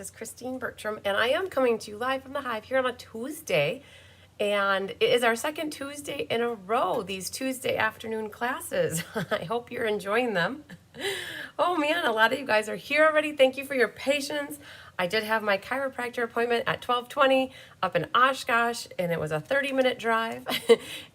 is Christine Bertram, and I am coming to you live from the Hive here on a Tuesday. And it is our second Tuesday in a row, these Tuesday afternoon classes. I hope you're enjoying them. Oh man, a lot of you guys are here already. Thank you for your patience. I did have my chiropractor appointment at 12:20 up in Oshkosh, and it was a 30-minute drive.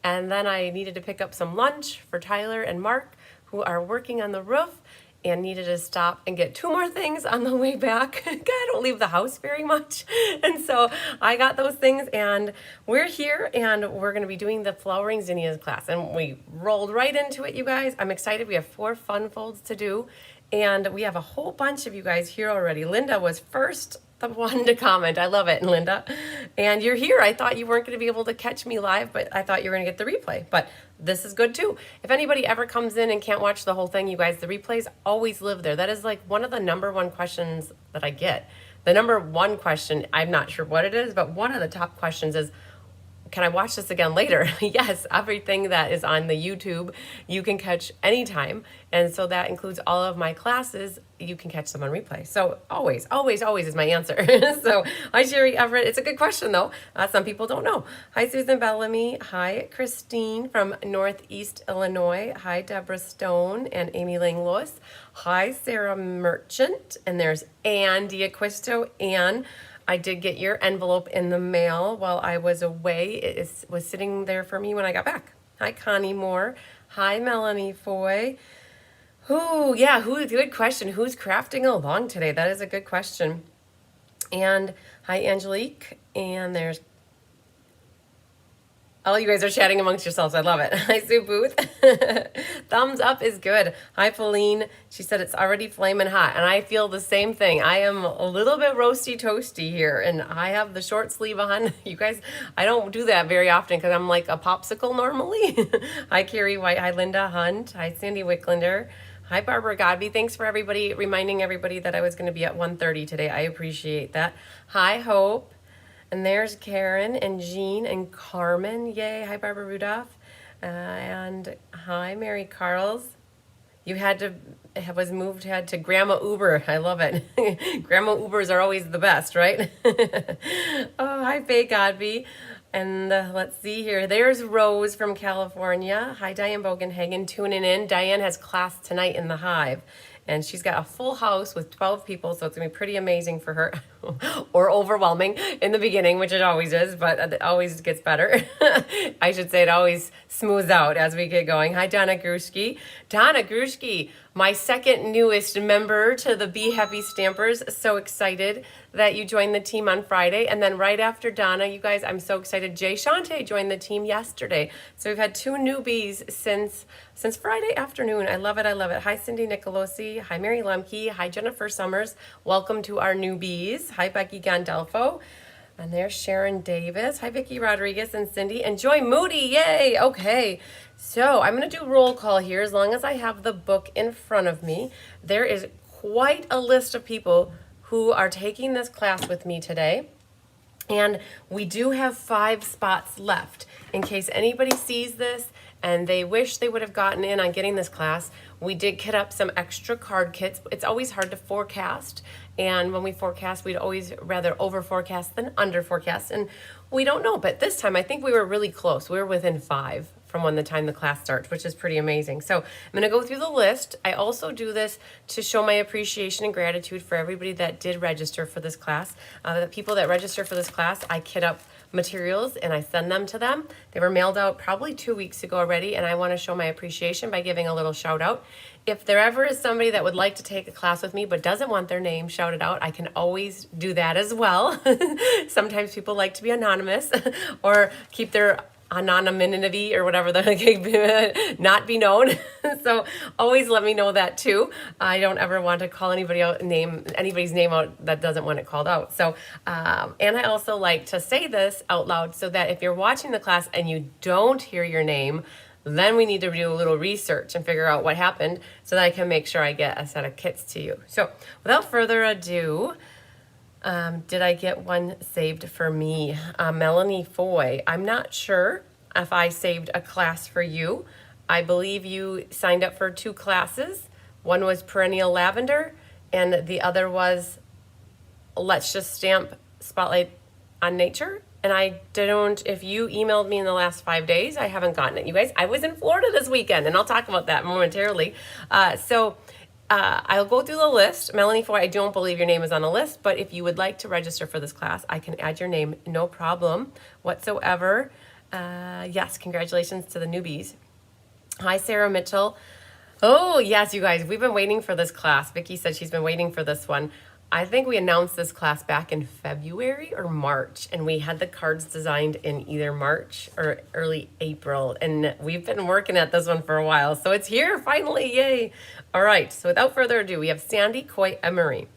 And then I needed to pick up some lunch for Tyler and Mark, who are working on the roof, and needed to stop and get two more things on the way back. I don't leave the house very much. And so I got those things, and we're here, and we're going to be doing the flowering zinnias class. And we rolled right into it, you guys. I'm excited. We have 4 fun folds to do, and we have a whole bunch of you guys here already. Linda was first the one to comment. I love it, Linda. And you're here. I thought you weren't going to be able to catch me live, but I thought you were going to get the replay. But this is good too. If anybody ever comes in and can't watch the whole thing, you guys, the replays always live there. That is like one of the number one questions that I get. The number one question, I'm not sure what it is, but one of the top questions is, can I watch this again later? Yes, everything that is on the YouTube, you can catch anytime. And so that includes all of my classes. You can catch them on replay. So always, always, always is my answer. So hi, Sherry Everett. It's a good question though. Some people don't know. Hi, Susan Bellamy. Hi, Christine from Northeast Illinois. Hi, Deborah Stone and Amy Lang-Lewis. Hi, Sarah Merchant. And there's Ann Diaquisto. Ann, I did get your envelope in the mail while I was away. Was sitting there for me when I got back. Hi, Connie Moore. Hi, Melanie Foy. Good question. Who's crafting along today? That is a good question. And hi, Angelique. And there's, all you guys are chatting amongst yourselves. I love it. Hi, Sue Booth. Thumbs up is good. Hi, Pauline. She said it's already flaming hot. And I feel the same thing. I am a little bit roasty toasty here. And I have the short sleeve on. You guys, I don't do that very often because I'm like a popsicle normally. Hi, Carrie White. Hi, Linda Hunt. Hi, Sandy Wicklander. Hi, Barbara Godby. Thanks for everybody reminding everybody that I was going to be at 1:30 today. I appreciate that. Hi, Hope. And there's Karen and Jean and Carmen. Yay. Hi, Barbara Rudolph. And hi, Mary Carls. You had to Grandma Uber. I love it. Grandma Ubers are always the best, right? Oh, hi, Faye Godby. And let's see here. There's Rose from California. Hi, Diane Bogenhagen tuning in. Diane has class tonight in the Hive. And she's got a full house with 12 people, so it's going to be pretty amazing for her. Or overwhelming in the beginning, which it always is, but it always gets better. I should say it always smooths out as we get going. Hi, Donna Grushki. Donna Grushki, my second newest member to the Be Happy Stampers. So excited that you joined the team on Friday. And then right after Donna, you guys, I'm so excited. Jay Shante joined the team yesterday. So we've had 2 newbies since Friday afternoon. I love it. I love it. Hi, Cindy Nicolosi. Hi, Mary Lemke. Hi, Jennifer Summers. Welcome to our newbies. Hi, Becky Gandolfo. And there's Sharon Davis. Hi, Vicki Rodriguez and Cindy. And Joy Moody. Yay. Okay. So I'm going to do roll call here as long as I have the book in front of me. There is quite a list of people who are taking this class with me today. And we do have 5 spots left in case anybody sees this and they wish they would have gotten in on getting this class. We did kit up some extra card kits. It's always hard to forecast. And when we forecast, we'd always rather over forecast than under forecast. And we don't know, but this time I think we were really close. We were within 5 from when the time the class starts, which is pretty amazing. So I'm gonna go through the list. I also do this to show my appreciation and gratitude for everybody that did register for this class. The people that register for this class, I kit up materials and I send them to them. They were mailed out probably 2 weeks ago already, and I want to show my appreciation by giving a little shout out. If there ever is somebody that would like to take a class with me but doesn't want their name shouted out, I can always do that as well. Sometimes people like to be anonymous or keep their anonymity or whatever, not be known. So always let me know that too. I don't ever want to call anybody's name out that doesn't want it called out. So, and I also like to say this out loud so that if you're watching the class and you don't hear your name, then we need to do a little research and figure out what happened so that I can make sure I get a set of kits to you. So without further ado, did I get one saved for me? Melanie Foy. I'm not sure if I saved a class for you. I believe you signed up for 2 classes. One was Perennial Lavender and the other was let's just stamp spotlight on nature. And I don't, if you emailed me in the last 5 days, I haven't gotten it. You guys, I was in Florida this weekend, and I'll talk about that momentarily. I'll go through the list. Melanie Foy, I don't believe your name is on the list, but if you would like to register for this class, I can add your name, no problem whatsoever. Yes, congratulations to the newbies. Hi, Sarah Mitchell. Oh, yes, you guys, we've been waiting for this class. Vicki said she's been waiting for this one. I think we announced this class back in February or March, and we had the cards designed in either March or early April, and we've been working at this one for a while, so it's here finally, yay. All right, so without further ado, we have Sandy Coy Emery.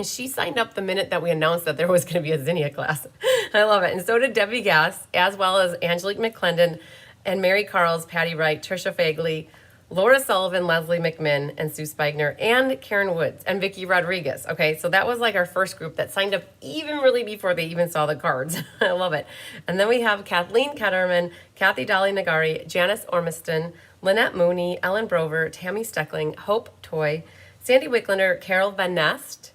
She signed up the minute that we announced that there was going to be a Zinnia class. I love it. And so did Debbie Gass, as well as Angelique McClendon and Mary Carls, Patty Wright, Trisha Fagley, Laura Sullivan, Leslie McMinn, and Sue Spigner, and Karen Woods, and Vicki Rodriguez. Okay, so that was like our first group that signed up even really before they even saw the cards. I love it. And then we have Kathleen Ketterman, Kathy Dolly Nagari, Janice Ormiston, Lynette Mooney, Ellen Brover, Tammy Steckling, Hope Toy, Sandy Wicklander, Carol Van Nest.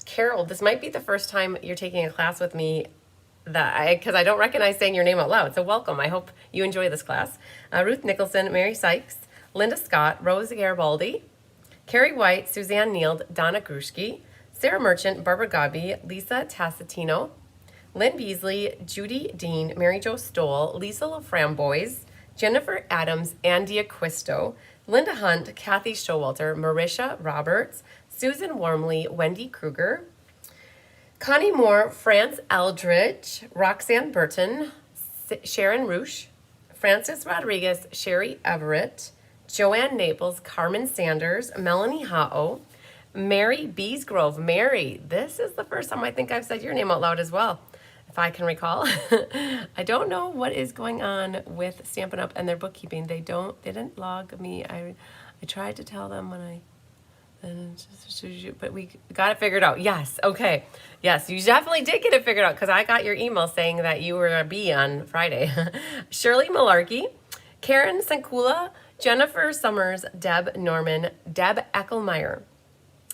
Carol, this might be the first time you're taking a class with me because I don't recognize saying your name out loud. So welcome. I hope you enjoy this class. Ruth Nicholson, Mary Sykes, Linda Scott, Rose Garibaldi, Carrie White, Suzanne Neild, Donna Grushke, Sarah Merchant, Barbara Gobby, Lisa Tassitino, Lynn Beasley, Judy Dean, Mary Jo Stoll, Lisa LaFramboise, Jennifer Adams, Andy Acquisto, Linda Hunt, Kathy Showalter, Marisha Roberts, Susan Wormley, Wendy Kruger, Connie Moore, France Eldridge, Roxanne Burton, Sharon Roosh, Frances Rodriguez, Sherry Everett, Joanne Naples, Carmen Sanders, Melanie Hao, Mary Beesgrove. Mary, this is the first time I think I've said your name out loud as well, if I can recall. I don't know what is going on with Stampin' Up! And their bookkeeping. They didn't log me. I tried to tell them when but we got it figured out. Yes, okay. Yes, you definitely did get it figured out because I got your email saying that you were a B on Friday. Shirley Malarkey, Karen Sankula, Jennifer Summers, Deb Norman, Deb Eckelmeyer.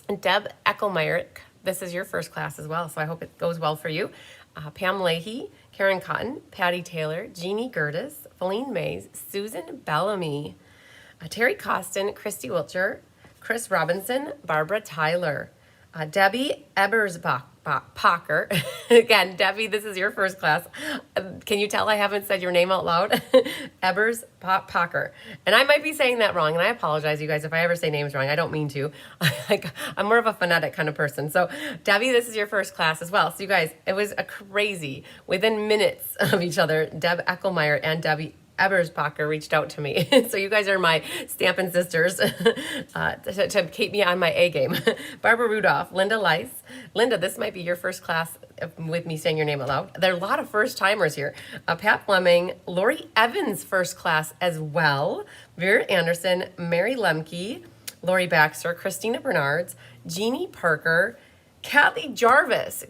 And Deb Eckelmeyer, this is your first class as well, so I hope it goes well for you. Pam Leahy, Karen Cotton, Patty Taylor, Jeannie Gertis, Feline Mays, Susan Bellamy, Terry Costin, Christy Wiltshire, Chris Robinson, Barbara Tyler, Debbie Eberspacher. Again, Debbie, this is your first class. Can you tell I haven't said your name out loud? Eberspacher. And I might be saying that wrong, and I apologize, you guys, if I ever say names wrong. I don't mean to. I'm more of a phonetic kind of person. So, Debbie, this is your first class as well. So, you guys, it was a crazy, within minutes of each other, Deb Eckelmeyer and Debbie Eberspacher reached out to me. So you guys are my Stampin' Sisters to keep me on my A game. Barbara Rudolph, Linda Lice. Linda, this might be your first class with me saying your name out loud. There are a lot of first timers here. Pat Fleming, Lori Evans first class as well. Vera Anderson, Mary Lemke, Lori Baxter, Christina Bernards, Jeannie Parker, Kathy Jarvis.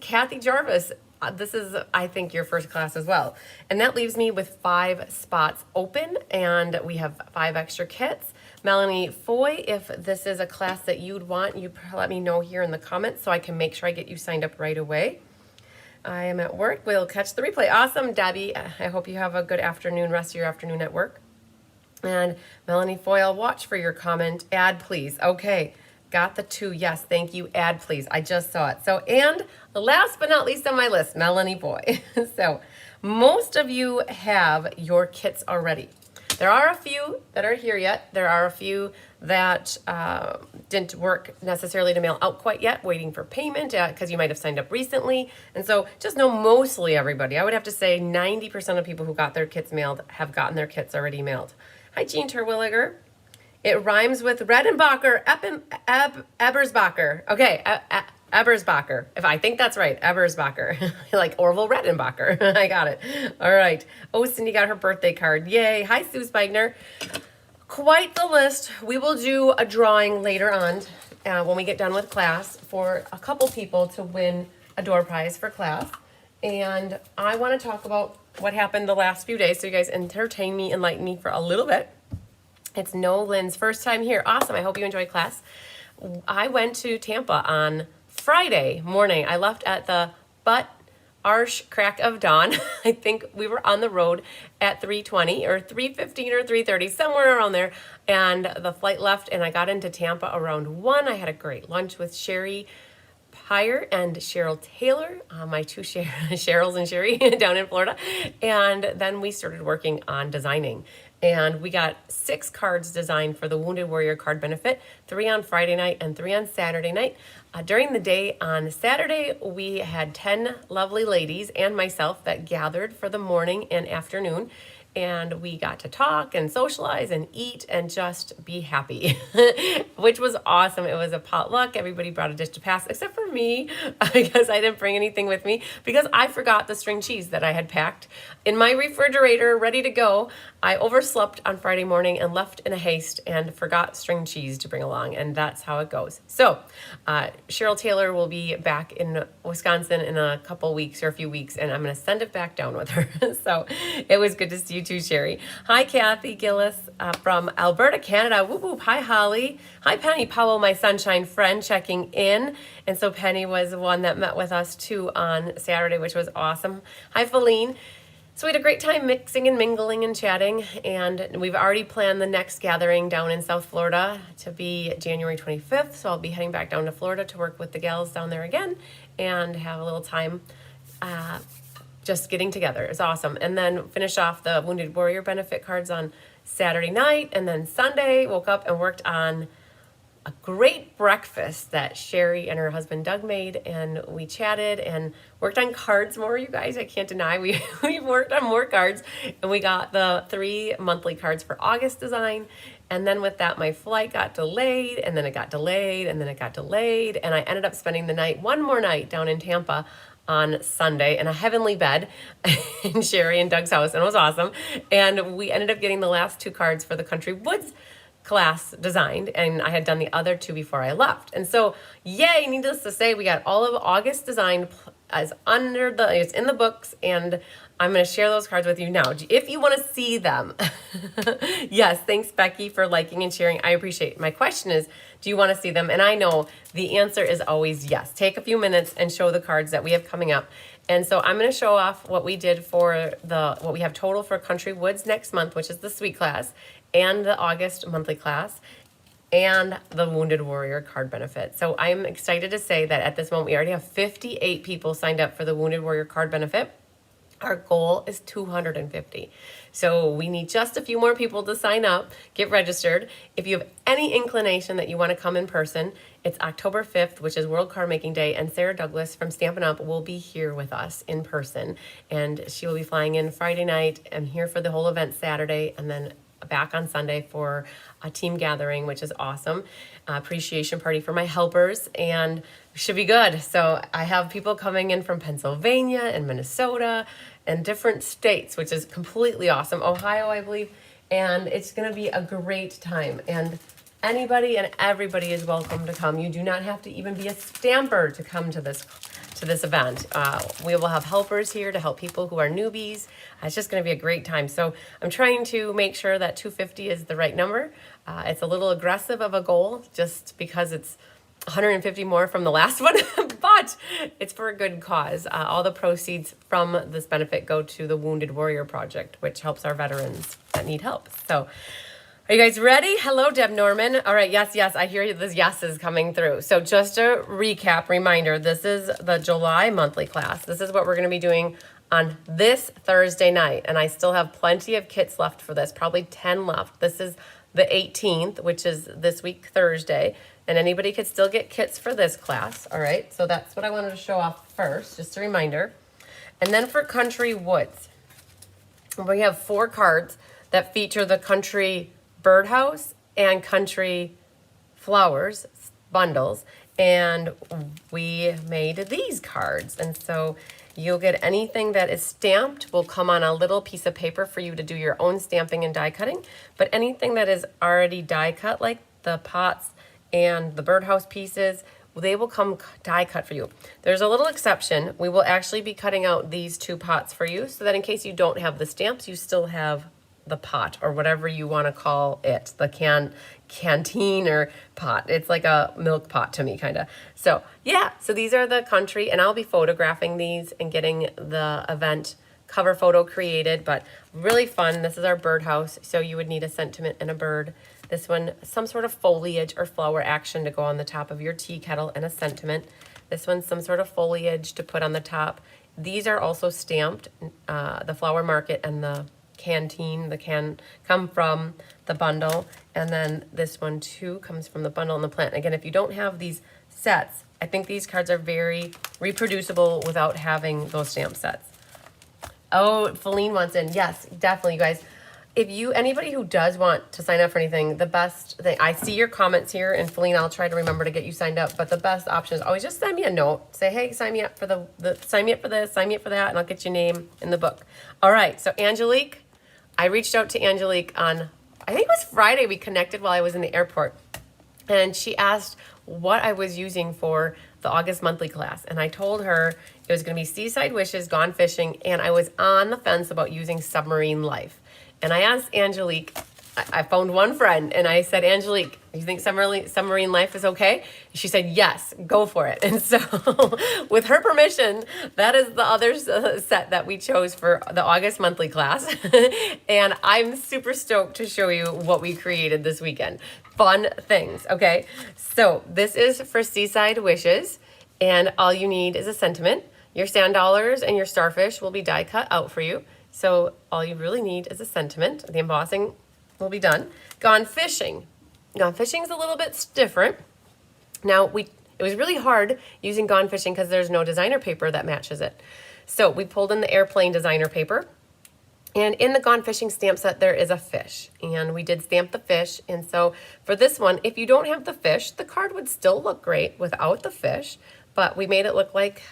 This is, I think, your first class as well. And that leaves me with 5 spots open, and we have 5 extra kits. Melanie Foy, if this is a class that you'd want, you let me know here in the comments so I can make sure I get you signed up right away. I am at work. We'll catch the replay. Awesome, Debbie. I hope you have a good afternoon, rest of your afternoon at work. And Melanie Foy, I'll watch for your comment. Add, please. Okay. Got the 2. Yes, thank you. Add, please. I just saw it. So, and last but not least on my list, Melanie Boy. So, most of you have your kits already. There are a few that are here yet. There are a few that didn't work necessarily to mail out quite yet, waiting for payment because you might have signed up recently. And so, just know mostly everybody. I would have to say 90% of people who got their kits mailed have gotten their kits already mailed. Hi, Jean Terwilliger. It rhymes with Redenbacher, Eberspacher. Okay, Eberspacher. If I think that's right, Eberspacher. Like Orville Redenbacher. I got it. All right. Oh, Cindy got her birthday card. Yay. Hi, Sue Spigner. Quite the list. We will do a drawing later on when we get done with class for a couple people to win a door prize for class. And I want to talk about what happened the last few days so you guys entertain me, enlighten me for a little bit. It's Nolan's first time here. Awesome. I hope you enjoyed class. I went to Tampa on Friday morning, I left at the arsh crack of dawn. I think we were on the road at 3:20 or 3:15 or 3:30, somewhere around there. And the flight left and I got into Tampa around 1. I had a great lunch with Sherry Hire and Cheryl Taylor, my two Cheryls and Sherry down in Florida. And then we started working on designing. And we got 6 cards designed for the Wounded Warrior Card Benefit, 3 on Friday night and 3 on Saturday night. During the day on Saturday, we had 10 lovely ladies and myself that gathered for the morning and afternoon. And we got to talk and socialize and eat and just be happy, which was awesome. It was a potluck. Everybody brought a dish to pass, except for me, because I didn't bring anything with me because I forgot the string cheese that I had packed in my refrigerator, ready to go. I overslept on Friday morning and left in a haste and forgot string cheese to bring along, and that's how it goes. So Cheryl Taylor will be back in Wisconsin in a couple weeks or a few weeks, and I'm going to send it back down with her. So it was good to see you too, Sherry. Hi, Kathy Gillis from Alberta, Canada. Whoop, whoop. Hi, Holly. Hi, Penny Powell, my sunshine friend, checking in. And so Penny was the one that met with us too on Saturday, which was awesome. Hi, Feline. So we had a great time mixing and mingling and chatting, and we've already planned the next gathering down in South Florida to be January 25th. So I'll be heading back down to Florida to work with the gals down there again and have a little time just getting together. It's awesome. And then finish off the Wounded Warrior benefit cards on Saturday night, and then Sunday woke up and worked on a great breakfast that Sherry and her husband Doug made, and we chatted and worked on cards more, you guys. I can't deny we worked on more cards, and we got the 3 monthly cards for August design. And then with that, my flight got delayed, and then it got delayed, and then it got delayed, and I ended up spending the night, one more night down in Tampa on Sunday in a heavenly bed in Sherry and Doug's house, and it was awesome. And we ended up getting the last 2 cards for the Country Woods class designed, and I had done the other 2 before I left. And so, yay, needless to say, we got all of August designed as it's in the books, and I'm going to share those cards with you now if you want to see them. Yes, thanks, Becky, for liking and sharing. I appreciate it. My question is, do you want to see them? And I know the answer is always yes. Take a few minutes and show the cards that we have coming up. And so I'm going to show off what we did for what we have total for Country Woods next month, which is the Sweet class, and the August monthly class, and the Wounded Warrior card benefit. So I'm excited to say that at this moment, we already have 58 people signed up for the Wounded Warrior card benefit. Our goal is 250. So we need just a few more people to sign up, get registered. If you have any inclination that you want to come in person, it's October 5th, which is World Card Making Day, and Sarah Douglas from Stampin' Up! Will be here with us in person. And she will be flying in Friday night. I'm here for the whole event Saturday, and then back on Sunday for a team gathering, which is awesome. Appreciation party for my helpers, and should be good. So I have people coming in from Pennsylvania and Minnesota and different states, which is completely awesome. Ohio, I believe. And it's going to be a great time. And anybody and everybody is welcome to come. You do not have to even be a stamper to come to this event. We will have helpers here to help people who are newbies. It's just going to be a great time. So I'm trying to make sure that 250 is the right number. It's a little aggressive of a goal just because it's 150 more from the last one, but it's for a good cause. All the proceeds from this benefit go to the Wounded Warrior Project, which helps our veterans that need help. So are you guys ready? Hello, Deb Norman. All right, yes, I hear this yes is coming through. So just a recap, reminder, this is the July monthly class. This is what we're going to be doing on this Thursday night, and I still have plenty of kits left for this, probably 10 left. This is the 18th, which is this week, Thursday, and anybody could still get kits for this class, all right? So that's what I wanted to show off first, just a reminder. And then for Country Woods, we have 4 cards that feature the Country Birdhouse and Country Flowers bundles, and we made these cards. And so you'll get anything that is stamped will come on a little piece of paper for you to do your own stamping and die cutting, but anything that is already die cut, like the pots and the birdhouse pieces, they will come die cut for you. There's a little exception. We will actually be cutting out these 2 pots for you so that in case you don't have the stamps, you still have the pot or whatever you want to call it, the canteen or pot. It's like a milk pot to me, kind of. So yeah, so these are the country, and I'll be photographing these and getting the event cover photo created, but really fun. This is our birdhouse, so you would need a sentiment and a bird. This one, some sort of foliage or flower action to go on the top of your tea kettle and a sentiment. This one's some sort of foliage to put on the top. These are also stamped. The flower market and the canteen, the can come from the bundle. And then this one too comes from the bundle and the plant. Again, if you don't have these sets, I think these cards are very reproducible without having those stamp sets. Oh, Feline wants in. Yes, definitely, you guys. If anybody who does want to sign up for anything, the best thing, I see your comments here, and Feline, I'll try to remember to get you signed up, but the best option is always just send me a note. Say, hey, sign me up for sign me up for this, sign me up for that, and I'll get your name in the book. All right, so Angelique, I reached out to Angelique on, I think it was Friday, we connected while I was in the airport, and she asked what I was using for the August monthly class, and I told her it was going to be Seaside Wishes, Gone Fishing, and I was on the fence about using Submarine Life. And I asked Angelique, I phoned one friend, and I said, Angelique, do you think Submarine Life is okay? She said, yes, go for it. And so with her permission, that is the other set that we chose for the August monthly class. And I'm super stoked to show you what we created this weekend. Fun things, okay? So this is for Seaside Wishes, and all you need is a sentiment. Your sand dollars and your starfish will be die cut out for you. So all you really need is a sentiment. The embossing will be done. Gone Fishing. Gone Fishing is a little bit different. Now, it was really hard using Gone Fishing because there's no designer paper that matches it. So we pulled in the airplane designer paper. And in the Gone Fishing stamp set, there is a fish. And we did stamp the fish. And so for this one, if you don't have the fish, the card would still look great without the fish. But we made it look like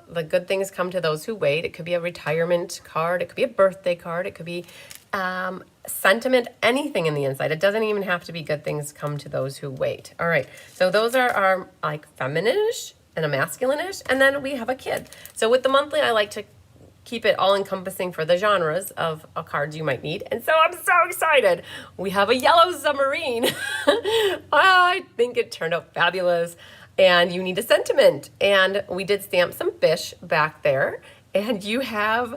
the good things come to those who wait. It could be a retirement card. It could be a birthday card. It could be sentiment, anything in the inside. It doesn't even have to be good things come to those who wait. All right. So those are our like feminine-ish and a masculine-ish. And then we have a kid. So with the monthly, I like to keep it all encompassing for the genres of cards you might need. And so I'm so excited. We have a yellow submarine. I think it turned out fabulous. And you need a sentiment. And we did stamp some fish back there. And you have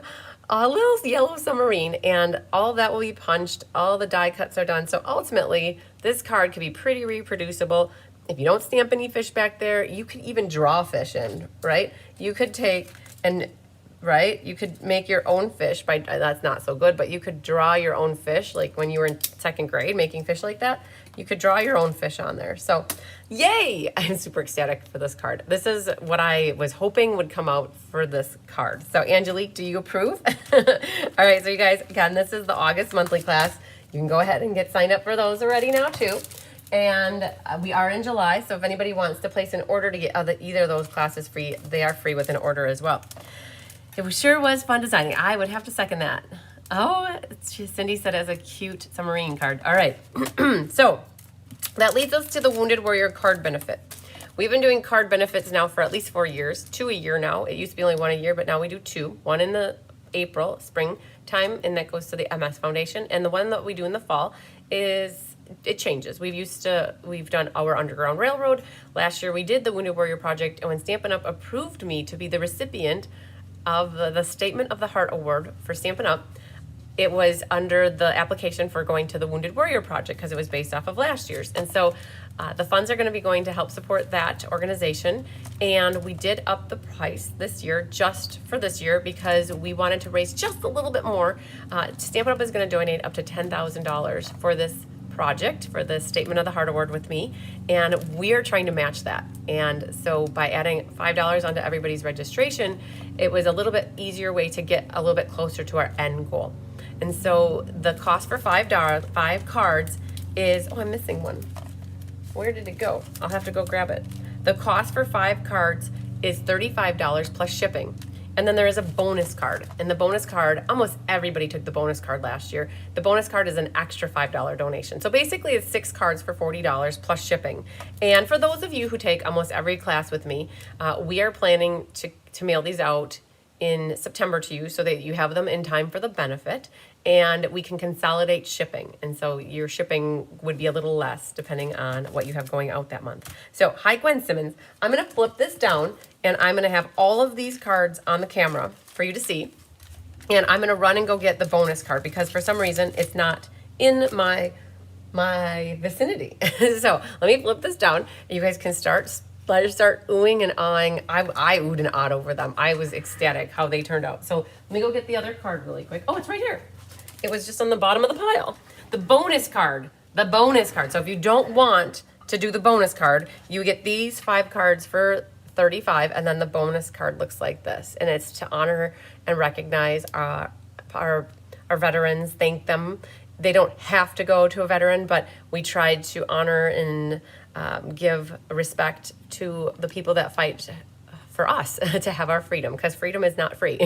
a little yellow submarine. And all of that will be punched. All the die cuts are done. So ultimately, this card could be pretty reproducible. If you don't stamp any fish back there, you could even draw fish in, right? You could take and, right? You could make your own fish by, that's not so good, but you could draw your own fish. Like when you were in second grade making fish like that, you could draw your own fish on there. So yay, I'm super ecstatic for this card. This is what I was hoping would come out for this card. So Angelique, do you approve? All right, so you guys, again, this is the August monthly class. You can go ahead and get signed up for those already now too. And we are in July, so if anybody wants to place an order to get either of those classes free, they are free with an order as well. It sure was fun designing. I would have to second that. Oh, Cindy said as a cute submarine card. All right. So that leads us to the Wounded Warrior card benefit. We've been doing card benefits now for at least 4 years, 2 a year now. It used to be only 1 a year, but now we do 2. One in the April, springtime, and that goes to the MS Foundation. And the one that we do in the fall it changes. We've done our Underground Railroad. Last year we did the Wounded Warrior Project, and when Stampin' Up! Approved me to be the recipient of the Statement of the Heart Award for Stampin' Up!, it was under the application for going to the Wounded Warrior Project because it was based off of last year's. And so the funds are going to be going to help support that organization. And we did up the price this year, just for this year, because we wanted to raise just a little bit more. Stampin' Up! Is going to donate up to $10,000 for this project, for the Statement of the Heart Award with me, and we are trying to match that. And so by adding $5 onto everybody's registration, it was a little bit easier way to get a little bit closer to our end goal. And so the cost for $5 cards is, oh, I'm missing one. Where did it go? I'll have to go grab it. The cost for 5 cards is $35 plus shipping. And then there is a bonus card. And the bonus card, almost everybody took the bonus card last year. The bonus card is an extra $5 donation. So basically it's 6 cards for $40 plus shipping. And for those of you who take almost every class with me, we are planning to mail these out in September to you so that you have them in time for the benefit, and we can consolidate shipping. And so your shipping would be a little less depending on what you have going out that month. So hi, Gwen Simmons. I'm going to flip this down and I'm going to have all of these cards on the camera for you to see. And I'm going to run and go get the bonus card because for some reason it's not in my vicinity. So let me flip this down. You guys can start oohing and awing. I oohed and awed over them. I was ecstatic how they turned out. So let me go get the other card really quick. Oh, it's right here. It was just on the bottom of the pile. The bonus card. The bonus card. So if you don't want to do the bonus card, you get these 5 cards for $35, and then the bonus card looks like this. And it's to honor and recognize our veterans, thank them. They don't have to go to a veteran, but we tried to honor and give respect to the people that fight for us to have our freedom, because freedom is not free.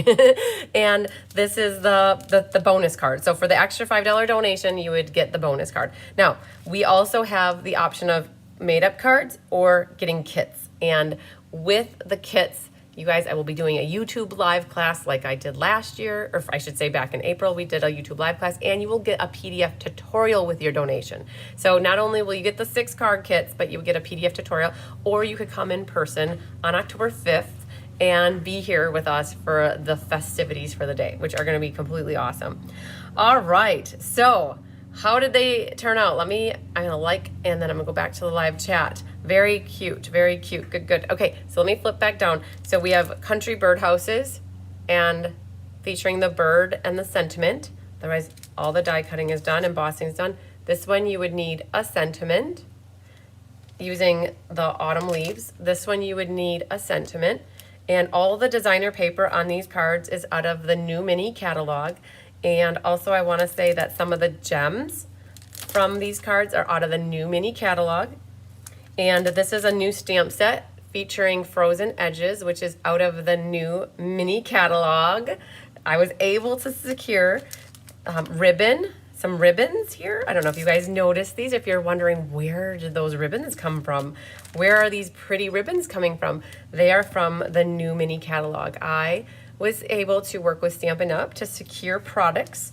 And this is the bonus card. So for the extra $5 donation, you would get the bonus card. Now, we also have the option of made up cards or getting kits. And with the kits, you guys, I will be doing a YouTube live class like I did last year, or I should say back in April, we did a YouTube live class, and you will get a PDF tutorial with your donation. So not only will you get the 6 card kits, but you will get a PDF tutorial, or you could come in person on October 5th and be here with us for the festivities for the day, which are going to be completely awesome. All right, so how did they turn out? I'm gonna like, and then I'm gonna go back to the live chat. Very cute, very cute. Good. Okay, so let me flip back down. So we have country birdhouses and featuring the bird and the sentiment. Otherwise, all the die cutting is done, embossing is done. This one you would need a sentiment using the autumn leaves. This one you would need a sentiment. And all the designer paper on these cards is out of the new mini catalog. And also I want to say that some of the gems from these cards are out of the new mini catalog. And this is a new stamp set featuring frozen edges, which is out of the new mini catalog. I was able to secure some ribbons here. I don't know if you guys noticed these. If you're wondering, where did those ribbons come from? Where are these pretty ribbons coming from? They are from the new mini catalog. I was able to work with Stampin' Up! To secure products.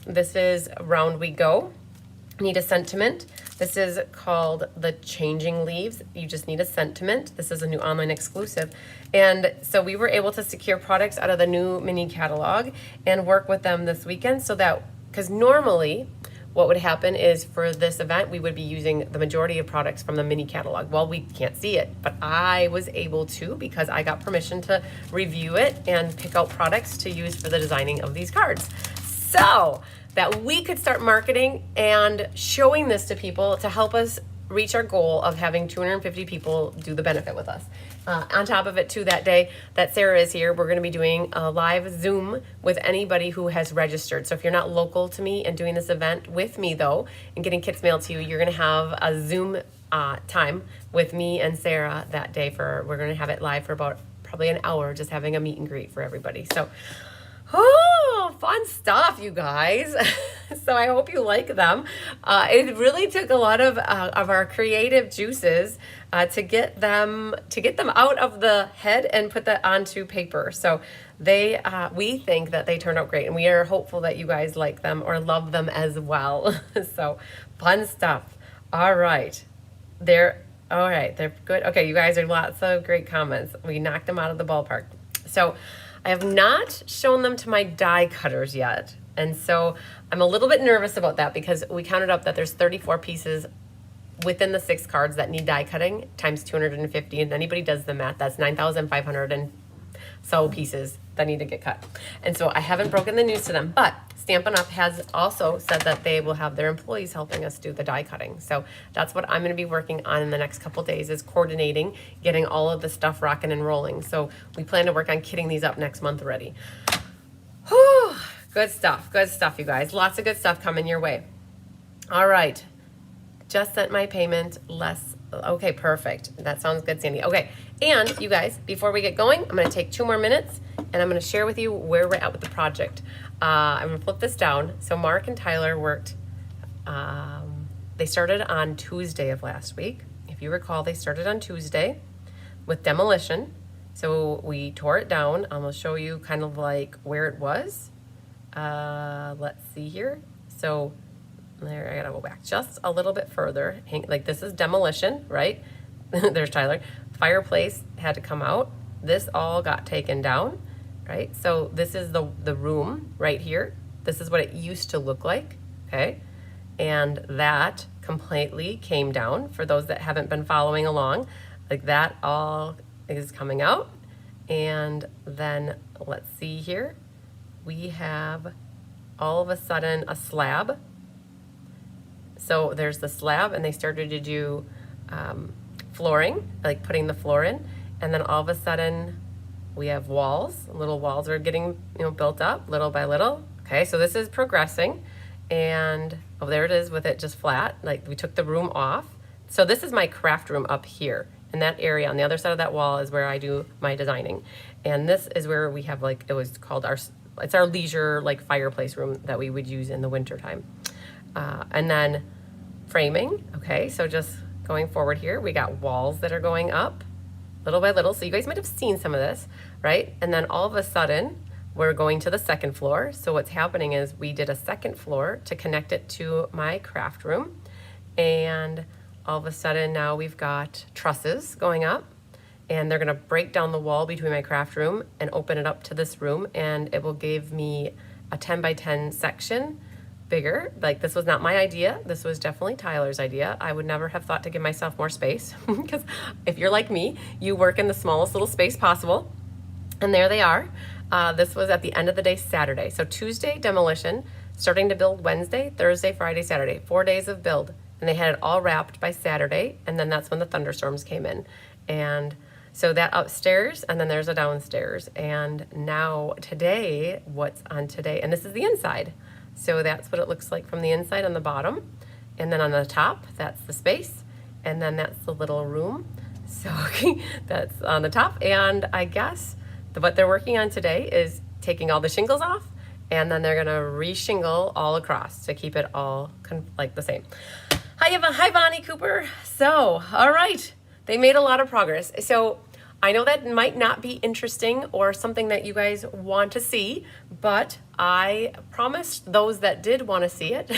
This is Round We Go. Need a sentiment. This is called the Changing Leaves. You just need a sentiment. This is a new online exclusive. And so we were able to secure products out of the new mini catalog and work with them this weekend so that, because normally what would happen is for this event, we would be using the majority of products from the mini catalog. Well, we can't see it, but I was able to because I got permission to review it and pick out products to use for the designing of these cards. So that we could start marketing and showing this to people to help us reach our goal of having 250 people do the benefit with us. On top of it, too, that day that Sarah is here, we're going to be doing a live Zoom with anybody who has registered. So if you're not local to me and doing this event with me, though, and getting kits mailed to you, you're going to have a Zoom time with me and Sarah that day. We're going to have it live for about probably an hour, just having a meet and greet for everybody. So, oh, fun stuff, you guys. So I hope you like them. It really took a lot of our creative juices to get them out of the head and put that onto paper. So we think that they turned out great, and we are hopeful that you guys like them or love them as well. So fun stuff. All right. They're good. Okay, you guys are lots of great comments. We knocked them out of the ballpark. So I have not shown them to my die cutters yet. And so I'm a little bit nervous about that because we counted up that there's 34 pieces within the 6 cards that need die cutting times 250. And anybody does the math, that's 9,500 and so pieces that need to get cut. And so I haven't broken the news to them, but Stampin' Up! Has also said that they will have their employees helping us do the die cutting. So that's what I'm going to be working on in the next couple days, is coordinating, getting all of the stuff rocking and rolling. So we plan to work on kitting these up next month already. Whew, good stuff, you guys. Lots of good stuff coming your way. All right, just sent my payment. Okay, perfect. That sounds good, Sandy. Okay, and you guys, before we get going, I'm going to take 2 more minutes and I'm going to share with you where we're at with the project. I'm going to flip this down. So Mark and Tyler worked, they started on Tuesday of last week. If you recall, they started on Tuesday with demolition. So we tore it down. I'm gonna show you kind of like where it was. Let's see here. So there, I gotta go back just a little bit further. Like this is demolition, right? There's Tyler. Fireplace had to come out. This all got taken down, right? So this is the room right here. This is what it used to look like, okay? And that completely came down for those that haven't been following along. Like that all is coming out. And then let's see here. We have all of a sudden a slab. So there's the slab, and they started to do flooring, like putting the floor in. And then all of a sudden we have walls. Little walls are getting, built up little by little. Okay, so this is progressing. And oh, there it is with it just flat. Like we took the room off. So this is my craft room up here. In that area on the other side of that wall is where I do my designing. And this is where we have like, it was called it's our leisure like fireplace room that we would use in the winter time. And then framing. Okay, so just going forward here, we got walls that are going up little by little. So you guys might have seen some of this, right? And then all of a sudden, we're going to the second floor. So what's happening is we did a second floor to connect it to my craft room. And all of a sudden now we've got trusses going up, and they're gonna break down the wall between my craft room and open it up to this room. And it will give me a 10 by 10 section bigger. Like this was not my idea. This was definitely Tyler's idea. I would never have thought to give myself more space because if you're like me, you work in the smallest little space possible. And there they are. This was at the end of the day, Saturday. So Tuesday, demolition, starting to build Wednesday, Thursday, Friday, Saturday, 4 days of build. And they had it all wrapped by Saturday. And then that's when the thunderstorms came in. And so that upstairs, and then there's a downstairs. And now today, what's on today? And this is the inside. So that's what it looks like from the inside on the bottom. And then on the top, that's the space. And then that's the little room. So that's on the top. And I guess what they're working on today is taking all the shingles off, and then they're gonna re-shingle all across to keep it all like the same. Hi, Bonnie Cooper. So, all right, they made a lot of progress. So I know that might not be interesting or something that you guys want to see, but I promised those that did want to see it,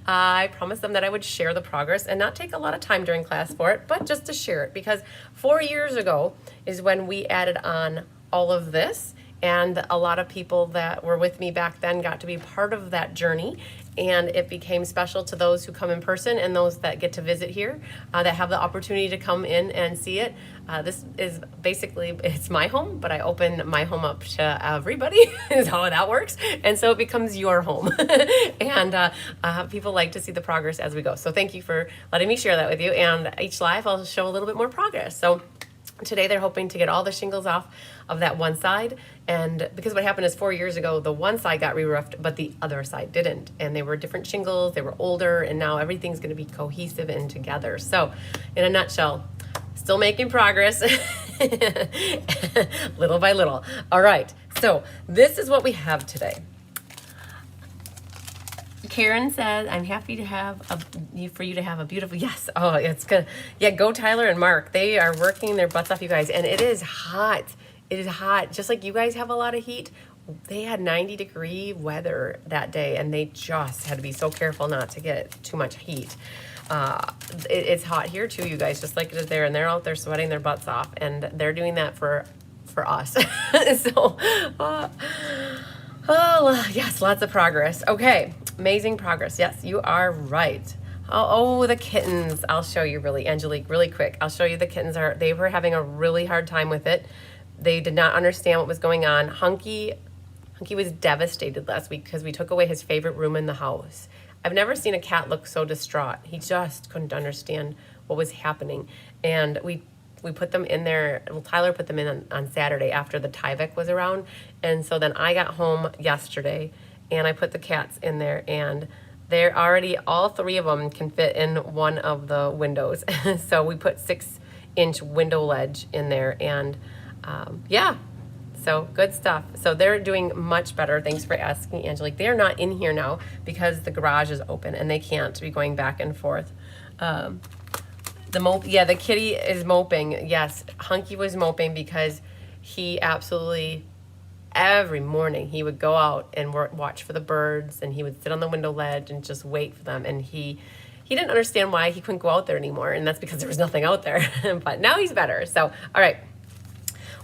I promised them that I would share the progress and not take a lot of time during class for it, but just to share it, because 4 years ago is when we added on all of this, and a lot of people that were with me back then got to be part of that journey, and it became special to those who come in person and those that get to visit here, that have the opportunity to come in and see it. This is basically, it's my home, but I open my home up to everybody is how that works, and so it becomes your home. And people like to see the progress as we go, so thank you for letting me share that with you. And each live I'll show a little bit more progress. So today they're hoping to get all the shingles off of that one side, and because what happened is 4 years ago the one side got re-roofed but the other side didn't, and they were different shingles, they were older, and now everything's going to be cohesive and together. So in a nutshell, still making progress little by little. All right, so this is what we have today. Karen says, I'm happy to have for you to have a beautiful, yes, oh, it's good. Yeah, go Tyler and Mark. They are working their butts off, you guys, and it is hot. It is hot. Just like you guys have a lot of heat, they had 90-degree weather that day, and they just had to be so careful not to get too much heat. It's hot here too, you guys, just like it is there, and they're out there sweating their butts off, and they're doing that for us. So, oh, yes, lots of progress. Okay, amazing progress. Yes, you are right. Oh, the kittens. I'll show you Angelique, really quick. I'll show you the kittens. They were having a really hard time with it. They did not understand what was going on. Hunky was devastated last week because we took away his favorite room in the house. I've never seen a cat look so distraught. He just couldn't understand what was happening. And we put them in there. Well, Tyler put them in on Saturday after the Tyvek was around. And so then I got home yesterday and I put the cats in there, and they're already, all three of them can fit in one of the windows. So we put 6-inch window ledge in there, and yeah, so good stuff. So they're doing much better. Thanks for asking, Angelique. They're not in here now because the garage is open and they can't be going back and forth. The kitty is moping. Yes, Hunky was moping because he absolutely, every morning he would go out and watch for the birds, and he would sit on the window ledge and just wait for them. And he didn't understand why he couldn't go out there anymore, and that's because there was nothing out there. But now he's better. So, all right,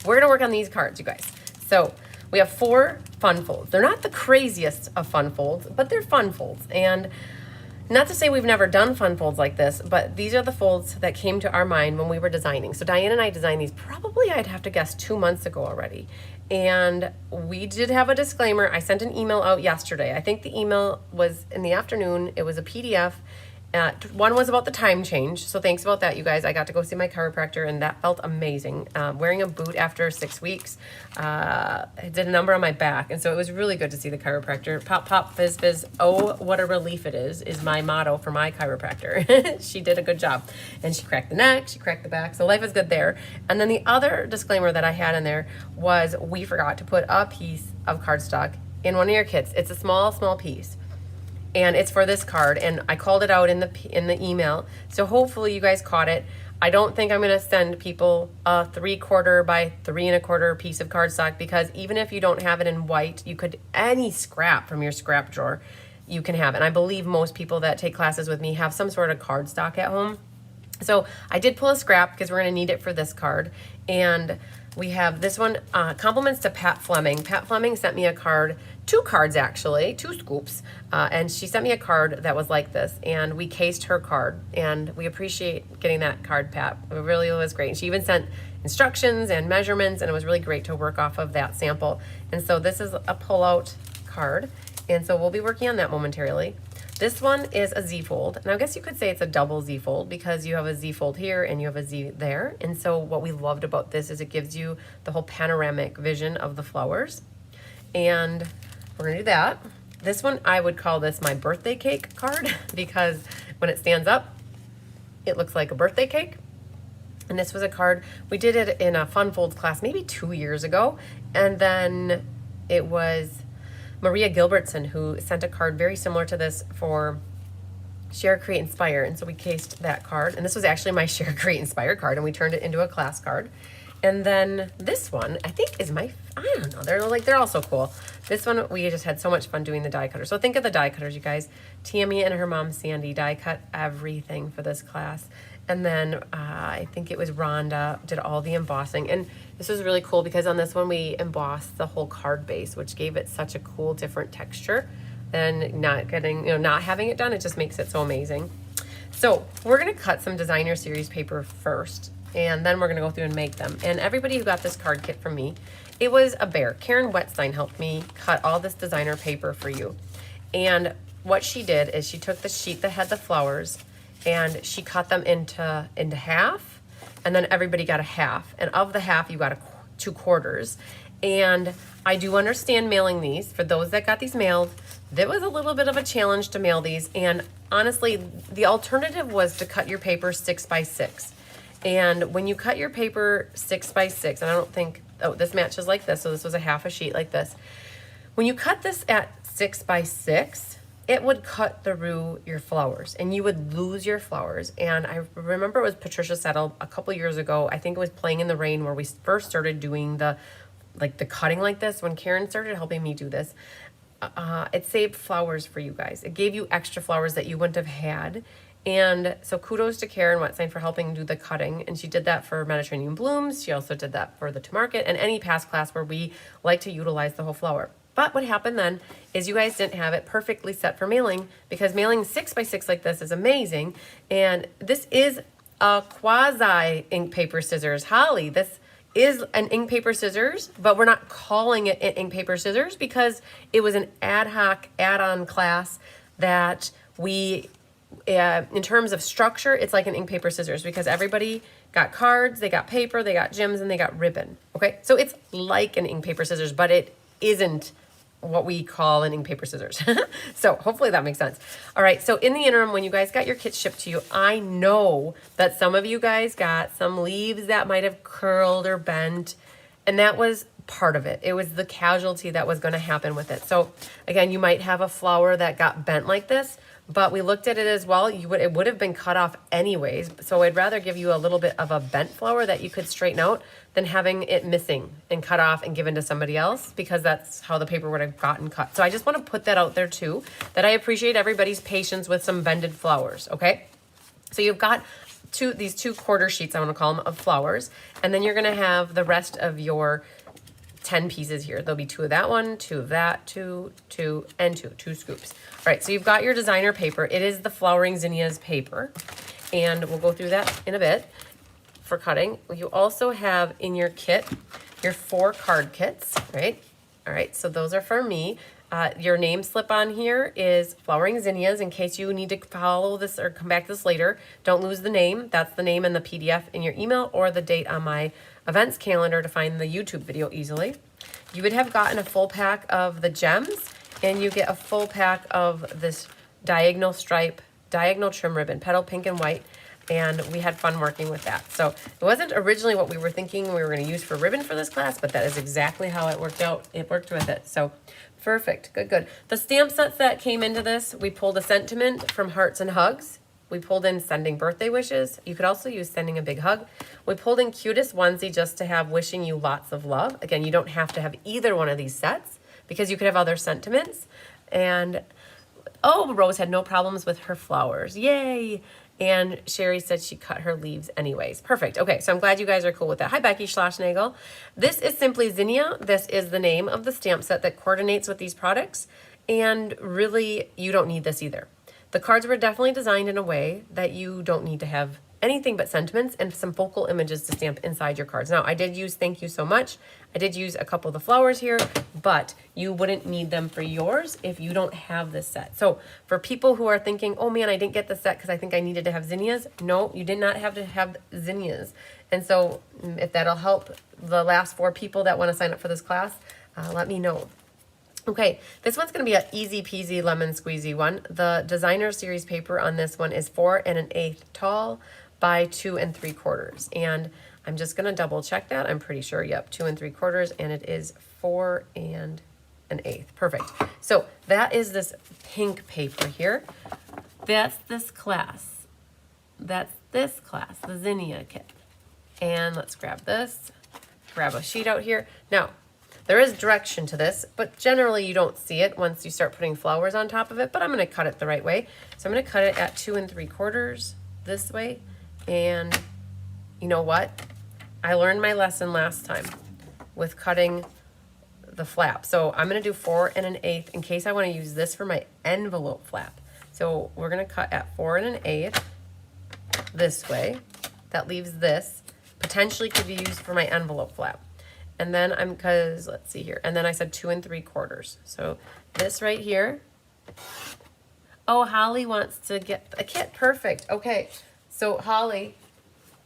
we're gonna work on these cards, you guys. So we have 4 fun folds. They're not the craziest of fun folds, but they're fun folds. And not to say we've never done fun folds like this, but these are the folds that came to our mind when we were designing. So Diane and I designed these probably, I'd have to guess, 2 months ago already. And we did have a disclaimer. I sent an email out yesterday. I think the email was in the afternoon. It was a PDF. One was about the time change. So thanks about that, you guys. I got to go see my chiropractor, and that felt amazing. Wearing a boot after 6 weeks, it did a number on my back. And so it was really good to see the chiropractor. Pop, pop, fizz, fizz. Oh, what a relief it is my motto for my chiropractor. She did a good job. And she cracked the neck, she cracked the back. So life is good there. And then the other disclaimer that I had in there was we forgot to put a piece of cardstock in one of your kits. It's a small, small piece. And it's for this card, and I called it out in the email. So hopefully you guys caught it. I don't think I'm gonna send people a 3/4 by 3 1/4 piece of cardstock, because even if you don't have it in white, you could, any scrap from your scrap drawer, you can have it. And I believe most people that take classes with me have some sort of cardstock at home. So I did pull a scrap because we're gonna need it for this card. And we have this one, compliments to Pat Fleming. Pat Fleming sent me a card, 2 cards actually, 2 scoops. And she sent me a card that was like this, and we cased her card. And we appreciate getting that card, Pat. It really was great. And she even sent instructions and measurements, and it was really great to work off of that sample. And so this is a pull-out card. And so we'll be working on that momentarily. This one is a Z fold. Now I guess you could say it's a double Z fold because you have a Z fold here and you have a Z there. And so what we loved about this is it gives you the whole panoramic vision of the flowers. And we're gonna do that. This one, I would call this my birthday cake card because when it stands up, it looks like a birthday cake. And this was a card, we did it in a Fun Folds class maybe 2 years ago. And then it was Maria Gilbertson who sent a card very similar to this for Share, Create, Inspire. And so we cased that card. And this was actually my Share, Create, Inspire card, and we turned it into a class card. And then this one, I think is my, I don't know, they're all so cool. This one, we just had so much fun doing the die cutter. So think of the die cutters, you guys. Tammy and her mom, Sandy, die cut everything for this class. And then I think it was Rhonda did all the embossing. And this was really cool because on this one, we embossed the whole card base, which gave it such a cool, different texture. And not having it done, it just makes it so amazing. So we're gonna cut some designer series paper first, and then we're gonna go through and make them. And everybody who got this card kit from me, it was a bear. Karen Wetstein helped me cut all this designer paper for you. And what she did is she took the sheet that had the flowers and she cut them into half, and then everybody got a half. And of the half, you got 2 quarters. And I do understand mailing these. For those that got these mailed, there was a little bit of a challenge to mail these. And honestly, the alternative was to cut your paper 6 by 6. And when you cut your paper 6 by 6, and I don't think, oh, this matches like this, so this was a half a sheet like this. When you cut this at 6 by 6, it would cut through your flowers and you would lose your flowers. And I remember it was Patricia Settle a couple years ago. I think it was Playing in the Rain where we first started doing the cutting like this. When Karen started helping me do this, it saved flowers for you guys. It gave you extra flowers that you wouldn't have had. And so kudos to Karen Wetstein for helping do the cutting. And she did that for Mediterranean Blooms. She also did that for the To Market and any past class where we like to utilize the whole flower. But what happened then is you guys didn't have it perfectly set for mailing, because mailing 6 by 6 like this is amazing. And this is a quasi ink, paper, scissors. Holly, this is an ink, paper, scissors, but we're not calling it ink, paper, scissors because it was an ad hoc add-on class that we, in terms of structure, it's like an ink, paper, scissors because everybody got cards, they got paper, they got gems, and they got ribbon. Okay, so it's like an ink, paper, scissors, but it isn't what we call an ink, paper, scissors. So hopefully that makes sense. All right, so in the interim, when you guys got your kits shipped to you, I know that some of you guys got some leaves that might have curled or bent, and that was part of it. It was the casualty that was going to happen with it. So again, you might have a flower that got bent like this, but we looked at it as well. It would have been cut off anyways. So I'd rather give you a little bit of a bent flower that you could straighten out than having it missing and cut off and given to somebody else, because that's how the paper would have gotten cut. So I just want to put that out there too, that I appreciate everybody's patience with some bended flowers. Okay. So you've got these two quarter sheets, I want to call them, of flowers. And then you're going to have the rest of your 10 pieces here. There'll be 2 of that one, 2 of that, 2, and 2 scoops. All right, so you've got your designer paper. It is the Flowering Zinnias paper, and we'll go through that in a bit for cutting. You also have in your kit your 4 card kits, right? All right, so those are for me. Your name slip on here is Flowering Zinnias, in case you need to follow this or come back to this later. Don't lose the name. That's the name and the PDF in your email, or the date on my events calendar to find the YouTube video easily. You would have gotten a full pack of the gems, and you get a full pack of this diagonal trim ribbon, petal pink and white, and we had fun working with that. So it wasn't originally what we were thinking we were going to use for ribbon for this class, but that is exactly how it worked out. It worked with it. So perfect. Good. The stamp sets that came into this, we pulled a sentiment from Hearts and Hugs. We pulled in sending birthday wishes. You could also use sending a big hug. We pulled in cutest onesie just to have wishing you lots of love. Again, you don't have to have either one of these sets because you could have other sentiments. And oh, Rose had no problems with her flowers. Yay. And Sherry said she cut her leaves anyways. Perfect. Okay, so I'm glad you guys are cool with that. Hi, Becky Schlossnagel. This is simply Zinnia. This is the name of the stamp set that coordinates with these products. And really, you don't need this either. The cards were definitely designed in a way that you don't need to have anything but sentiments and some focal images to stamp inside your cards. Now, I did use thank you so much. I did use a couple of the flowers here, but you wouldn't need them for yours if you don't have this set. So for people who are thinking, oh man, I didn't get the set because I think I needed to have zinnias. No, you did not have to have zinnias. And so if that'll help the last 4 people that want to sign up for this class, let me know. Okay, this one's going to be an easy peasy lemon squeezy one. The designer series paper on this one is 4 1/8 tall by 2 3/4. And I'm just going to double check that. I'm pretty sure, yep, 2 3/4, and it is 4 1/8. Perfect. So that is this pink paper here. That's this class. That's this class, the Zinnia kit. And let's grab this, grab a sheet out here. Now, there is direction to this, but generally you don't see it once you start putting flowers on top of it, but I'm going to cut it the right way. So I'm going to cut it at 2 3/4 this way. And you know what? I learned my lesson last time with cutting the flap. So I'm going to do 4 1/8 in case I want to use this for my envelope flap. So we're going to cut at 4 1/8 this way. That leaves this. Potentially could be used for my envelope flap. And then let's see here. And then I said 2 3/4. So this right here. Oh, Holly wants to get a kit. Perfect. Okay. So Holly,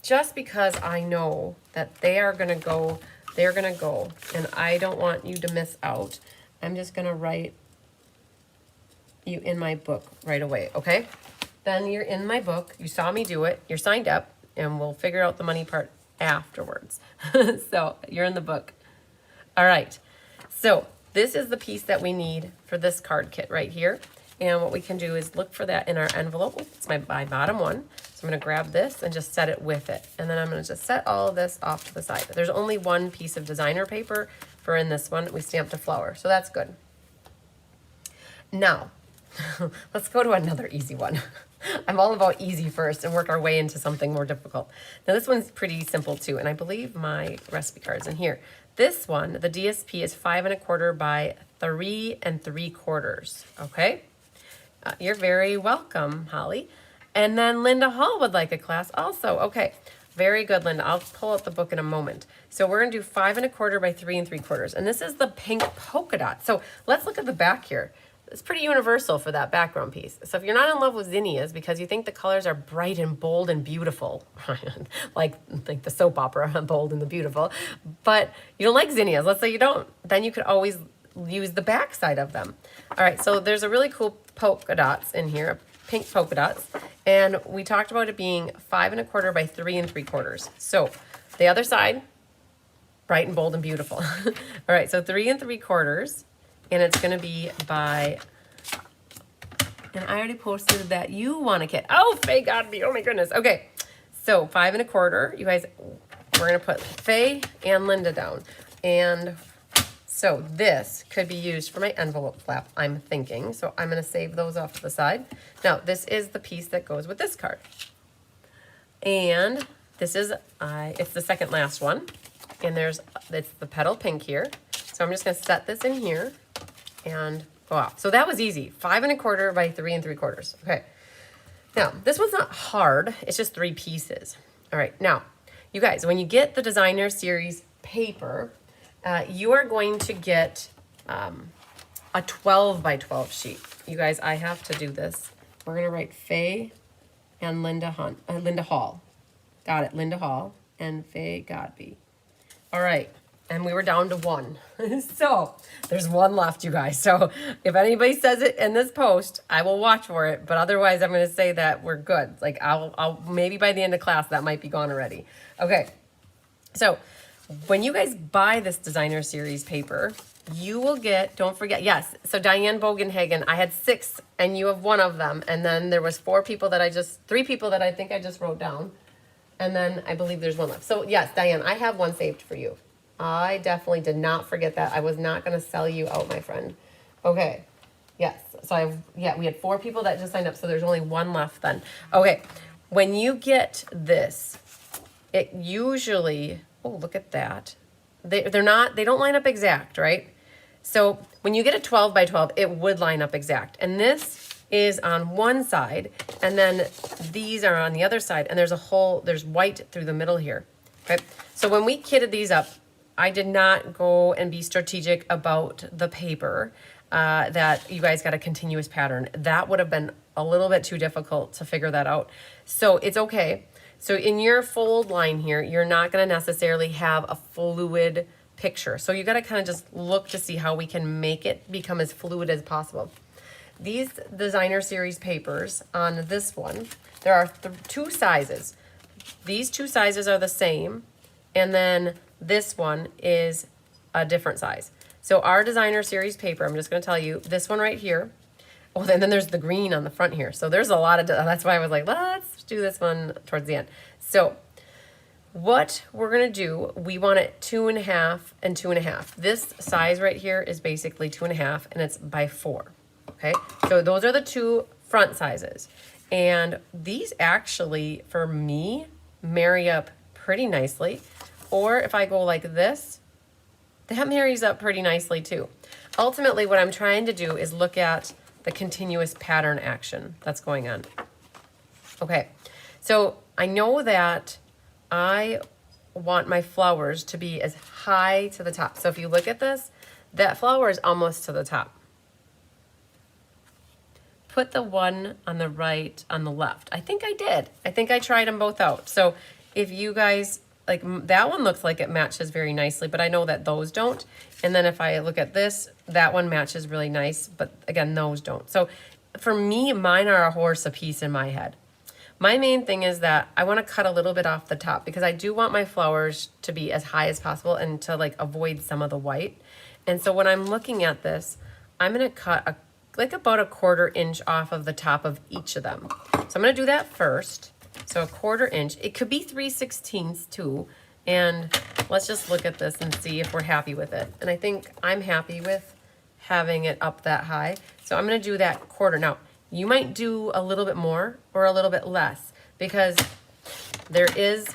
just because I know that they're going to go, and I don't want you to miss out, I'm just going to write you in my book right away. Okay. Then you're in my book. You saw me do it. You're signed up, and we'll figure out the money part afterwards. So you're in the book. All right. So this is the piece that we need for this card kit right here. And what we can do is look for that in our envelope. It's my bottom one. So I'm going to grab this and just set it with it. And then I'm going to just set all of this off to the side. There's only one piece of designer paper for in this one. We stamped a flower. So that's good. Now, let's go to another easy one. I'm all about easy first and work our way into something more difficult. Now this one's pretty simple too, and I believe my recipe card's in here. This one, the DSP, is 5 1/4 by 3 3/4. Okay, you're very welcome, Holly. And then Linda Hall would like a class also. Okay, very good, Linda. I'll pull out the book in a moment. So we're gonna do 5 1/4 by 3 3/4, and this is the pink polka dot. So let's look at the back here. It's pretty universal for that background piece. So if you're not in love with zinnias because you think the colors are bright and bold and beautiful, like the soap opera, Bold and the Beautiful, but you don't like zinnias, let's say you don't, then you could always use the back side of them. All right, so there's a really cool polka dots in here, pink polka dots, and we talked about it being 5 1/4 by 3 3/4. So the other side, bright and bold and beautiful. All right, so 3 3/4. And it's going to be by And I already posted that you want a kit. Oh, thank God, oh my goodness. Okay, so 5 1/4. You guys, we're gonna put Faye and Linda down. And so this could be used for my envelope flap, I'm thinking. So I'm gonna save those off to the side. Now, this is the piece that goes with this card. And this is, it's the second last one. And it's the petal pink here. So I'm just gonna set this in here and go off. So that was easy. 5 1/4 by 3 3/4. Okay. Now, this one's not hard. It's just 3 pieces. All right. Now, you guys, when you get the designer series paper, you are going to get a 12 by 12 sheet. You guys, I have to do this. We're gonna write Faye and Linda Hall. Got it, Linda Hall and Faye Godby. All right, and we were down to 1. So there's 1 left, you guys. So if anybody says it in this post, I will watch for it. But otherwise, I'm gonna say that we're good. Like I'll maybe by the end of class that might be gone already. Okay, so when you guys buy this designer series paper, you will get, don't forget, yes, so Diane Bogenhagen, I had 6 and you have 1 of them. And then there was 3 people that I think I just wrote down. And then I believe there's 1 left. So yes, Diane, I have 1 saved for you. I definitely did not forget that. I was not gonna sell you out, my friend. Okay, yes, so we had 4 people that just signed up, so there's only 1 left then. Okay, when you get this, it usually, oh, look at that. They don't line up exact, right? So when you get a 12 by 12, it would line up exact. And this is on one side, and then these are on the other side, and there's white through the middle here, okay? So when we kitted these up, I did not go and be strategic about the paper, that you guys got a continuous pattern. That would have been a little bit too difficult to figure that out. So it's okay. So in your fold line here, you're not gonna necessarily have a fluid picture. So you gotta kind of just look to see how we can make it become as fluid as possible. These designer series papers on this one, there are 2 sizes. These 2 sizes are the same, and then this one is a different size. So our designer series paper, I'm just gonna tell you, this one right here, oh, and then there's the green on the front here. So there's a lot of, that's why I was like, let's do this one towards the end. So what we're gonna do, we want it 2 1/2 and 2 1/2. This size right here is basically 2 1/2 and it's by 4, okay? So those are the 2 front sizes. And these actually, for me, marry up pretty nicely. Or if I go like this, that marries up pretty nicely too. Ultimately, what I'm trying to do is look at the continuous pattern action that's going on. Okay, so I know that I want my flowers to be as high to the top. So if you look at this, that flower is almost to the top. Put the one on the right on the left. I think I did. I think I tried them both out. So if you guys, like that one looks like it matches very nicely, but I know that those don't. And then if I look at this, that one matches really nice, but again, those don't. So for me, mine are a horse apiece in my head. My main thing is that I want to cut a little bit off the top because I do want my flowers to be as high as possible and to like avoid some of the white. And so when I'm looking at this, I'm going to cut like about a 1/4 inch off of the top of each of them. So I'm going to do that first. So a 1/4 inch, it could be 3/16 too. And let's just look at this and see if we're happy with it. And I think I'm happy with having it up that high. So I'm going to do that 1/4. Now, you might do a little bit more or a little bit less because there is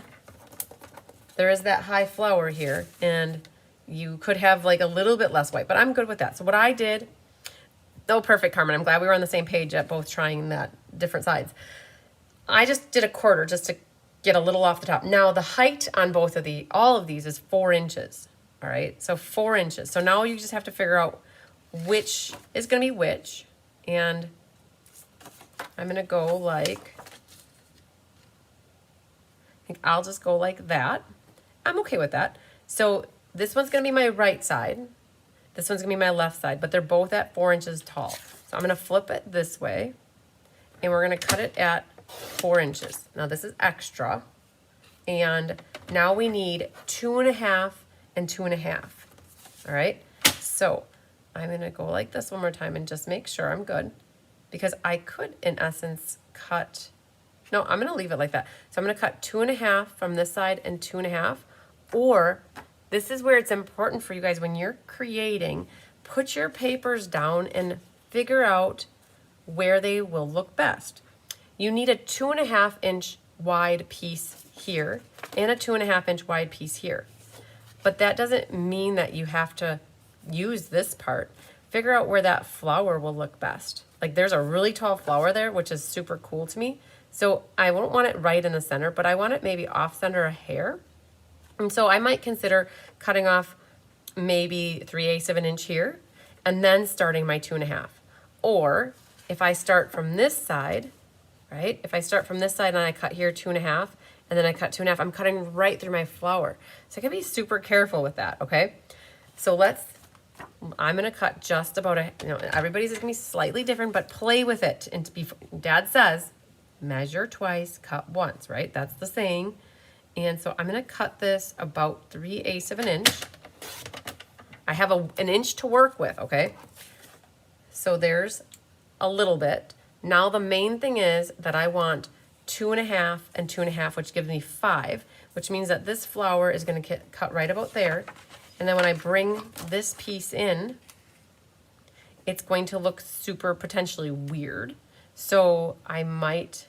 that high flower here and you could have like a little bit less white, but I'm good with that. So what I did, oh, perfect, Carmen. I'm glad we were on the same page at both trying that different sides. I just did a 1/4 just to get a little off the top. Now the height on all of these is 4 inches. All right, so 4 inches. So now you just have to figure out which is gonna be which. And I'm gonna go like, I think I'll just go like that. I'm okay with that. So this one's gonna be my right side. This one's gonna be my left side, but they're both at 4 inches tall. So I'm gonna flip it this way and we're gonna cut it at 4 inches. Now this is extra. And now we need 2 1/2 and 2 1/2. All right, so I'm gonna go like this one more time and just make sure I'm good. because I could, in essence, cut, no, I'm gonna leave it like that. So I'm gonna cut 2.5 from this side and 2.5, or this is where it's important for you guys when you're creating, put your papers down and figure out where they will look best. You need a 2.5-inch wide piece here and a 2.5-inch wide piece here. But that doesn't mean that you have to use this part. Figure out where that flower will look best. Like there's a really tall flower there, which is super cool to me. So I won't want it right in the center, but I want it maybe off center a hair. And so I might consider cutting off maybe 3/8 of an inch here and then starting my 2.5. Or if I start from this side, right? If I start from this side and I cut here 2.5 and then I cut 2.5, I'm cutting right through my flower. So I gotta be super careful with that, okay? So I'm gonna cut just about everybody's is gonna be slightly different, but play with it. And Dad says, measure twice, cut once, right? That's the saying. And so I'm gonna cut this about 3/8 of an inch. I have an inch to work with, okay? So there's a little bit. Now the main thing is that I want 2.5 and 2.5, which gives me 5, which means that this flower is gonna get cut right about there. And then when I bring this piece in, it's going to look super potentially weird. So it might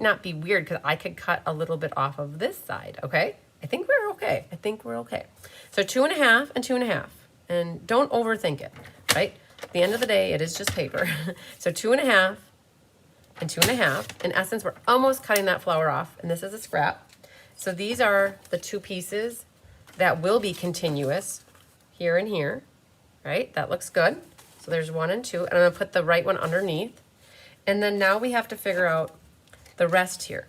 not be weird because I could cut a little bit off of this side, okay? I think we're okay. I think we're okay. So 2.5 and 2.5, and don't overthink it, right? At the end of the day, it is just paper. So 2.5 and 2.5. In essence, we're almost cutting that flower off, and this is a scrap. So these are the two pieces that will be continuous here and here, right? That looks good. So there's 1 and 2, and I'm gonna put the right one underneath. And then now we have to figure out the rest here.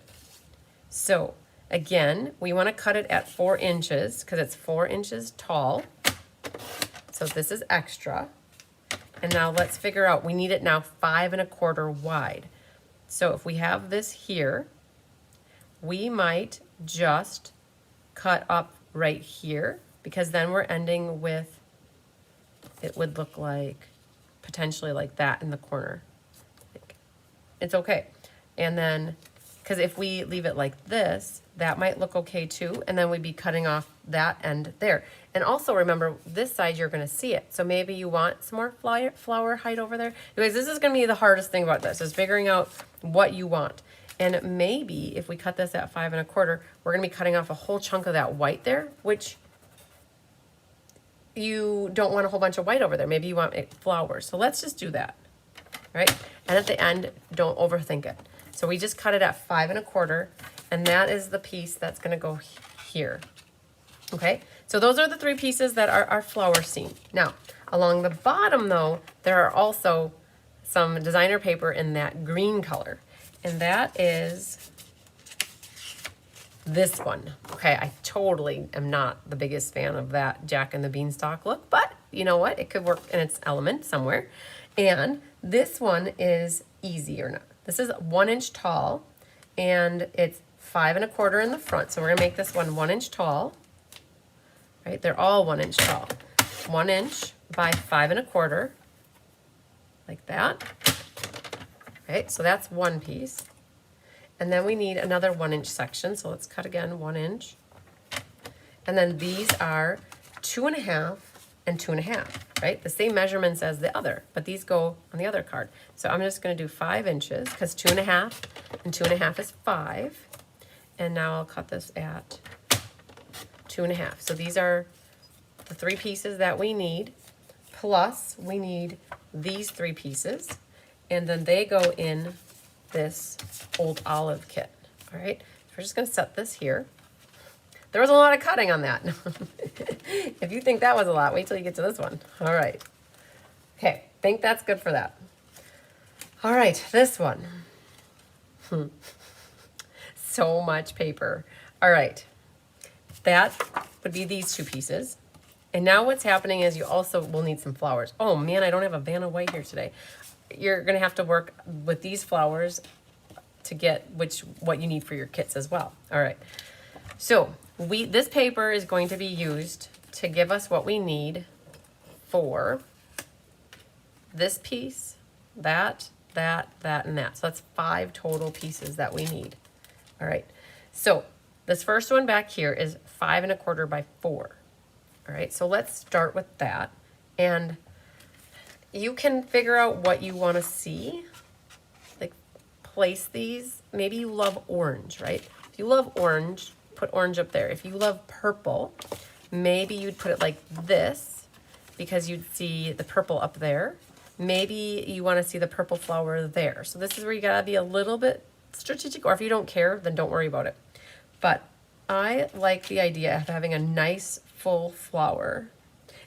So again, we wanna cut it at 4 inches because it's 4 inches tall. So this is extra. And now let's figure out, we need it now 5.25 wide. So if we have this here, we might just cut up right here, because then we're ending with, it would look like potentially like that in the corner. It's okay. And then, because if we leave it like this, that might look okay too, and then we'd be cutting off that end there. And also remember, this side you're gonna see it. So maybe you want some more flower height over there. Anyways, this is gonna be the hardest thing about this, is figuring out what you want. And maybe if we cut this at 5.25, we're gonna be cutting off a whole chunk of that white there, which you don't want a whole bunch of white over there. Maybe you want flowers. So let's just do that, right? And at the end, don't overthink it. So we just cut it at 5.25, and that is the piece that's gonna go here, okay? So those are the 3 pieces that are our flower scene. Now, along the bottom though, there are also some designer paper in that green color. And that is this one. Okay, I totally am not the biggest fan of that Jack and the Beanstalk look, but you know what? It could work in its element somewhere. And this one is easier. This is 1 inch tall, and it's 5.25 in the front. So we're gonna make this one 1 inch tall, right? They're all 1 inch tall. 1 inch by 5.25, like that. Okay, so that's one piece. And then we need another 1 inch section. So let's cut again 1 inch. And then these are 2.5 and 2.5, right? The same measurements as the other, but these go on the other card. So I'm just gonna do 5 inches because 2.5 and 2.5 is 5. And now I'll cut this at 2.5. So these are the 3 pieces that we need, plus we need these 3 pieces. And then they go in this old olive kit, all right? So we're just gonna set this here. There was a lot of cutting on that. If you think that was a lot, wait till you get to this one. All right. Okay, think that's good for that. All right, this one. So much paper. All right, that would be these 2 pieces. And now what's happening is you also will need some flowers. Oh man, I don't have a Vanna White here today. You're gonna have to work with these flowers to get what you need for your kits as well. All right, so this paper is going to be used to give us what we need for this piece, that, that, and that. So that's 5 total pieces that we need. All right, so this first one back here is 5 1/4 by 4. All right, so let's start with that. And you can figure out what you want to see. Like, place these. Maybe you love orange, right? If you love orange, put orange up there. If you love purple, maybe you'd put it like this because you'd see the purple up there. Maybe you want to see the purple flower there. So this is where you gotta be a little bit strategic, or if you don't care, then don't worry about it. But I like the idea of having a nice full flower.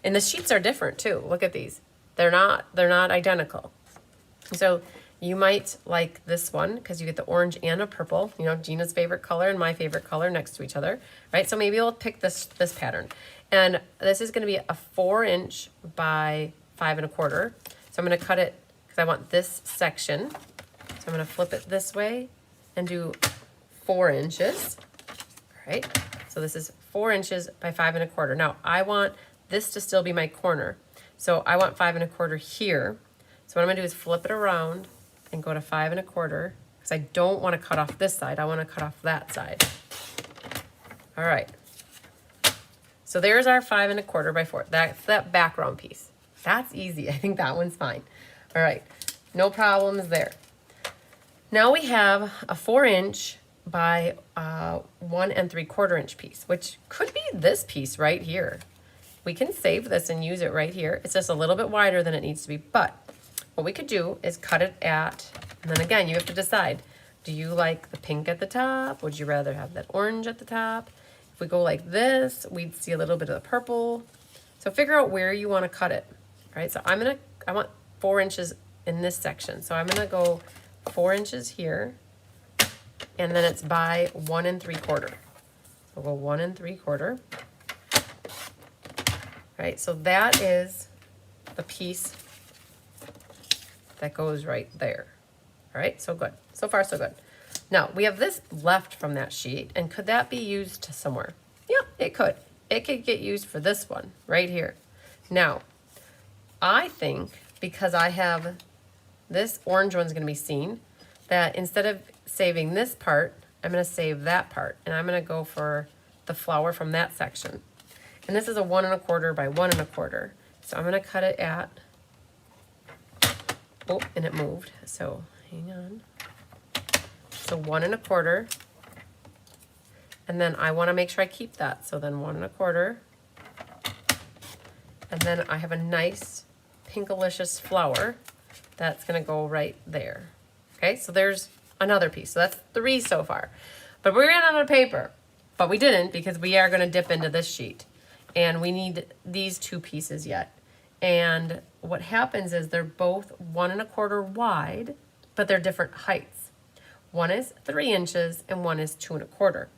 And the sheets are different too. Look at these. They're not identical. So you might like this one because you get the orange and a purple, you know, Gina's favorite color and my favorite color next to each other, right? So maybe we'll pick this pattern. And this is gonna be a 4" by 5 1/4. So I'm gonna cut it because I want this section. So I'm gonna flip it this way and do 4 inches, all right? So this is 4 inches by 5 1/4. Now I want this to still be my corner. So I want 5 1/4 here. So what I'm gonna do is flip it around and go to 5 1/4 because I don't wanna cut off this side, I wanna cut off that side. All right. So there's our 5 1/4 by 4. That's that background piece. That's easy. I think that one's fine. All right, no problems there. Now we have a 4" by 1 3/4 inch piece, which could be this piece right here. We can save this and use it right here. It's just a little bit wider than it needs to be, but what we could do is cut it at, and then again, you have to decide, do you like the pink at the top? Would you rather have that orange at the top? If we go like this, we'd see a little bit of the purple. So figure out where you want to cut it. All right, so I want 4 inches in this section. So I'm gonna go 4 inches here, and then it's by 1 3/4. So we'll go 1 3/4. All right, so that is the piece that goes right there. All right, so good. So far, so good. Now, we have this left from that sheet, and could that be used somewhere? Yeah, it could. It could get used for this one right here. Now, I think because I have this orange one's gonna be seen, that instead of saving this part, I'm gonna save that part, and I'm gonna go for the flower from that section. And this is a 1 1/4 by 1 1/4. So I'm gonna cut it at, oh, and it moved, so hang on. So 1 1/4, and then I wanna make sure I keep that. So then 1 1/4, and then I have a nice pinkalicious flower that's gonna go right there. Okay, so there's another piece. So that's 3 so far. But we ran out of paper, but we didn't because we are gonna dip into this sheet. And we need these 2 pieces yet. And what happens is they're both 1 1/4 wide, but they're different heights. One is 3 inches and one is 2 1/4.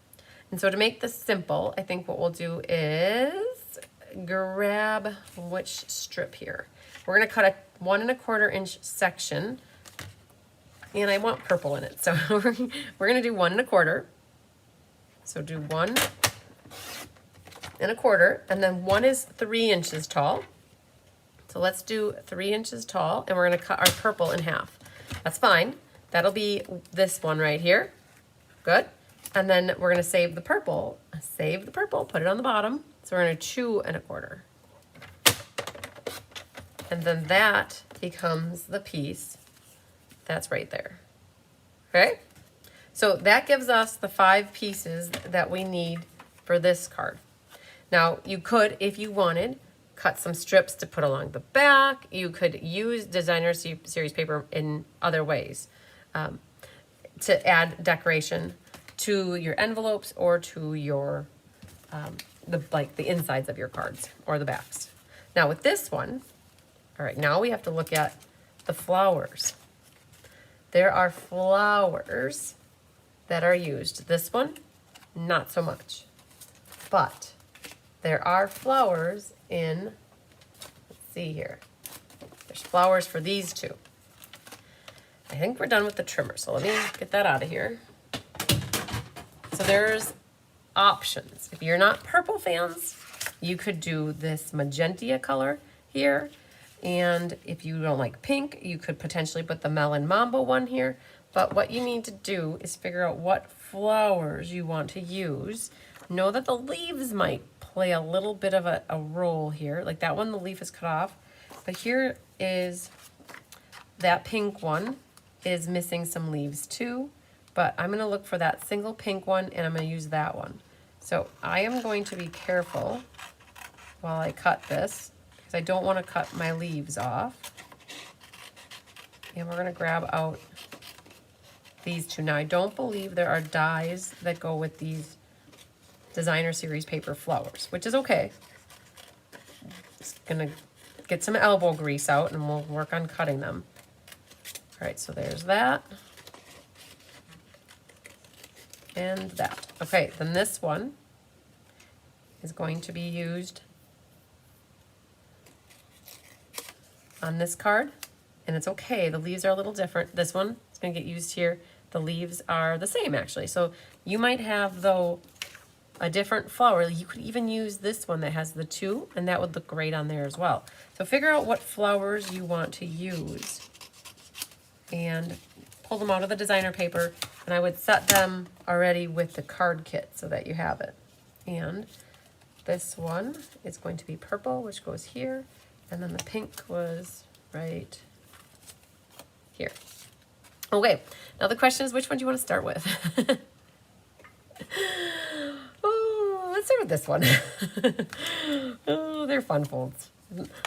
And so to make this simple, I think what we'll do is grab which strip here. We're gonna cut a 1 1/4 inch section, and I want purple in it. So we're gonna do 1 1/4. So do 1 1/4, and then one is 3 inches tall. So let's do 3 inches tall, and we're gonna cut our purple in half. That's fine. That'll be this one right here. Good. And then we're gonna save the purple, put it on the bottom. So we're gonna 2 1/4. And then that becomes the piece that's right there. Okay? So that gives us the 5 pieces that we need for this card. Now, you could, if you wanted, cut some strips to put along the back. You could use designer series paper in other ways to add decoration to your envelopes or to your the insides of your cards or the backs. Now with this one, all right, now we have to look at the flowers. There are flowers that are used. This one, not so much. But there are flowers in, let's see here. There's flowers for these 2. I think we're done with the trimmer, so let me get that out of here. So there's options. If you're not purple fans, you could do this magenta color here. And if you don't like pink, you could potentially put the Melon Mambo one here. But what you need to do is figure out what flowers you want to use. Know that the leaves might play a little bit of a role here. Like that one, the leaf is cut off. But here is that pink one is missing some leaves too. But I'm going to look for that single pink one, and I'm going to use that one. So I am going to be careful while I cut this, because I don't want to cut my leaves off. And we're going to grab out these two. Now I don't believe there are dies that go with these designer series paper flowers, which is okay. Just going to get some elbow grease out and we'll work on cutting them. All right, so there's that. And that. Okay, then this one is going to be used on this card, and it's okay. The leaves are a little different. This one is going to get used here. The leaves are the same, actually. So you might have, though, a different flower. You could even use this one that has the two, and that would look great on there as well. So figure out what flowers you want to use and pull them out of the designer paper, and I would set them already with the card kit so that you have it. And this one is going to be purple, which goes here, and then the pink was right here. Okay, now the question is, which one do you want to start with? Oh, let's start with this one. Oh, they're fun folds.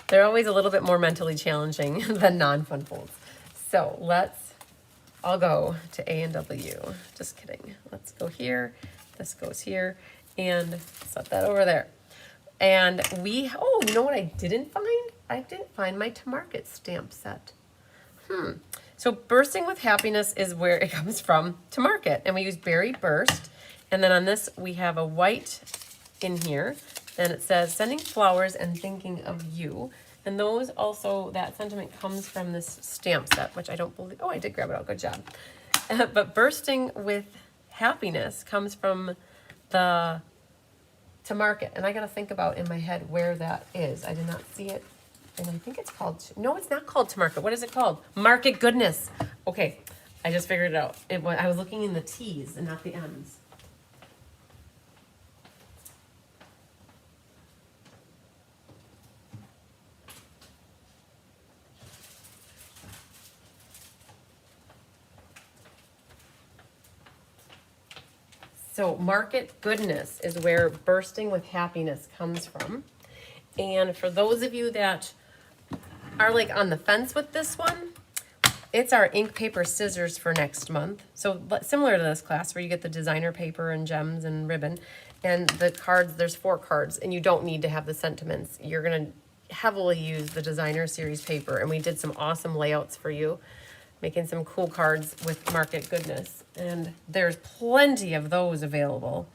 They're always a little bit more mentally challenging than non-fun folds. So I'll go to A and W. Just kidding. Let's go here. This goes here. And set that over there. And oh, you know what I didn't find? I didn't find my to market stamp set. So Bursting with Happiness is where it comes from, to market. And we use Berry Burst. And then on this, we have a white in here. And it says, sending flowers and thinking of you. And those also, that sentiment comes from this stamp set, which I don't believe, oh, I did grab it out, good job. But Bursting with Happiness comes from the to market. And I got to think about in my head where that is. I did not see it. And I think it's called, no, it's not called to market. What is it called? Market Goodness. Okay, I just figured it out. I was looking in the T's and not the M's. So Market Goodness is where Bursting with Happiness comes from. And for those of you that are like on the fence with this one, it's our ink, paper, scissors for next month. So similar to this class where you get the designer paper and gems and ribbon. And the cards, there's 4 cards, and you don't need to have the sentiments. You're going to heavily use the designer series paper. And we did some awesome layouts for you, making some cool cards with Market Goodness. And there's plenty of those available.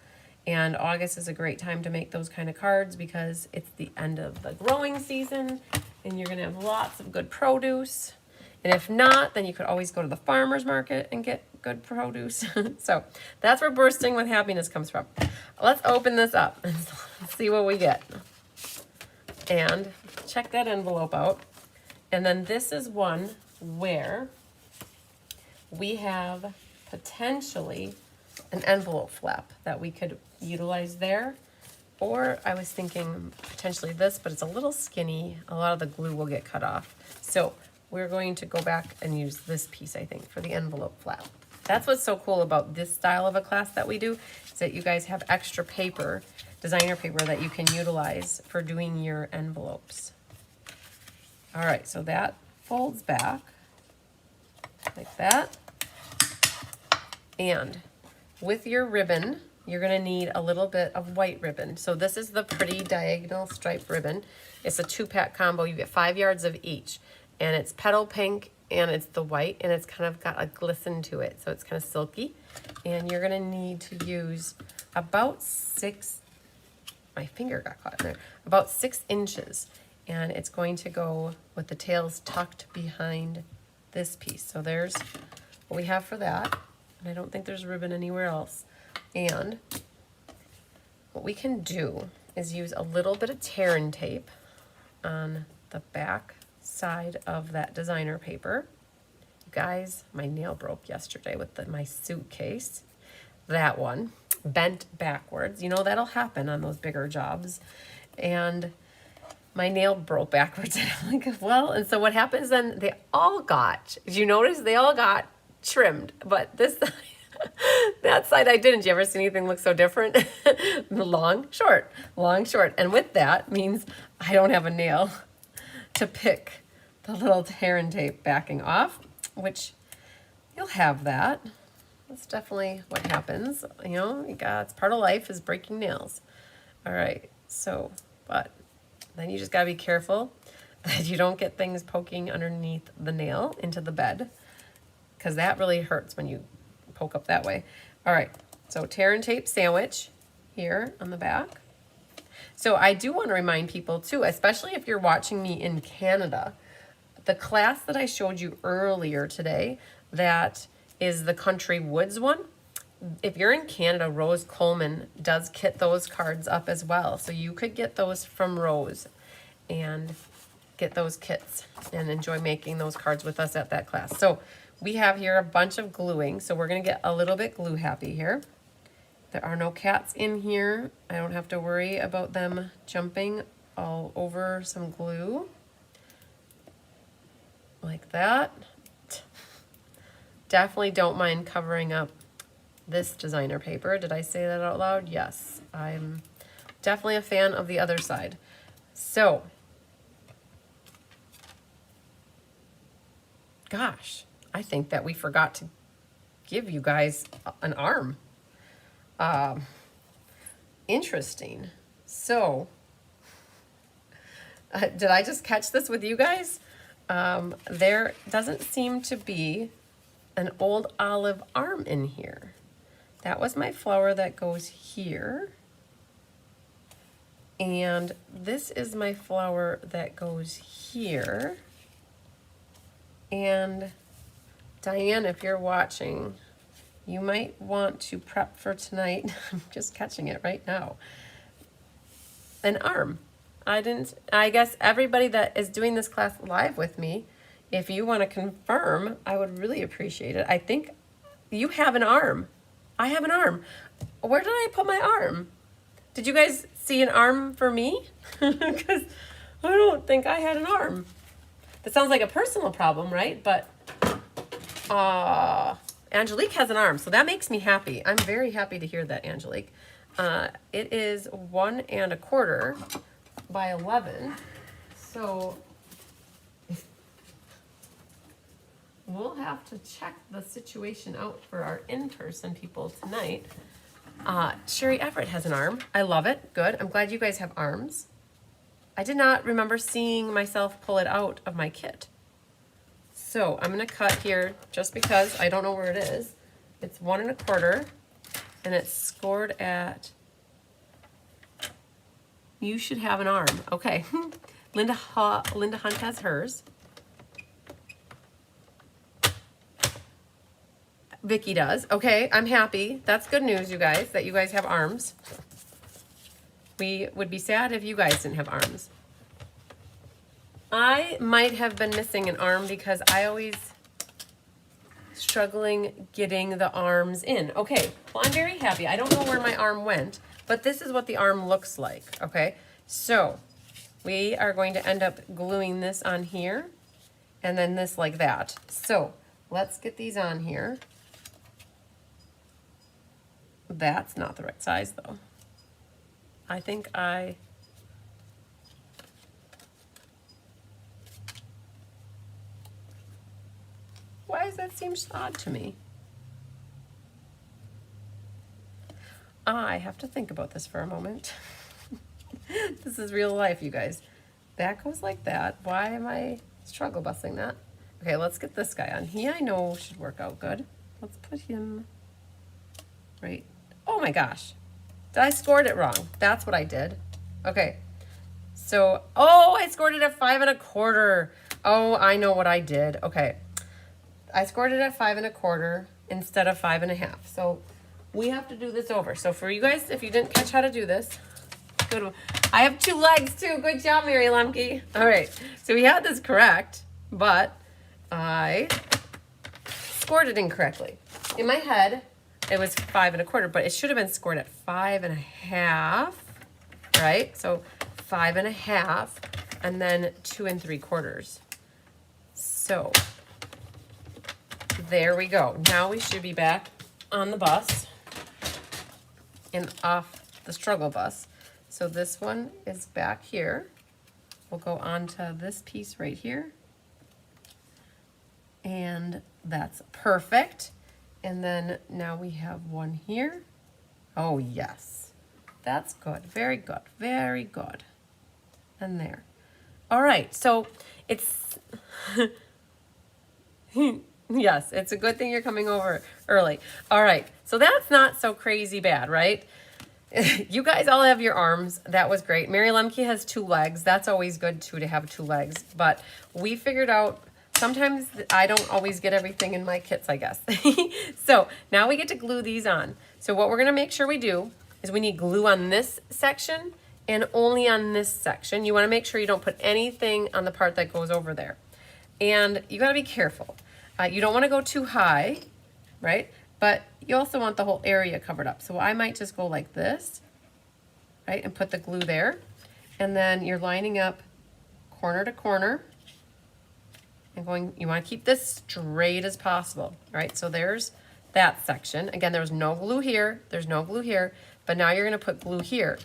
And August is a great time to make those kind of cards because it's the end of the growing season and you're going to have lots of good produce. And if not, then you could always go to the farmer's market and get good produce. So that's where Bursting with Happiness comes from. Let's open this up and see what we get. And check that envelope out. And then this is one where we have potentially an envelope flap that we could utilize there. Or I was thinking potentially this, but it's a little skinny. A lot of the glue will get cut off. So we're going to go back and use this piece, I think, for the envelope flap. That's what's so cool about this style of a class that we do, is that you guys have extra paper, designer paper, that you can utilize for doing your envelopes. All right, so that folds back like that. And with your ribbon, you're gonna need a little bit of white ribbon. So this is the pretty diagonal stripe ribbon. It's a 2-pack combo. You get 5 yards of each. And it's petal pink and it's the white and it's kind of got a glisten to it. So it's kind of silky. And you're gonna need to use about 6, my finger got caught in there, about 6 inches. And it's going to go with the tails tucked behind this piece. So there's what we have for that. And I don't think there's ribbon anywhere else. And what we can do is use a little bit of tear and tape on the back side of that designer paper. Guys, my nail broke yesterday with my suitcase. That one bent backwards. You know, that'll happen on those bigger jobs. And my nail broke backwards. And I'm like, well, and so what happens then, they all got, did you notice? They all got trimmed. But this side, that side I didn't. You ever see anything look so different? Long, short, long, short. And with that means I don't have a nail to pick the little tear and tape backing off, which you'll have that. That's definitely what happens. You know, it's part of life is breaking nails. All right, so, but then you just gotta be careful that you don't get things poking underneath the nail into the bed, because that really hurts when you poke up that way. All right, so tear and tape sandwich here on the back. So I do want to remind people too, especially if you're watching me in Canada, the class that I showed you earlier today, that is the Country Woods one. If you're in Canada, Rose Coleman does kit those cards up as well. So you could get those from Rose and get those kits and enjoy making those cards with us at that class. So we have here a bunch of gluing. So we're going to get a little bit glue happy here. There are no cats in here. I don't have to worry about them jumping all over some glue. Like that. Definitely don't mind covering up this designer paper. Did I say that out loud? Yes. I'm definitely a fan of the other side. So, gosh, I think that we forgot to give you guys an arm. Interesting. So, did I just catch this with you guys? There doesn't seem to be an old olive arm in here. That was my flower that goes here. And this is my flower that goes here. And Diane, if you're watching, you might want to prep for tonight. I'm just catching it right now. An arm. I guess everybody that is doing this class live with me, if you want to confirm, I would really appreciate it. I think you have an arm. I have an arm. Where did I put my arm? Did you guys see an arm for me? Because I don't think I had an arm. That sounds like a personal problem, right? But Angelique has an arm, so that makes me happy. I'm very happy to hear that, Angelique. It is 1 1/4 by 11, so we'll have to check the situation out for our in-person people tonight. Sherry Everett has an arm. I love it. Good. I'm glad you guys have arms. I did not remember seeing myself pull it out of my kit. So I'm going to cut here just because I don't know where it is. It's 1 1/4 and it's scored at, you should have an arm. Okay. Linda Hunt has hers. Vicky does. Okay, I'm happy. That's good news, you guys, that you guys have arms. We would be sad if you guys didn't have arms. I might have been missing an arm because I always struggling getting the arms in. Okay, well, I'm very happy. I don't know where my arm went, but this is what the arm looks like, okay? So we are going to end up gluing this on here and then this like that. So let's get these on here. That's not the right size though. I think why does that seem odd to me? I have to think about this for a moment. This is real life, you guys. That goes like that. Why am I struggle busing that? Okay, let's get this guy on. He I know should work out good. Let's put him right. Oh my gosh. I scored it wrong. That's what I did. Okay. So, oh, I scored it at 5 1/4. Oh, I know what I did. Okay. I scored it at 5 1/4 instead of 5 1/2. So we have to do this over. So for you guys, if you didn't catch how to do this, good one. I have 2 legs too. Good job, Mary Lemke. All right, so we had this correct, but I scored it incorrectly. In my head, it was 5 1/4, but it should have been scored at 5 1/2, right? So 5 1/2, and then 2 3/4. So there we go. Now we should be back on the bus and off the struggle bus. So this one is back here. We'll go on to this piece right here. And that's perfect. And then now we have one here. Oh, yes. That's good. Very good. Very good. And there. All right. So it's... Yes, it's a good thing you're coming over early. All right. So that's not so crazy bad, right? You guys all have your arms. That was great. Mary Lemke has 2 legs. That's always good, too, to have 2 legs. But we figured out... Sometimes I don't always get everything in my kits, I guess. So now we get to glue these on. So what we're going to make sure we do is we need glue on this section and only on this section. You want to make sure you don't put anything on the part that goes over there. And you got to be careful. You don't want to go too high, right? But you also want the whole area covered up. So I might just go like this, right? And put the glue there. And then you're lining up corner to corner. And you want to keep this straight as possible, right? So there's that section. Again, there's no glue here. There's no glue here. But now you're going to put glue here.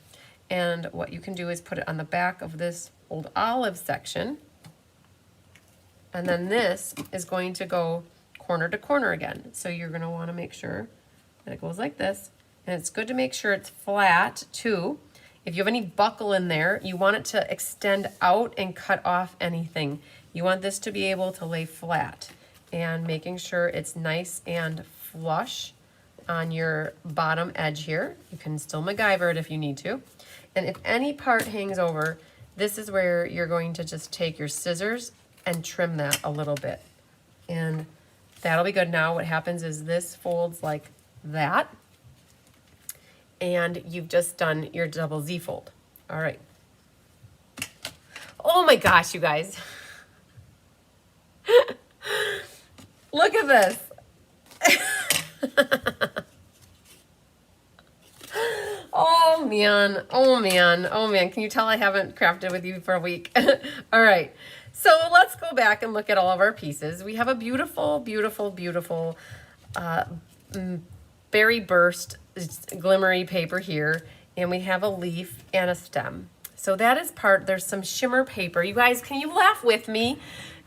And what you can do is put it on the back of this old olive section. And then this is going to go corner to corner again. So you're going to want to make sure that it goes like this. And it's good to make sure it's flat too. If you have any buckle in there, you want it to extend out and cut off anything. You want this to be able to lay flat, and making sure it's nice and flush on your bottom edge here. You can still MacGyver it if you need to. And if any part hangs over, this is where you're going to just take your scissors and trim that a little bit. And that'll be good. Now what happens is this folds like that, and you've just done your double Z fold. All right. Oh my gosh, you guys. Look at this. Oh man, oh man, oh man. Can you tell I haven't crafted with you for a week? All right, so let's go back and look at all of our pieces. We have a beautiful, beautiful, beautiful berry burst glimmery paper here, and we have a leaf and a stem. So that is there's some shimmer paper. You guys, can you laugh with me?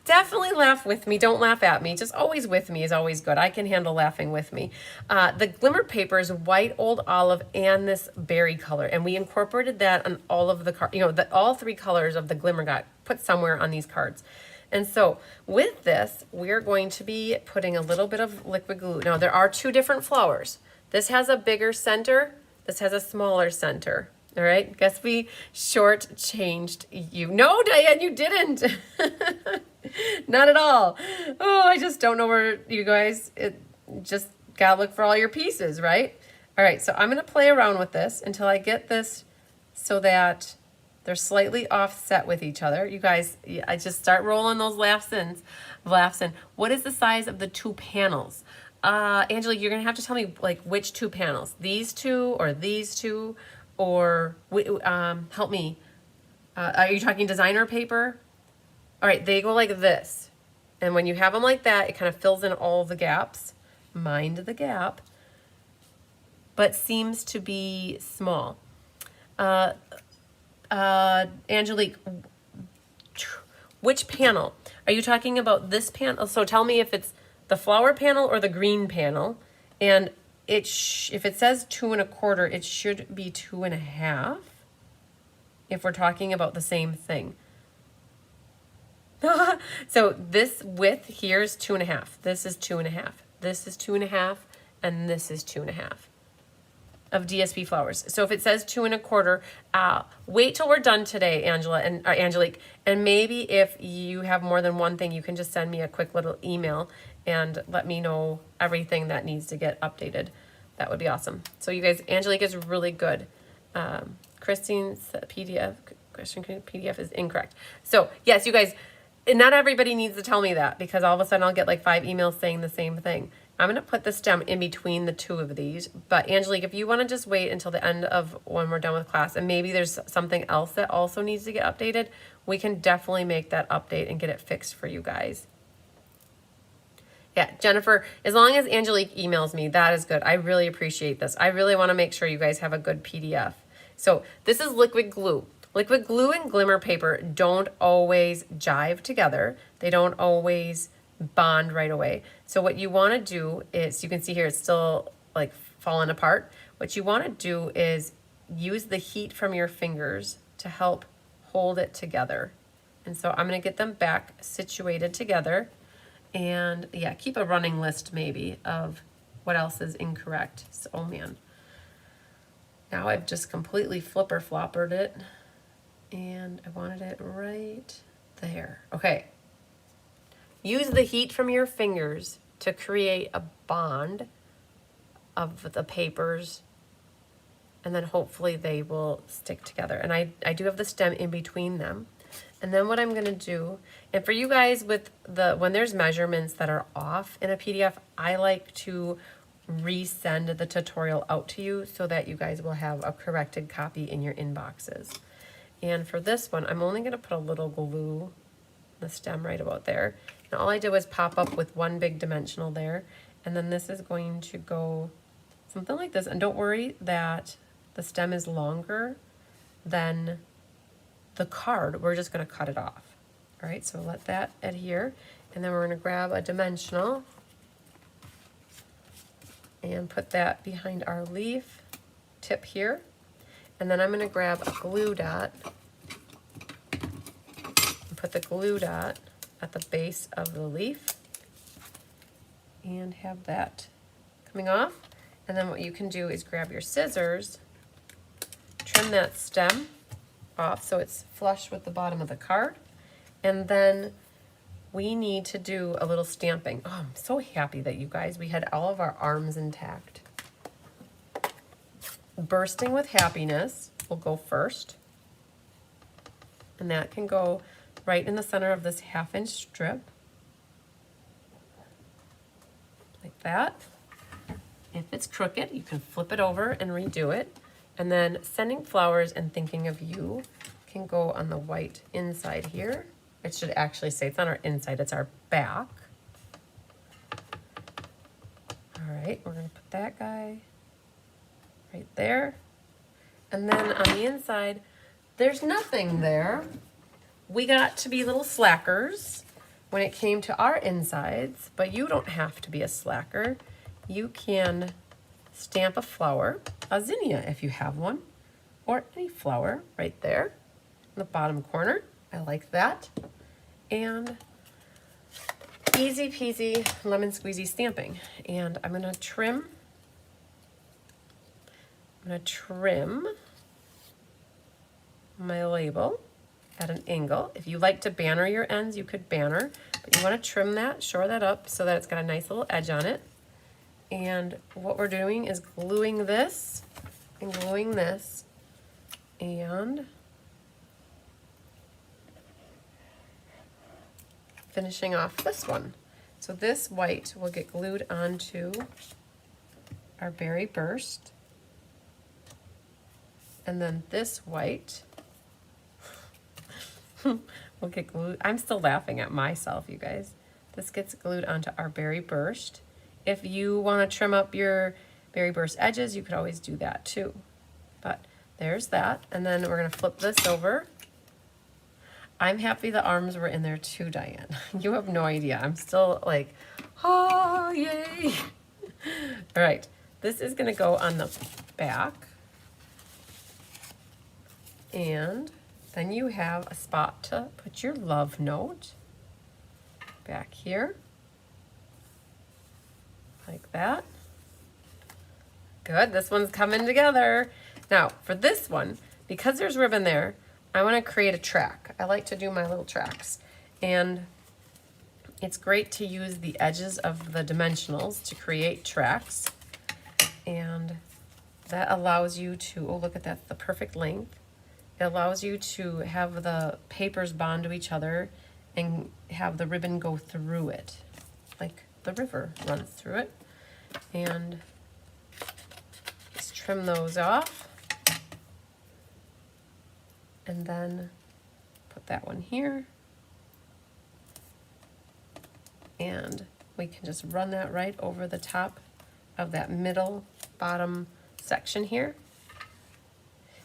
Definitely laugh with me. Don't laugh at me. Just always with me is always good. I can handle laughing with me. The glimmer paper is white old olive and this berry color, and we incorporated that on all of the cards. You know, all 3 colors of the glimmer got put somewhere on these cards. And so with this, we're going to be putting a little bit of liquid glue. Now there are 2 different flowers. This has a bigger center. This has a smaller center. All right, guess we short-changed you. No, Diane, you didn't. Not at all. Oh, I just don't know where you guys, just gotta look for all your pieces, right? All right, so I'm gonna play around with this until I get this so that they're slightly offset with each other. You guys, I just start rolling those laughs in. What is the size of the 2 panels? Angela, you're gonna have to tell me like which 2 panels. These 2 or these 2? Or help me. Are you talking designer paper? All right, they go like this. And when you have them like that, it kind of fills in all the gaps. Mind the gap. But seems to be small. Angelique, which panel? Are you talking about this panel? So tell me if it's the flower panel or the green panel. And if it says 2 1/4, it should be 2 1/2. If we're talking about the same thing. So this width here is 2 1/2. This is 2 1/2. This is 2 1/2, and this is 2 1/2 of DSP flowers. So if it says 2 1/4, wait till we're done today, Angela and Angelique. And maybe if you have more than one thing, you can just send me a quick little email and let me know everything that needs to get updated. That would be awesome. So you guys, Angelique is really good Christine's PDF, question PDF is incorrect. So yes, you guys, and not everybody needs to tell me that, because all of a sudden I'll get like 5 emails saying the same thing. I'm going to put the stem in between the 2 of these. But Angelique, if you want to just wait until the end of when we're done with class, and maybe there's something else that also needs to get updated, we can definitely make that update and get it fixed for you guys. Yeah, Jennifer, as long as Angelique emails me, that is good. I really appreciate this. I really want to make sure you guys have a good PDF. So this is liquid glue. Liquid glue and glimmer paper don't always jive together. They don't always bond right away. So what you want to do is, you can see here it's still like falling apart. What you want to do is use the heat from your fingers to help hold it together. And so I'm going to get them back situated together. And yeah, keep a running list maybe of what else is incorrect. So, oh man. Now I've just completely flipper-floppered it. And I wanted it right there. Okay. Use the heat from your fingers to create a bond of the papers. And then hopefully they will stick together. And I do have the stem in between them. And then what I'm going to do, and for you guys with when there's measurements that are off in a PDF, I like to resend the tutorial out to you so that you guys will have a corrected copy in your inboxes. And for this one, I'm only going to put a little glue, the stem right about there. And all I did was pop up with one big dimensional there. And then this is going to go something like this. And don't worry that the stem is longer than the card. We're just going to cut it off. All right, so let that adhere. And then we're going to grab a dimensional and put that behind our leaf tip here. And then I'm going to grab a glue dot and put the glue dot at the base of the leaf and have that coming off. And then what you can do is grab your scissors, trim that stem off so it's flush with the bottom of the card. And then we need to do a little stamping. Oh, I'm so happy that you guys, we had all of our arms intact. Bursting with happiness will go first. And that can go right in the center of this 1/2-inch strip. Like that. If it's crooked, you can flip it over and redo it. And then sending flowers and thinking of you can go on the white inside here. It should actually say it's on our inside, it's our back. All right, we're gonna put that guy right there. And then on the inside, there's nothing there. We got to be little slackers when it came to our insides, but you don't have to be a slacker. You can stamp a flower, a zinnia if you have one, or any flower right there in the bottom corner. I like that. And easy peasy lemon squeezy stamping. And I'm gonna trim my label at an angle. If you like to banner your ends, you could banner, but you want to trim that, shore that up so that it's got a nice little edge on it. And what we're doing is gluing this and gluing this and finishing off this one. So this white will get glued onto our berry burst. And then this white will get glued. I'm still laughing at myself, you guys. This gets glued onto our berry burst. If you want to trim up your berry burst edges, you could always do that too. But there's that. And then we're going to flip this over. I'm happy the arms were in there too, Diane. You have no idea. I'm still like, oh, yay. All right. This is going to go on the back. And then you have a spot to put your love note back here. Like that. Good, this one's coming together. Now, for this one, because there's ribbon there, I want to create a track. I like to do my little tracks. And it's great to use the edges of the dimensionals to create tracks. And that allows you to, oh, look at that, the perfect length. It allows you to have the papers bond to each other and have the ribbon go through it, like the river runs through it. And just trim those off. And then put that one here. And we can just run that right over the top of that middle bottom section here.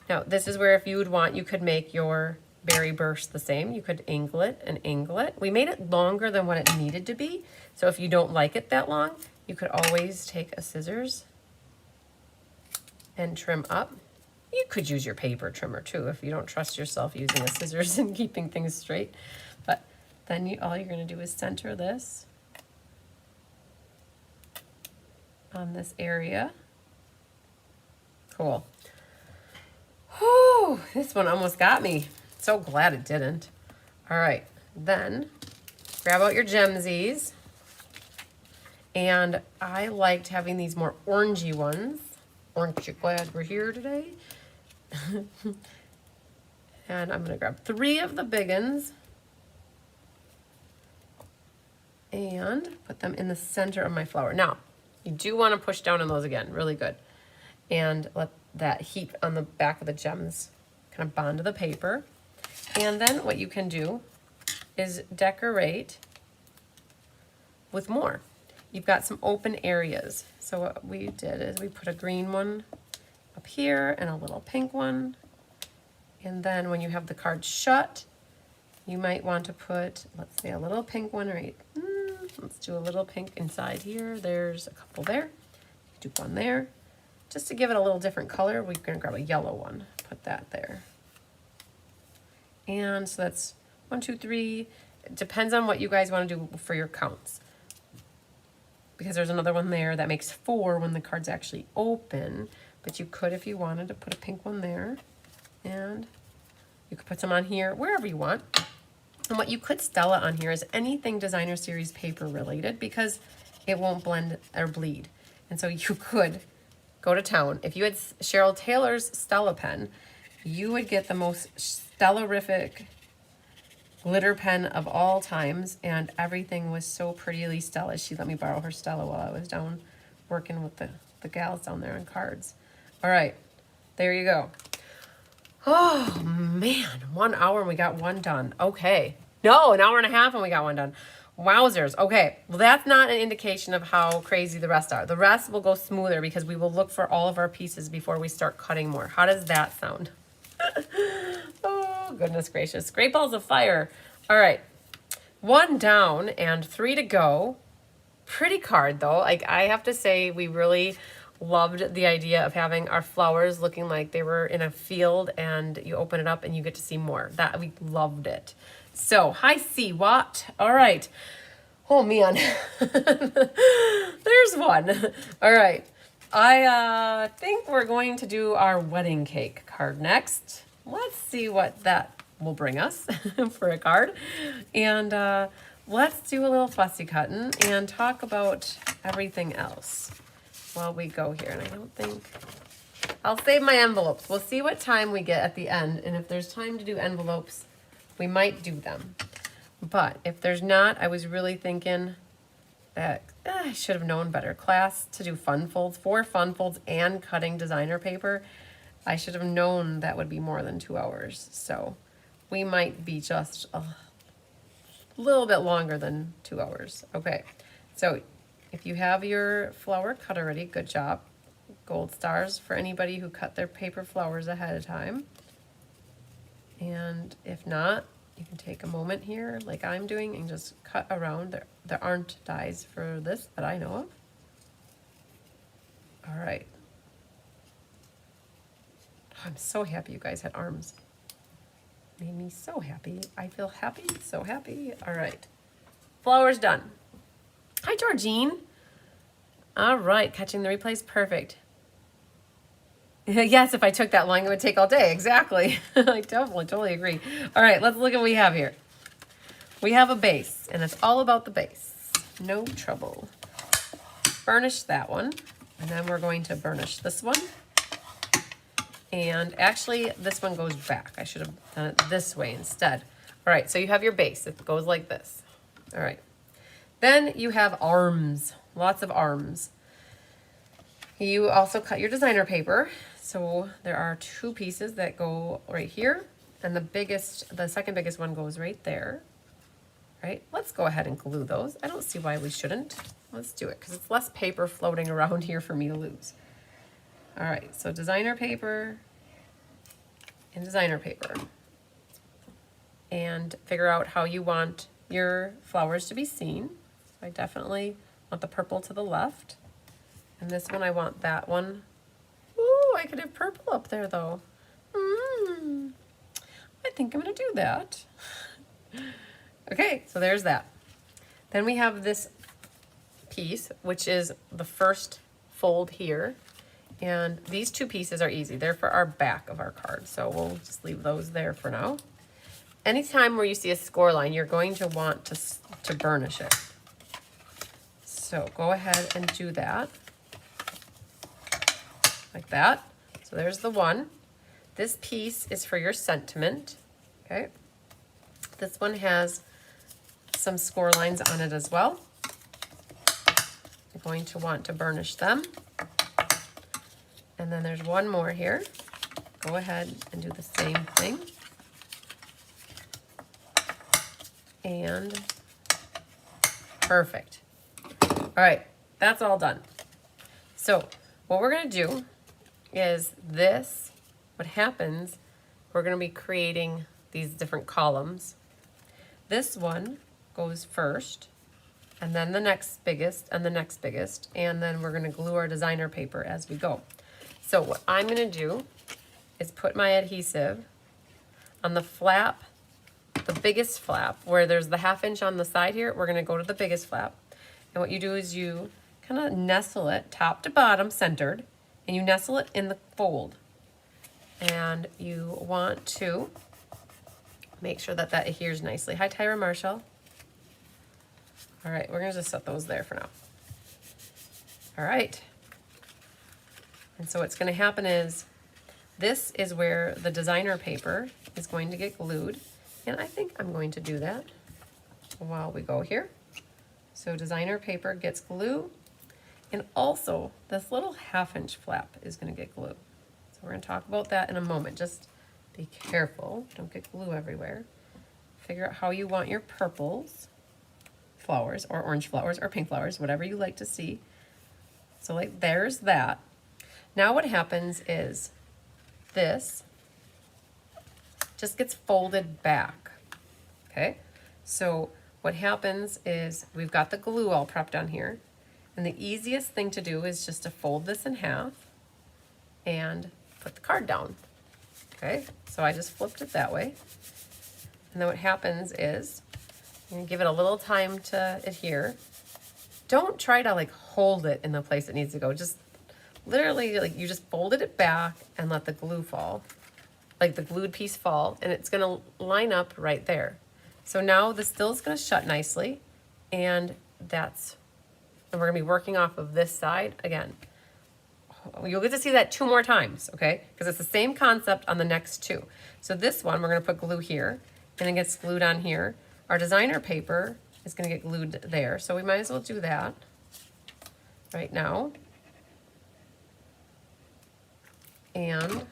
Now, this is where if you would want, you could make your berry burst the same. You could angle it and angle it. We made it longer than what it needed to be. So if you don't like it that long, you could always take a scissors and trim up. You could use your paper trimmer too if you don't trust yourself using a scissors and keeping things straight. But then all you're going to do is center this on this area. Cool. Whew, this one almost got me. So glad it didn't. All right, then grab out your gemsies. And I liked having these more orangey ones. Aren't you glad we're here today? And I'm gonna grab 3 of the big ones and put them in the center of my flower. Now, you do want to push down on those again, really good. And let that heat on the back of the gems kind of bond to the paper. And then what you can do is decorate with more. You've got some open areas. So what we did is we put a green one up here and a little pink one. And then when you have the card shut, you might want to put, let's say, a little pink one right. Let's do a little pink inside here. There's a couple there. Do one there. Just to give it a little different color, we're going to grab a yellow one. Put that there. And so that's 1, 2, 3. It depends on what you guys want to do for your counts. Because there's another one there that makes 4 when the card's actually open. But you could, if you wanted, to put a pink one there. And you could put some on here, wherever you want. And what you could Stella on here is anything designer series paper related, because it won't blend or bleed. And so you could go to town. If you had Cheryl Taylor's Stella pen, you would get the most Stellarific glitter pen of all times, and everything was so prettily Stella. She let me borrow her Stella while I was down working with the gals down there on cards. All right, there you go. Oh man, 1 hour and we got one done. Okay. No, an hour and a half and we got one done. Wowzers. Okay. Well, that's not an indication of how crazy the rest are. The rest will go smoother because we will look for all of our pieces before we start cutting more. How does that sound? Oh, goodness gracious. Great balls of fire. All right. 1 down and 3 to go. Pretty card though. Like, I have to say, we really loved the idea of having our flowers looking like they were in a field, and you open it up and you get to see more. That, we loved it. So, hi C, what? All right. Oh man, there's one. All right. I think we're going to do our wedding cake card next. Let's see what that will bring us for a card. And let's do a little fussy cutting and talk about everything else while we go here. And I don't think, I'll save my envelopes. We'll see what time we get at the end. And if there's time to do envelopes, we might do them. But if there's not, I was really thinking that I should have known better. Class to do fun folds, 4 fun folds and cutting designer paper. I should have known that would be more than 2 hours. So we might be just a little bit longer than 2 hours. Okay, so if you have your flower cut already, good job. Gold stars for anybody who cut their paper flowers ahead of time. And if not, you can take a moment here like I'm doing and just cut around. There aren't dies for this that I know of. All right. I'm so happy you guys had arms. Made me so happy. I feel happy, so happy. All right. Flowers done. Hi, Georgine. All right, catching the replays, perfect. Yes, if I took that long, it would take all day. Exactly. I totally agree. All right, let's look at what we have here. We have a base, and it's all about the base. No trouble. Burnish that one, and then we're going to burnish this one. And actually, this one goes back. I should have done it this way instead. All right, so you have your base. It goes like this. All right. Then you have arms, lots of arms. You also cut your designer paper. So there are 2 pieces that go right here. And the second biggest one goes right there. Right? Let's go ahead and glue those. I don't see why we shouldn't. Let's do it because it's less paper floating around here for me to lose. All right, so designer paper and designer paper. And figure out how you want your flowers to be seen. So I definitely want the purple to the left. And this one, I want that one. Ooh, I could have purple up there though. I think I'm gonna do that. Okay, so there's that. Then we have this piece, which is the first fold here. And these 2 pieces are easy. They're for our back of our card. So we'll just leave those there for now. Anytime where you see a score line, you're going to want to burnish it. So go ahead and do that. Like that. So there's the one. This piece is for your sentiment. Okay. This one has some score lines on it as well. You're going to want to burnish them. And then there's one more here. Go ahead and do the same thing. And perfect. All right, that's all done. So what we're gonna do is this, what happens, we're gonna be creating these different columns. This one goes first, and then the next biggest, and the next biggest, and then we're gonna glue our designer paper as we go. So what I'm gonna do is put my adhesive on the flap, the biggest flap, where there's the 1/2 inch on the side here. We're gonna go to the biggest flap. And what you do is you kind of nestle it top to bottom centered, and you nestle it in the fold. And you want to make sure that that adheres nicely. Hi, Tyra Marshall. All right, we're gonna just set those there for now. All right. And so what's gonna happen is, this is where the designer paper is going to get glued. And I think I'm going to do that while we go here. So designer paper gets glue. And also this little 1/2 inch flap is gonna get glue. So we're gonna talk about that in a moment. Just be careful, don't get glue everywhere. Figure out how you want your purples, flowers, or orange flowers, or pink flowers, whatever you like to see. So like there's that. Now what happens is this just gets folded back, okay? So what happens is we've got the glue all prepped on here, and the easiest thing to do is just to fold this in half and put the card down, okay? So I just flipped it that way. And then what happens is you're gonna give it a little time to adhere. Don't try to like hold it in the place it needs to go. Just literally like you just folded it back and let the glue fall, like the glued piece fall, and it's gonna line up right there. So now the still is gonna shut nicely, and we're gonna be working off of this side again. You'll get to see that 2 more times, okay? Because it's the same concept on the next 2. So this one, we're gonna put glue here, and it gets glued on here. Our designer paper is gonna get glued there, so we might as well do that right now. And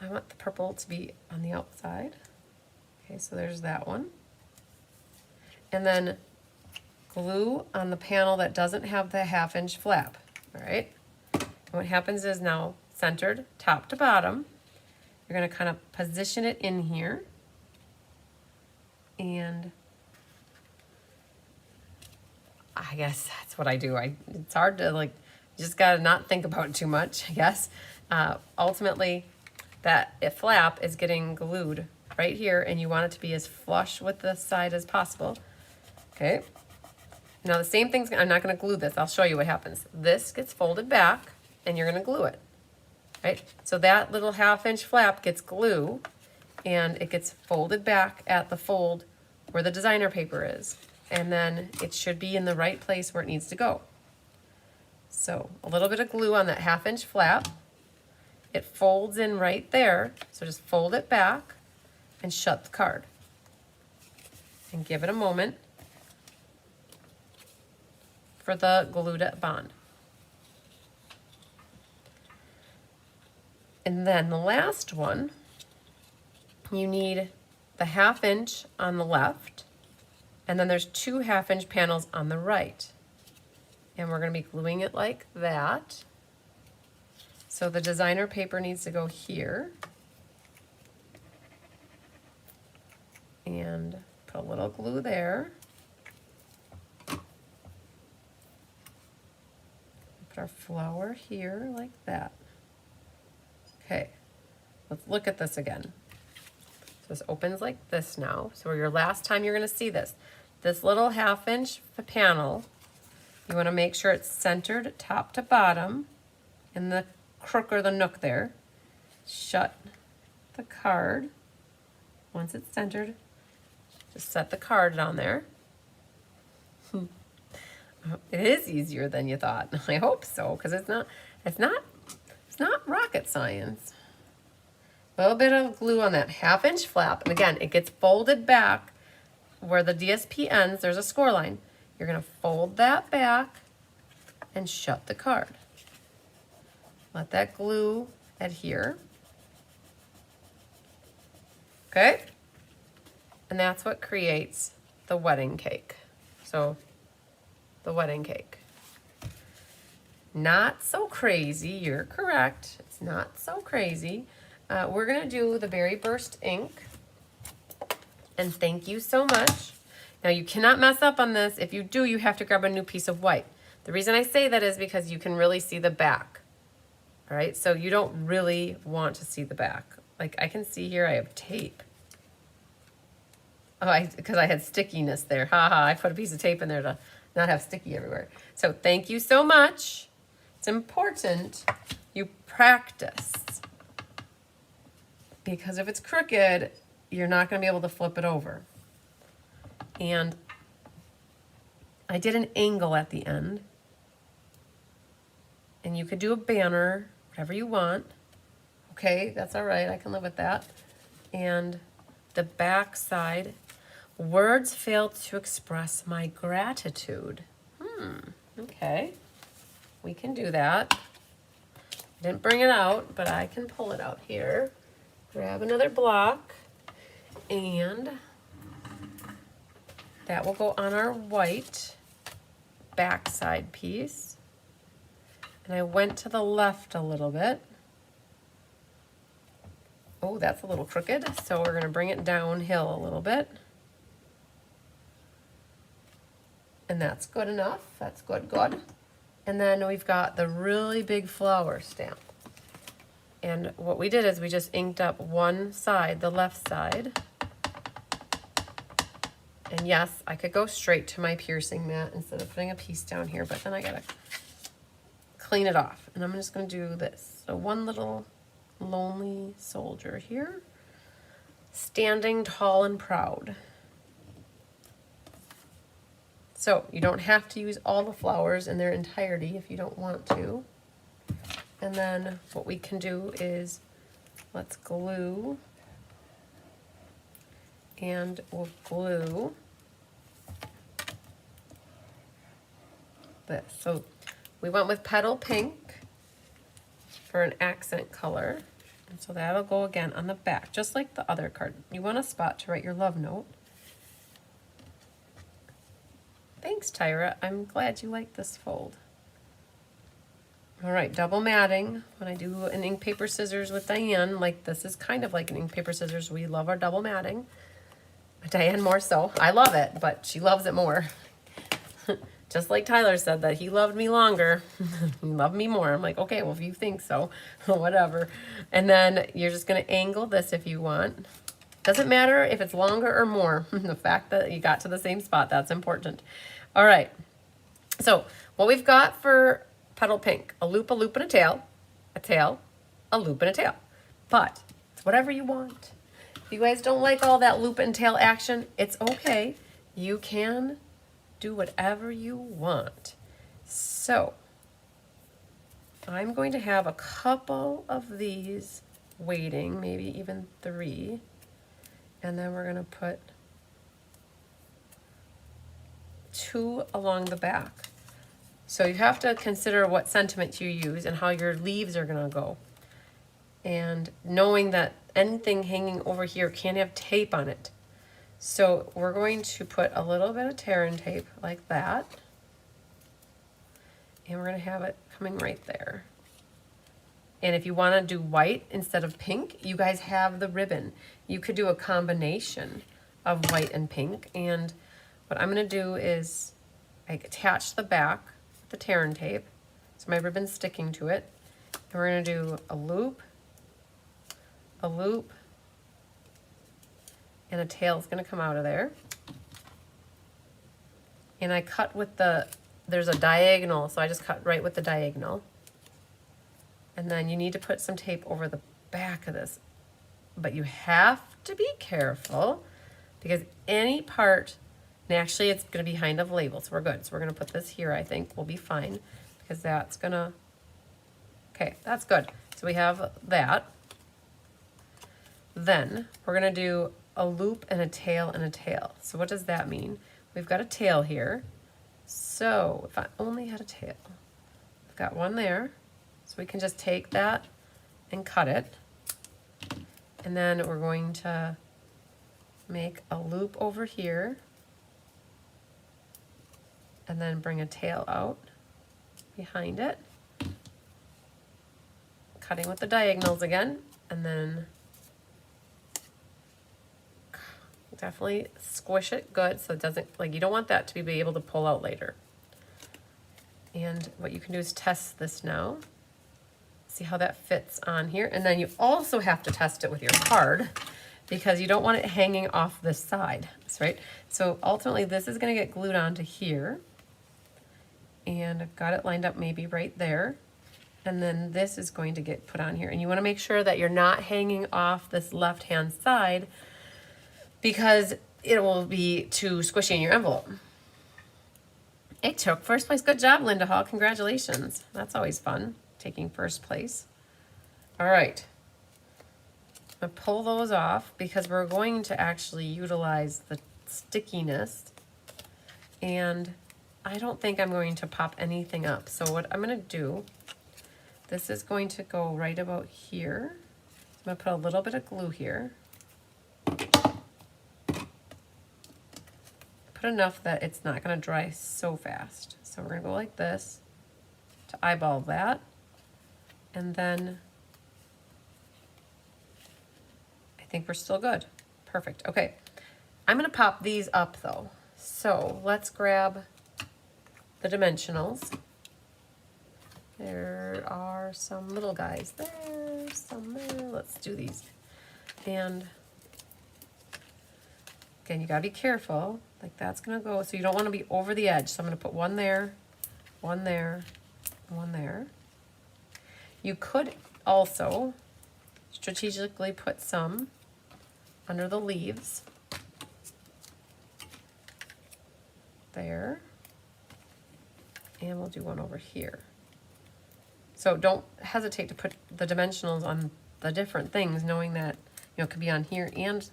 I want the purple to be on the outside. Okay, so there's that one. And then glue on the panel that doesn't have the 1/2 inch flap, all right? And what happens is now centered top to bottom, you're gonna kind of position it in here. And I guess that's what I do. It's hard to like, you just gotta not think about it too much, I guess. Ultimately, that flap is getting glued right here, and you want it to be as flush with the side as possible. Okay. Now the same thing's, I'm not gonna glue this. I'll show you what happens. This gets folded back, and you're gonna glue it, right? So that little 1/2 inch flap gets glue, and it gets folded back at the fold where the designer paper is. And then it should be in the right place where it needs to go. So a little bit of glue on that 1/2 inch flap, it folds in right there. So just fold it back and shut the card. And give it a moment for the glue to bond. And then the last one, you need the 1/2 inch on the left, and then there's 2 1/2 inch panels on the right. And we're going to be gluing it like that. So the designer paper needs to go here. And put a little glue there. Put our flower here like that. Okay, let's look at this again. So this opens like this now. So your last time you're going to see this. This little 1/2 inch panel, you want to make sure it's centered top to bottom in the crook or the nook there. Shut the card. Once it's centered, just set the card on there. It is easier than you thought. I hope so, because it's not rocket science. A little bit of glue on that 1/2 inch flap, and again, it gets folded back where the DSP ends. There's a score line. You're going to fold that back and shut the card. Let that glue adhere. Okay? And that's what creates the wedding cake. So, the wedding cake. Not so crazy, you're correct. It's not so crazy. We're gonna do the Berry Burst ink. And thank you so much. Now you cannot mess up on this. If you do, you have to grab a new piece of white. The reason I say that is because you can really see the back. All right, so you don't really want to see the back. Like I can see here, I have tape. Oh, because I had stickiness there. Haha, I put a piece of tape in there to not have sticky everywhere. So thank you so much. It's important you practice. Because if it's crooked, you're not going to be able to flip it over. And I did an angle at the end. And you could do a banner, whatever you want. Okay, that's all right. I can live with that. And the back side, words fail to express my gratitude. Okay. We can do that. I didn't bring it out, but I can pull it out here. Grab another block, and that will go on our white backside piece. And I went to the left a little bit. Oh, that's a little crooked, so we're going to bring it downhill a little bit. And that's good enough. That's good. And then we've got the really big flower stamp. And what we did is we just inked up one side, the left side. And yes, I could go straight to my piercing mat instead of putting a piece down here, but then I gotta clean it off. And I'm just gonna do this. So one little lonely soldier here, standing tall and proud. So you don't have to use all the flowers in their entirety if you don't want to. And then what we can do is let's glue, and we'll glue this. So we went with petal pink for an accent color. And so that'll go again on the back, just like the other card. You want a spot to write your love note. Thanks, Tyra. I'm glad you like this fold. All right, double matting. When I do an ink, paper, scissors with Diane, like this is kind of like an ink, paper, scissors. We love our double matting. Diane more so. I love it, but she loves it more. Just like Tyler said that he loved me longer. He loved me more. I'm like, okay, well, if you think so, whatever. And then you're just going to angle this if you want. Doesn't matter if it's longer or more. The fact that you got to the same spot, that's important. All right. So what we've got for petal pink, a loop, and a tail, a loop, and a tail. But it's whatever you want. If you guys don't like all that loop and tail action, it's okay. You can do whatever you want. So I'm going to have a couple of these waiting, maybe even 3. And then we're gonna put 2 along the back. So you have to consider what sentiment you use and how your leaves are gonna go. And knowing that anything hanging over here can't have tape on it. So we're going to put a little bit of tear-in tape like that. And we're gonna have it coming right there. And if you wanna do white instead of pink, you guys have the ribbon. You could do a combination of white and pink. And what I'm gonna do is I attach the back with the tear-in tape. So my ribbon's sticking to it. And we're gonna do a loop, and a tail's gonna come out of there. And I cut with there's a diagonal, so I just cut right with the diagonal. And then you need to put some tape over the back of this. But you have to be careful because any part, and actually it's gonna be behind of label, so we're good. So we're gonna put this here, I think we'll be fine because that's gonna, okay, that's good. So we have that. Then we're gonna do a loop and a tail and a tail. So what does that mean? We've got a tail here. So if I only had a tail, I've got one there. So we can just take that and cut it. And then we're going to make a loop over here and then bring a tail out behind it. Cutting with the diagonals again, and then definitely squish it good so it doesn't, like, you don't want that to be able to pull out later. And what you can do is test this now. See how that fits on here. And then you also have to test it with your card because you don't want it hanging off this side, right? So ultimately this is gonna get glued onto here. And I've got it lined up maybe right there. And then this is going to get put on here. And you wanna make sure that you're not hanging off this left-hand side because it will be too squishy in your envelope. It took first place. Good job, Linda Hall. Congratulations. That's always fun, taking first place. All right. I'm gonna pull those off because we're going to actually utilize the stickiness. And I don't think I'm going to pop anything up. So what I'm gonna do, this is going to go right about here. I'm gonna put a little bit of glue here. Put enough that it's not gonna dry so fast. So we're gonna go like this to eyeball that. And then I think we're still good. Perfect, okay. I'm gonna pop these up though. So let's grab the dimensionals. There are some little guys there, some there. Let's do these. And again, you gotta be careful. Like that's gonna go, so you don't wanna be over the edge. So I'm gonna put one there, one there, one there. You could also strategically put some under the leaves. There. And we'll do one over here. So don't hesitate to put the dimensionals on the different things, knowing that, you know, it could be on here and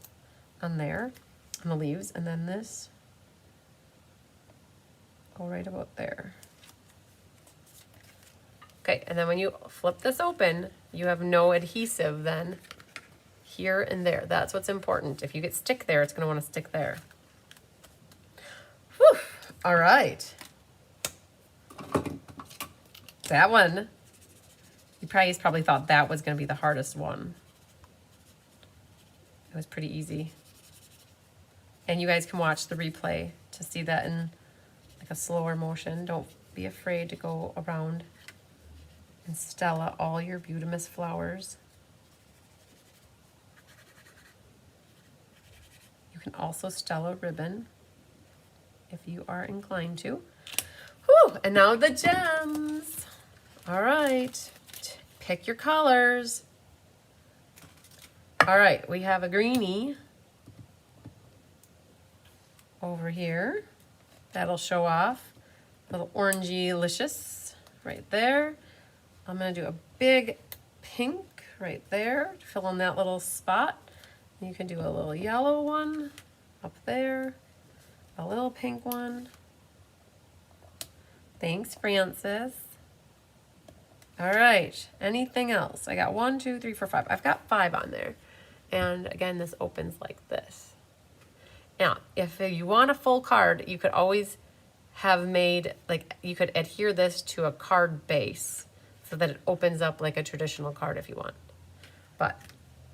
on there, on the leaves, and then this go right about there. Okay, and then when you flip this open, you have no adhesive then here and there. That's what's important. If you get stick there, it's gonna wanna stick there. Whew, all right. That one, you probably thought that was gonna be the hardest one. It was pretty easy. And you guys can watch the replay to see that in like a slower motion. Don't be afraid to go around and Stella all your Beautimus flowers. You can also Stella ribbon if you are inclined to. Whew, and now the gems. All right, pick your colors. All right, we have a greenie over here. That'll show off. Little orangey-licious right there. I'm gonna do a big pink right there, fill in that little spot. You can do a little yellow one up there, a little pink one. Thanks, Francis. All right, anything else? I got 1, 2, 3, 4, 5. I've got 5 on there. And again, this opens like this. Now, if you want a full card, you could always have made, like, you could adhere this to a card base so that it opens up like a traditional card if you want. But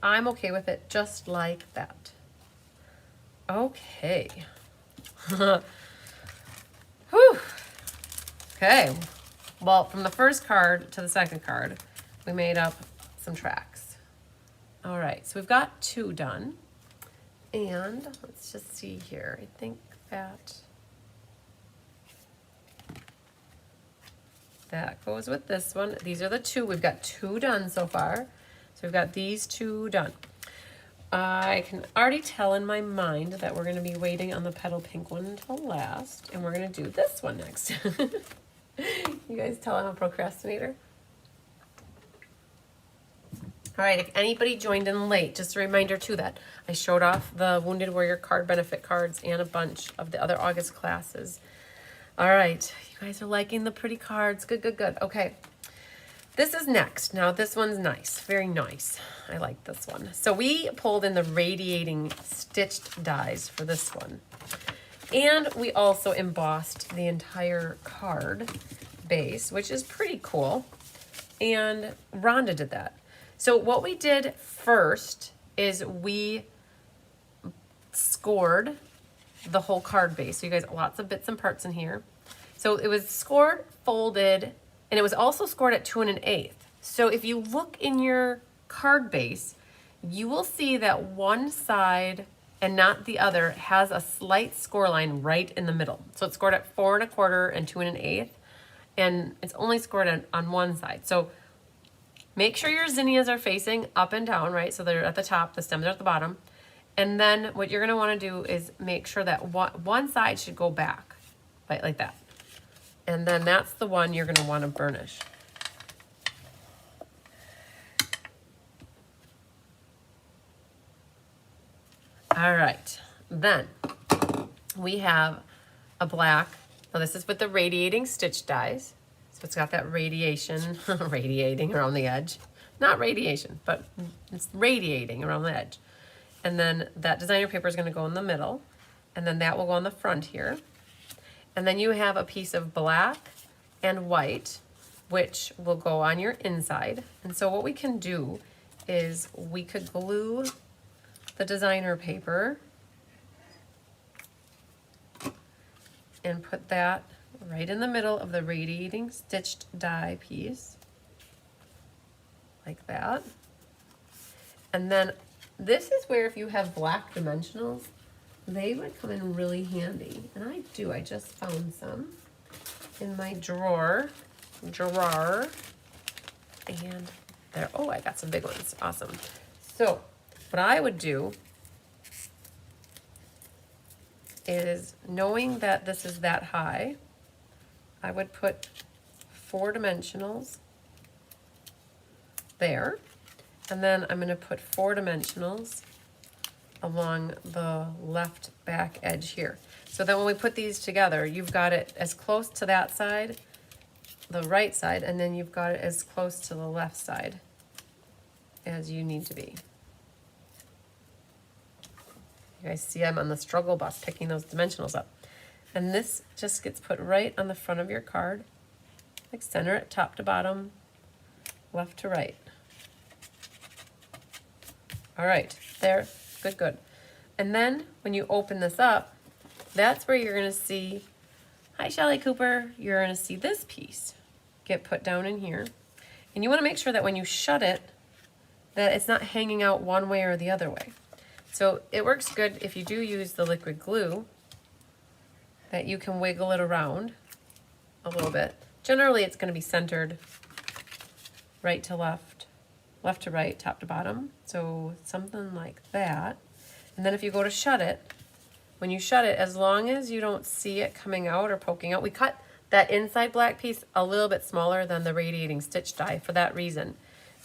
I'm okay with it just like that. Okay. Whew. Okay. Well, from the first card to the second card, we made up some tracks. All right, so we've got 2 done. And let's just see here. I think that goes with this one. These are the 2. We've got 2 done so far. So we've got these 2 done. I can already tell in my mind that we're going to be waiting on the petal pink one until last. And we're going to do this one next. You guys tell I'm a procrastinator? All right, if anybody joined in late, just a reminder too that I showed off the Wounded Warrior card benefit cards and a bunch of the other August classes. All right, you guys are liking the pretty cards. Good, good, good. Okay, this is next. Now this one's nice, very nice. I like this one. So we pulled in the radiating stitched dies for this one. And we also embossed the entire card base, which is pretty cool. And Rhonda did that. So what we did first is we scored the whole card base. So you guys, lots of bits and parts in here. So it was scored, folded, and it was also scored at 2 1/8. So if you look in your card base, you will see that one side and not the other has a slight score line right in the middle. So it's scored at 4 1/4 and 2 1/8, and it's only scored on one side. So make sure your zinnias are facing up and down, right? So they're at the top, the stems are at the bottom. And then what you're gonna wanna do is make sure that one side should go back, right, like that. And then that's the one you're gonna wanna burnish. All right, then we have a black. Now this is with the radiating stitch dies. So it's got that radiation radiating around the edge. Not radiation, but it's radiating around the edge. And then that designer paper is gonna go in the middle, and then that will go on the front here. And then you have a piece of black and white, which will go on your inside. And so what we can do is we could glue the designer paper and put that right in the middle of the radiating stitched die piece, like that. And then this is where if you have black dimensionals, they would come in really handy. And I do, I just found some in my drawer. And there, oh, I got some big ones, awesome. So what I would do is, knowing that this is that high, I would put 4 dimensionals there, and then I'm going to put 4 dimensionals along the left back edge here. So then when we put these together, you've got it as close to that side, the right side, and then you've got it as close to the left side as you need to be. You guys see I'm on the struggle bus picking those dimensionals up. And this just gets put right on the front of your card, like center it top to bottom, left to right. All right, there, good, good. And then when you open this up, that's where you're gonna see, hi Shelly Cooper, you're gonna see this piece get put down in here. And you wanna make sure that when you shut it, that it's not hanging out one way or the other way. So it works good if you do use the liquid glue, that you can wiggle it around a little bit. Generally, it's gonna be centered right to left, left to right, top to bottom. So something like that. And then if you go to shut it, when you shut it, as long as you don't see it coming out or poking out, we cut That inside black piece a little bit smaller than the radiating stitch die for that reason.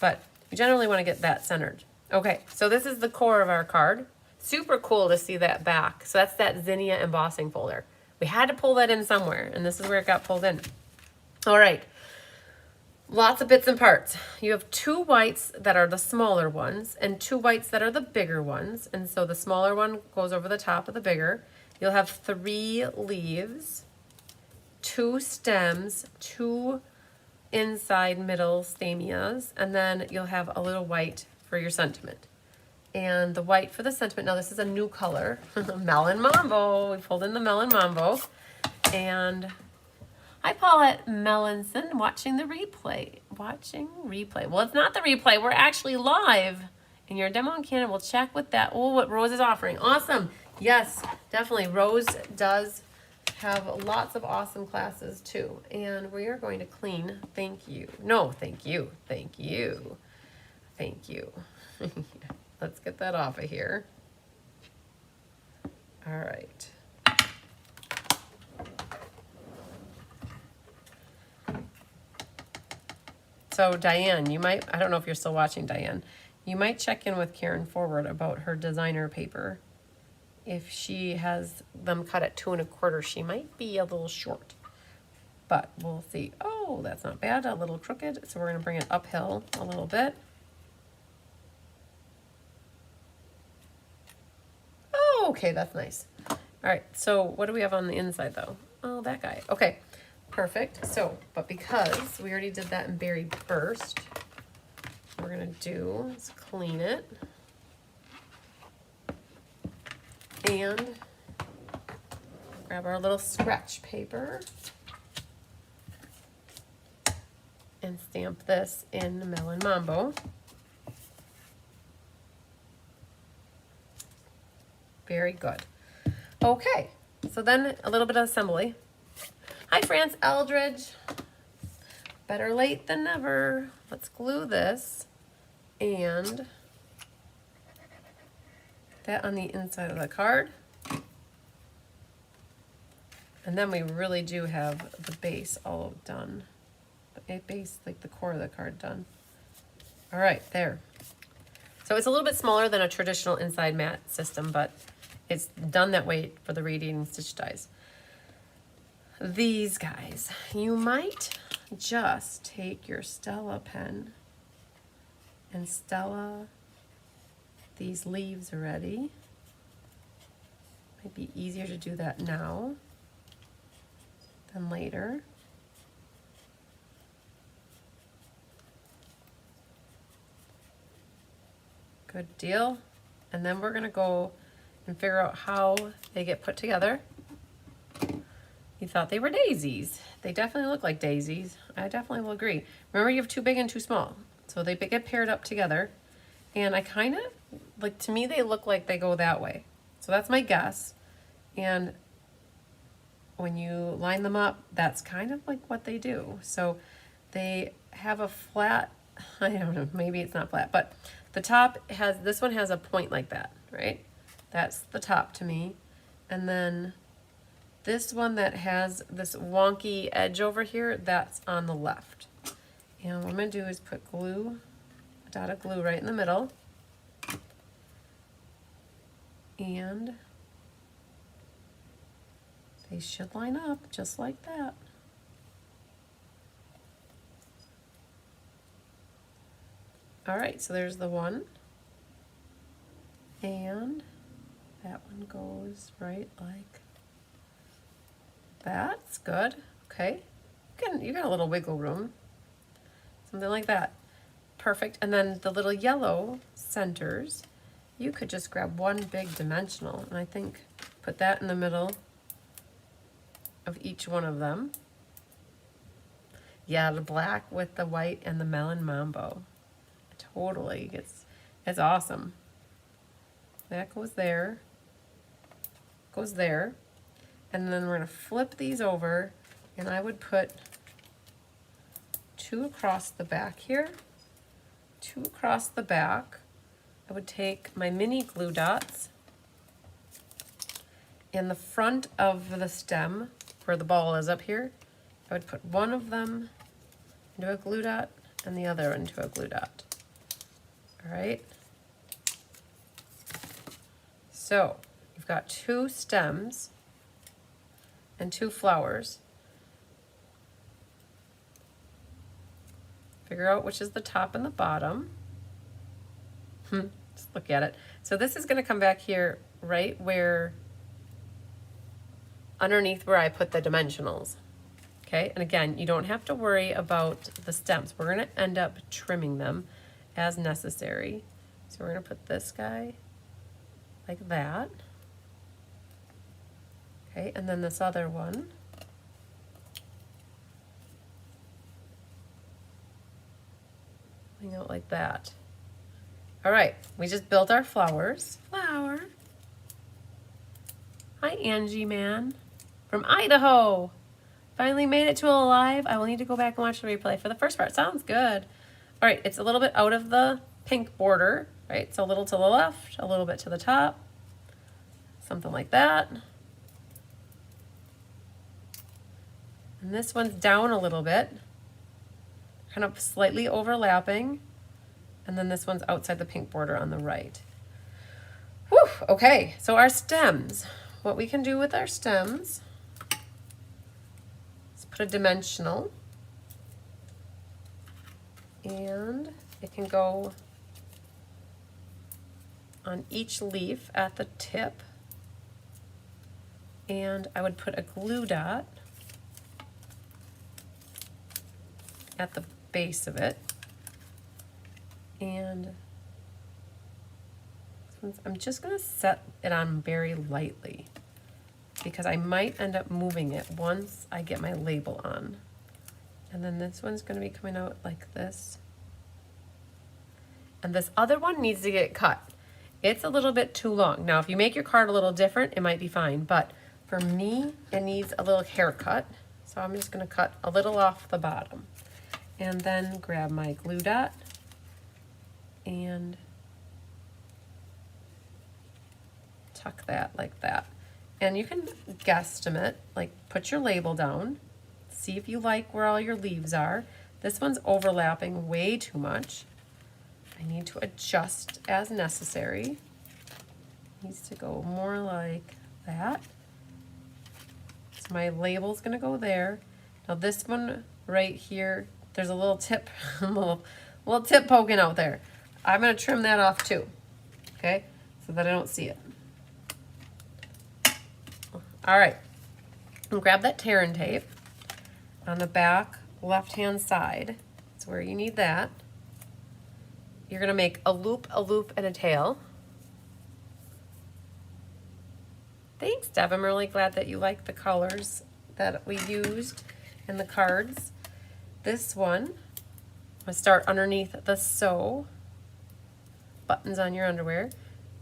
But you generally want to get that centered. Okay, so this is the core of our card. Super cool to see that back. So that's that Zinnia embossing folder. We had to pull that in somewhere, and this is where it got pulled in. All right, lots of bits and parts. You have 2 whites that are the smaller ones and 2 whites that are the bigger ones. And so the smaller one goes over the top of the bigger. You'll have 3 leaves, 2 stems, 2 inside middle stamias, and then you'll have a little white for your sentiment. And the white for the sentiment, now this is a new color, Melon Mambo. We pulled in the Melon Mambo. And I call it Melanson, watching the replay. Watching replay. Well, it's not the replay. We're actually live in your demo in Canada. We'll check with that. Oh, what Rose is offering. Awesome. Yes, definitely. Rose does have lots of awesome classes too. And we are going to clean. Thank you. No, thank you. Thank you. Thank you. Let's get that off of here. All right. So Diane, you might, I don't know if you're still watching, Diane, you might check in with Karen Forward about her designer paper. If she has them cut at 2 1/4, she might be a little short, but we'll see. Oh, that's not bad, a little crooked. So we're gonna bring it uphill a little bit. Oh, okay, that's nice. All right, so what do we have on the inside though? Oh, that guy, okay. Perfect. So, but because we already did that in berry first, what we're gonna do is clean it and grab our little scratch paper and stamp this in Melon Mambo. Very good. Okay, so then a little bit of assembly. Hi, France Eldridge. Better late than never. Let's glue this and that on the inside of the card. And then we really do have the base all done. The base, like the core of the card done. All right, there. So it's a little bit smaller than a traditional inside mat system, but it's done that way for the radiating stitch dies. These guys, you might just take your Stella pen and Stella these leaves already. Might be easier to do that now than later. Good deal. And then we're gonna go and figure out how they get put together. You thought they were daisies. They definitely look like daisies. I definitely will agree. Remember, you have 2 big and 2 small. So they get paired up together. And I kind of, like, to me, they look like they go that way. So that's my guess. And when you line them up, that's kind of like what they do. So they have a flat, I don't know, maybe it's not flat, but the top has, this one has a point like that, right? That's the top to me. And then this one that has this wonky edge over here, that's on the left. And what I'm going to do is put glue, a dot of glue right in the middle. And they should line up just like that. All right, so there's the one. And that one goes right like that's good. Okay, you got a little wiggle room, something like that. Perfect. And then the little yellow centers, you could just grab one big dimensional, and I think put that in the middle of each one of them. Yeah, the black with the white and the Melon Mambo. Totally, it's awesome. That goes there, goes there. And then we're going to flip these over, and I would put 2 across the back here, 2 across the back. I would take my mini glue dots in the front of the stem, where the ball is up here, I would put one of them into a glue dot and the other into a glue dot. All right. So you've got 2 stems and 2 flowers. Figure out which is the top and the bottom. Just look at it. So this is going to come back here right where, underneath where I put the dimensionals. Okay, and again, you don't have to worry about the stems. We're going to end up trimming them as necessary. So we're going to put this guy like that. Okay, and then this other one. Hang out like that. All right, we just built our flowers. Flower. Hi, Angie man from Idaho. Finally made it to alive. I will need to go back and watch the replay for the first part. Sounds good. All right, it's a little bit out of the pink border, right? So a little to the left, a little bit to the top, something like that. And this one's down a little bit, kind of slightly overlapping. And then this one's outside the pink border on the right. Whew, okay, so our stems. What we can do with our stems, put a dimensional, and it can go on each leaf at the tip, and I would put a glue dot at the base of it, and I'm just going to set it on very lightly, because I might end up moving it once I get my label on. And then this one's going to be coming out like this. And this other one needs to get cut. It's a little bit too long. Now, if you make your card a little different, it might be fine. But for me, it needs a little haircut. So I'm just going to cut a little off the bottom. And then grab my glue dot and tuck that like that. And you can guesstimate, like put your label down, see if you like where all your leaves are. This one's overlapping way too much. I need to adjust as necessary. Needs to go more like that. So my label's gonna go there. Now this one right here, there's a little tip, a little tip poking out there. I'm gonna trim that off too, okay? So that I don't see it. All right, and grab that tear and tape on the back left-hand side. That's where you need that. You're gonna make a loop, and a tail. Thanks, Deb. I'm really glad that you like the colors that we used in the cards. This one, I'm gonna start underneath the sew buttons on your underwear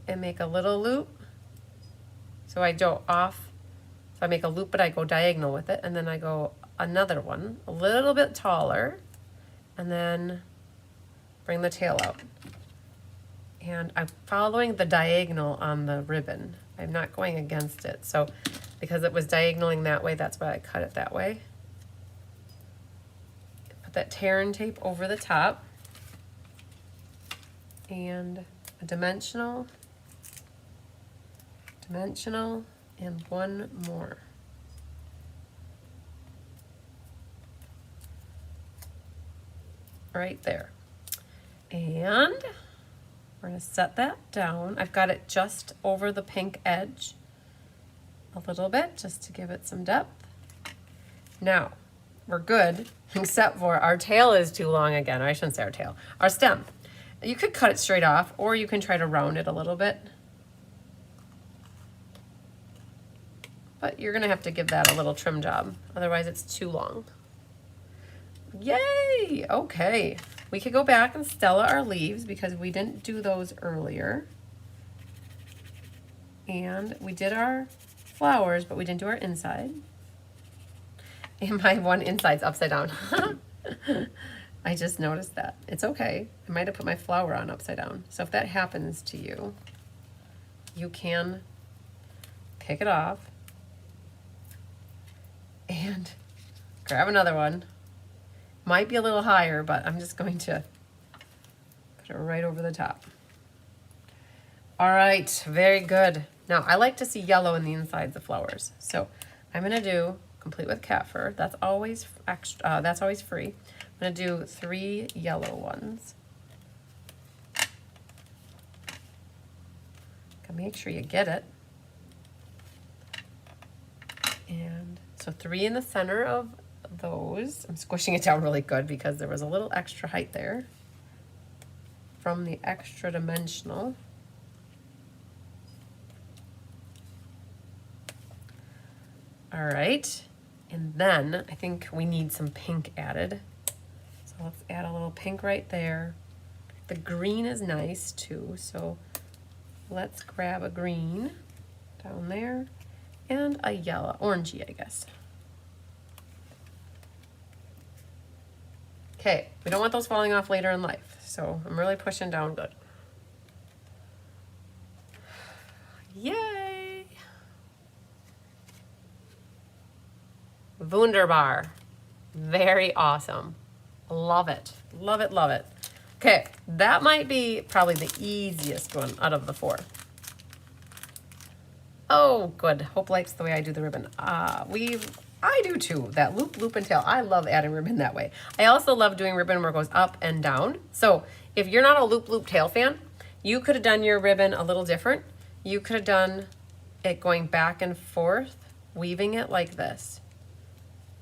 and make a little loop. So I go off. So I make a loop, but I go diagonal with it, and then I go another one, a little bit taller, and then bring the tail out. And I'm following the diagonal on the ribbon. I'm not going against it. So because it was diagonaling that way, that's why I cut it that way. Put that tear and tape over the top, and a dimensional, and one more. Right there. And we're going to set that down. I've got it just over the pink edge a little bit, just to give it some depth. Now, we're good, except for our tail is too long again. Or I shouldn't say our tail. Our stem. You could cut it straight off, or you can try to round it a little bit. But you're gonna have to give that a little trim job, otherwise it's too long. Yay! Okay, we could go back and stella our leaves because we didn't do those earlier. And we did our flowers, but we didn't do our inside. And my one inside's upside down. I just noticed that. It's okay. I might have put my flower on upside down. So if that happens to you, you can pick it off and grab another one. Might be a little higher, but I'm just going to put it right over the top. All right, very good. Now, I like to see yellow in the insides of flowers. So I'm gonna do complete with cat fur. That's always extra, that's always free. I'm gonna do 3 yellow ones. Make sure you get it. And so 3 in the center of those. I'm squishing it down really good because there was a little extra height there from the extra dimensional. All right, and then I think we need some pink added. So let's add a little pink right there. The green is nice too, so let's grab a green down there and a yellow, orangey, I guess. Okay, we don't want those falling off later in life, so I'm really pushing down good. Yay! Wunderbar. Very awesome. Love it. Love it, love it. Okay, that might be probably the easiest one out of the 4. Oh, good. Hope likes the way I do the ribbon. I do too. That loop, loop, and tail. I love adding ribbon that way. I also love doing ribbon where it goes up and down. So if you're not a loop, loop, tail fan, you could have done your ribbon a little different. You could have done it going back and forth, weaving it like this.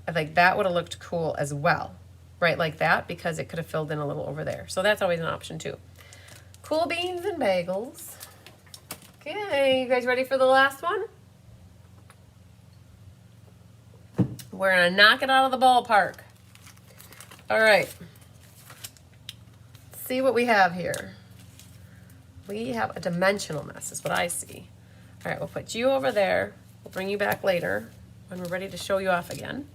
I think that would have looked cool as well, right? Like that, because it could have filled in a little over there. So that's always an option too. Cool beans and bagels. Okay, you guys ready for the last one? We're gonna knock it out of the ballpark. All right. Let's see what we have here. We have a dimensional mess, is what I see. All right, we'll put you over there. We'll bring you back later when we're ready to show you off again.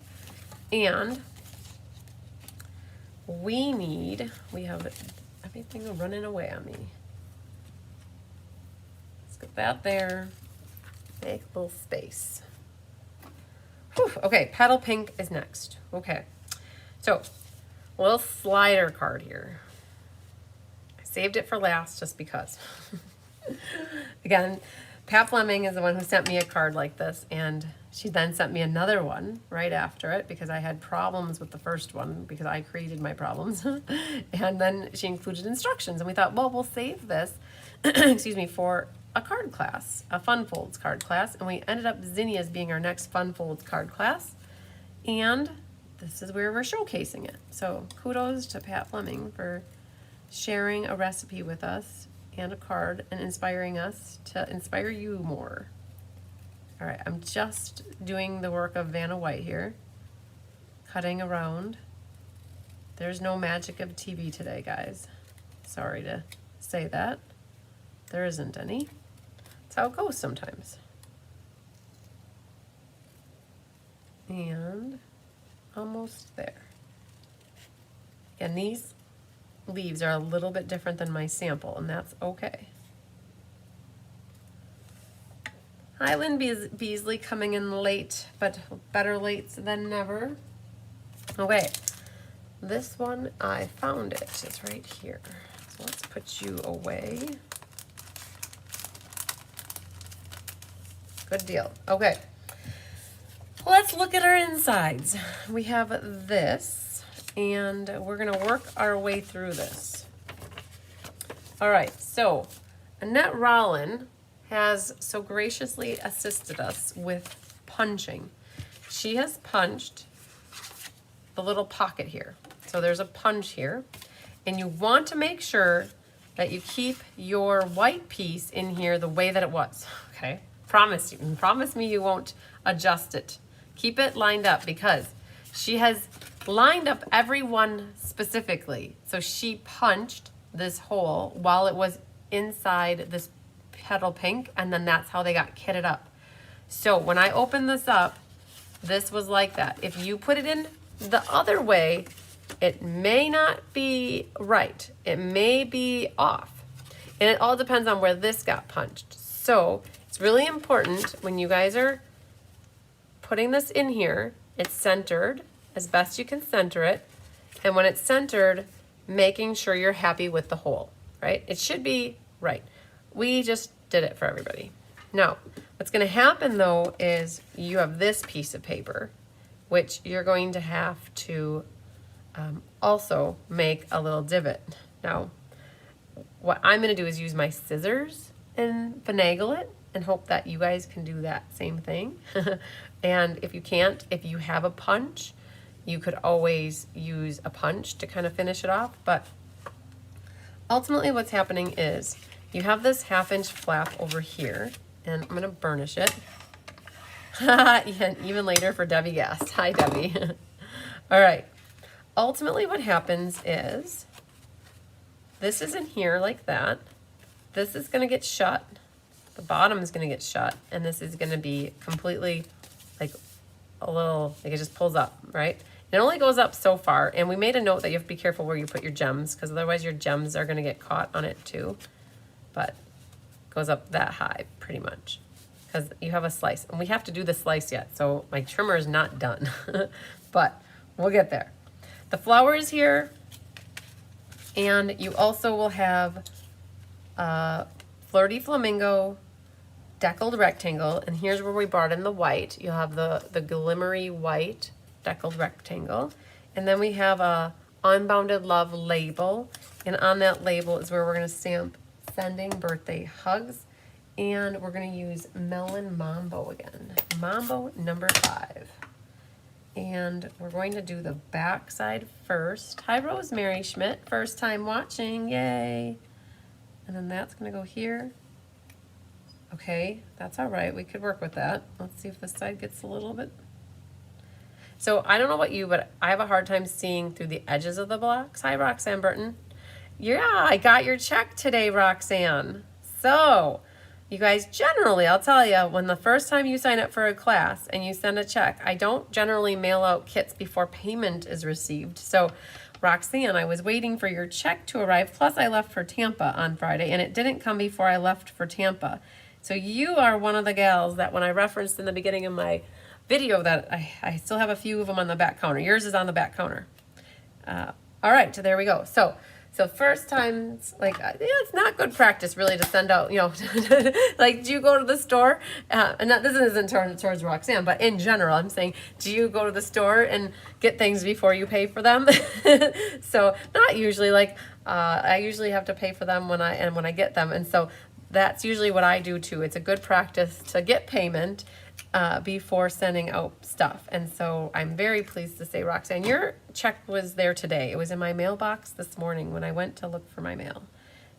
And we have everything running away on me. Let's get that there. Make a little space. Whew, okay, petal pink is next. Okay, so a little slider card here. I saved it for last just because. Again, Pat Fleming is the one who sent me a card like this, and she then sent me another one right after it because I had problems with the first one because I created my problems. And then she included instructions, and we thought, well, we'll save this, excuse me, for a card class, a Fun Folds card class, and we ended up Zinnias being our next Fun Folds card class, and this is where we're showcasing it. So kudos to Pat Fleming for sharing a recipe with us and a card and inspiring us to inspire you more. All right, I'm just doing the work of Vanna White here, cutting around. There's no magic of TV today, guys. Sorry to say that. There isn't any. That's how it goes sometimes. And almost there. And these leaves are a little bit different than my sample, and that's okay. Hi, Lynn Beasley, coming in late, but better late than never. Okay, this one, I found it. It's right here. So let's put you away. Good deal. Okay, let's look at our insides. We have this, and we're gonna work our way through this. All right, so Annette Rollin has so graciously assisted us with punching. She has punched the little pocket here. So there's a punch here, and you want to make sure that you keep your white piece in here the way that it was, okay? Promise me you won't adjust it. Keep it lined up because she has lined up every one specifically. So she punched this hole while it was inside this petal pink, and then that's how they got kitted up. So when I opened this up, this was like that. If you put it in the other way, it may not be right. It may be off. And it all depends on where this got punched. So it's really important when you guys are putting this in here, it's centered as best you can center it. And when it's centered, making sure you're happy with the hole, right? It should be right. We just did it for everybody. Now, what's going to happen though is you have this piece of paper, which you're going to have to also make a little divot. Now, what I'm going to do is use my scissors and finagle it and hope that you guys can do that same thing. And if you can't, if you have a punch, you could always use a punch to kind of finish it off. But ultimately what's happening is you have this 1/2 inch flap over here, and I'm going to burnish it. Yeah, even later for Debbie Gast. Hi, Debbie. All right. Ultimately what happens is this is in here like that. This is going to get shut. The bottom is going to get shut, and this is going to be completely like a little, like it just pulls up, right? It only goes up so far, and we made a note that you have to be careful where you put your gems, because otherwise your gems are going to get caught on it too. But it goes up that high pretty much, because you have a slice, and we have to do the slice yet, so my trimmer is not done. But we'll get there. The flower is here, and you also will have Flirty Flamingo deckled rectangle, and here's where we brought in the white. You'll have the glimmery white deckled rectangle, and then we have a Unbounded Love label, and on that label is where we're going to stamp sending birthday hugs, and we're going to use Melon Mambo again, Mambo number 5. And we're going to do the back side first. Hi, Rosemary Schmidt, first time watching, yay. And then that's going to go here. Okay, that's all right. We could work with that. Let's see if this side gets a little bit. So I don't know about you, but I have a hard time seeing through the edges of the blocks. Hi, Roxanne Burton. Yeah, I got your check today, Roxanne. So you guys, generally, I'll tell you, when the first time you sign up for a class and you send a check, I don't generally mail out kits before payment is received. So Roxanne, I was waiting for your check to arrive. Plus I left for Tampa on Friday, and it didn't come before I left for Tampa. So you are one of the gals that when I referenced in the beginning of my video that I still have a few of them on the back counter. Yours is on the back counter. All right, so there we go. So first times, like, yeah, it's not good practice really to send out, you know, like, do you go to the store? And this isn't towards Roxanne, but in general, I'm saying, do you go to the store and get things before you pay for them? So not usually, like, I usually have to pay for them when I get them. And so that's usually what I do too. It's a good practice to get payment before sending out stuff. And so I'm very pleased to say, Roxanne, your check was there today. It was in my mailbox this morning when I went to look for my mail.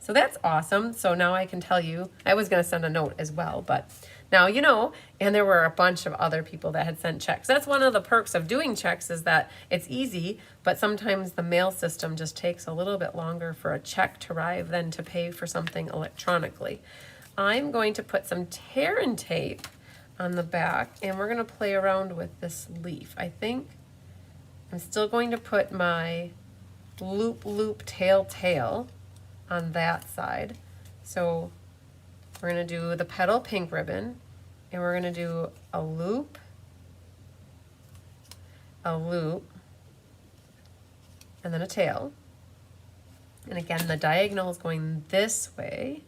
So that's awesome. So now I can tell you, I was going to send a note as well, but now you know, and there were a bunch of other people that had sent checks. That's one of the perks of doing checks, is that it's easy, but sometimes the mail system just takes a little bit longer for a check to arrive than to pay for something electronically. I'm going to put some tear and tape on the back, and we're going to play around with this leaf. I think I'm still going to put my loop tail on that side. So we're going to do the petal pink ribbon, and we're going to do a loop, and then a tail. And again, the diagonal is going this way.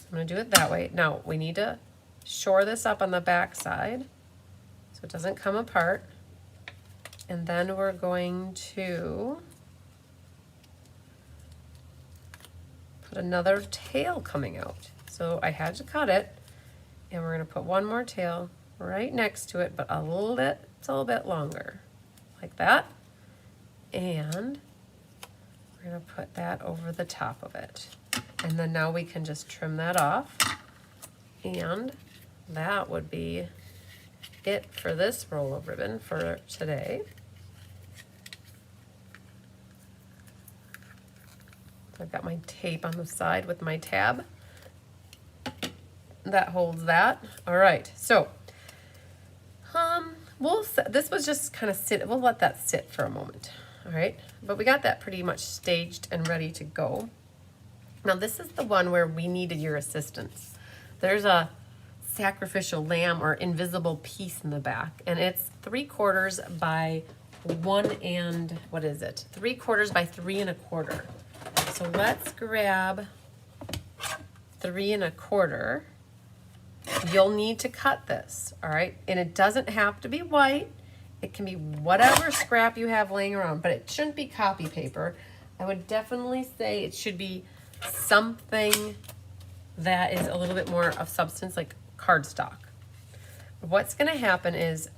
I'm going to do it that way. Now we need to shore this up on the back side so it doesn't come apart. And then we're going to put another tail coming out. So I had to cut it, and we're going to put one more tail right next to it, but a little bit longer, like that. And we're going to put that over the top of it. And then now we can just trim that off. And that would be it for this roll of ribbon for today. I've got my tape on the side with my tab. That holds that. All right, so this was just kind of we'll let that sit for a moment. All right, but we got that pretty much staged and ready to go. Now this is the one where we needed your assistance. There's a sacrificial lamb or invisible piece in the back, and it's 3/4 by 3 quarters by 3 1/4. So let's grab 3 1/4. You'll need to cut this, all right? And it doesn't have to be white. It can be whatever scrap you have laying around, but it shouldn't be copy paper. I would definitely say it should be something that is a little bit more of substance, like cardstock. What's gonna happen is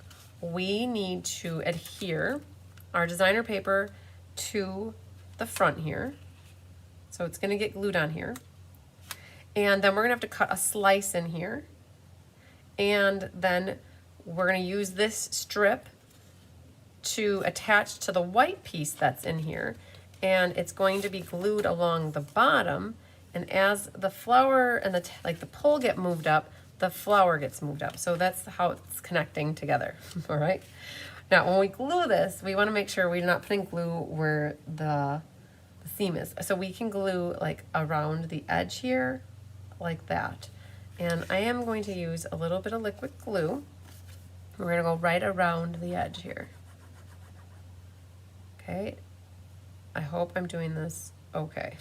we need to adhere our designer paper to the front here. So it's gonna get glued on here. And then we're gonna have to cut a slice in here. And then we're gonna use this strip to attach to the white piece that's in here. And it's going to be glued along the bottom. And as the flower and the pole get moved up, the flower gets moved up. So that's how it's connecting together, all right? Now, when we glue this, we wanna make sure we're not putting glue where the seam is. So we can glue like around the edge here, like that. And I am going to use a little bit of liquid glue. We're gonna go right around the edge here. Okay, I hope I'm doing this okay.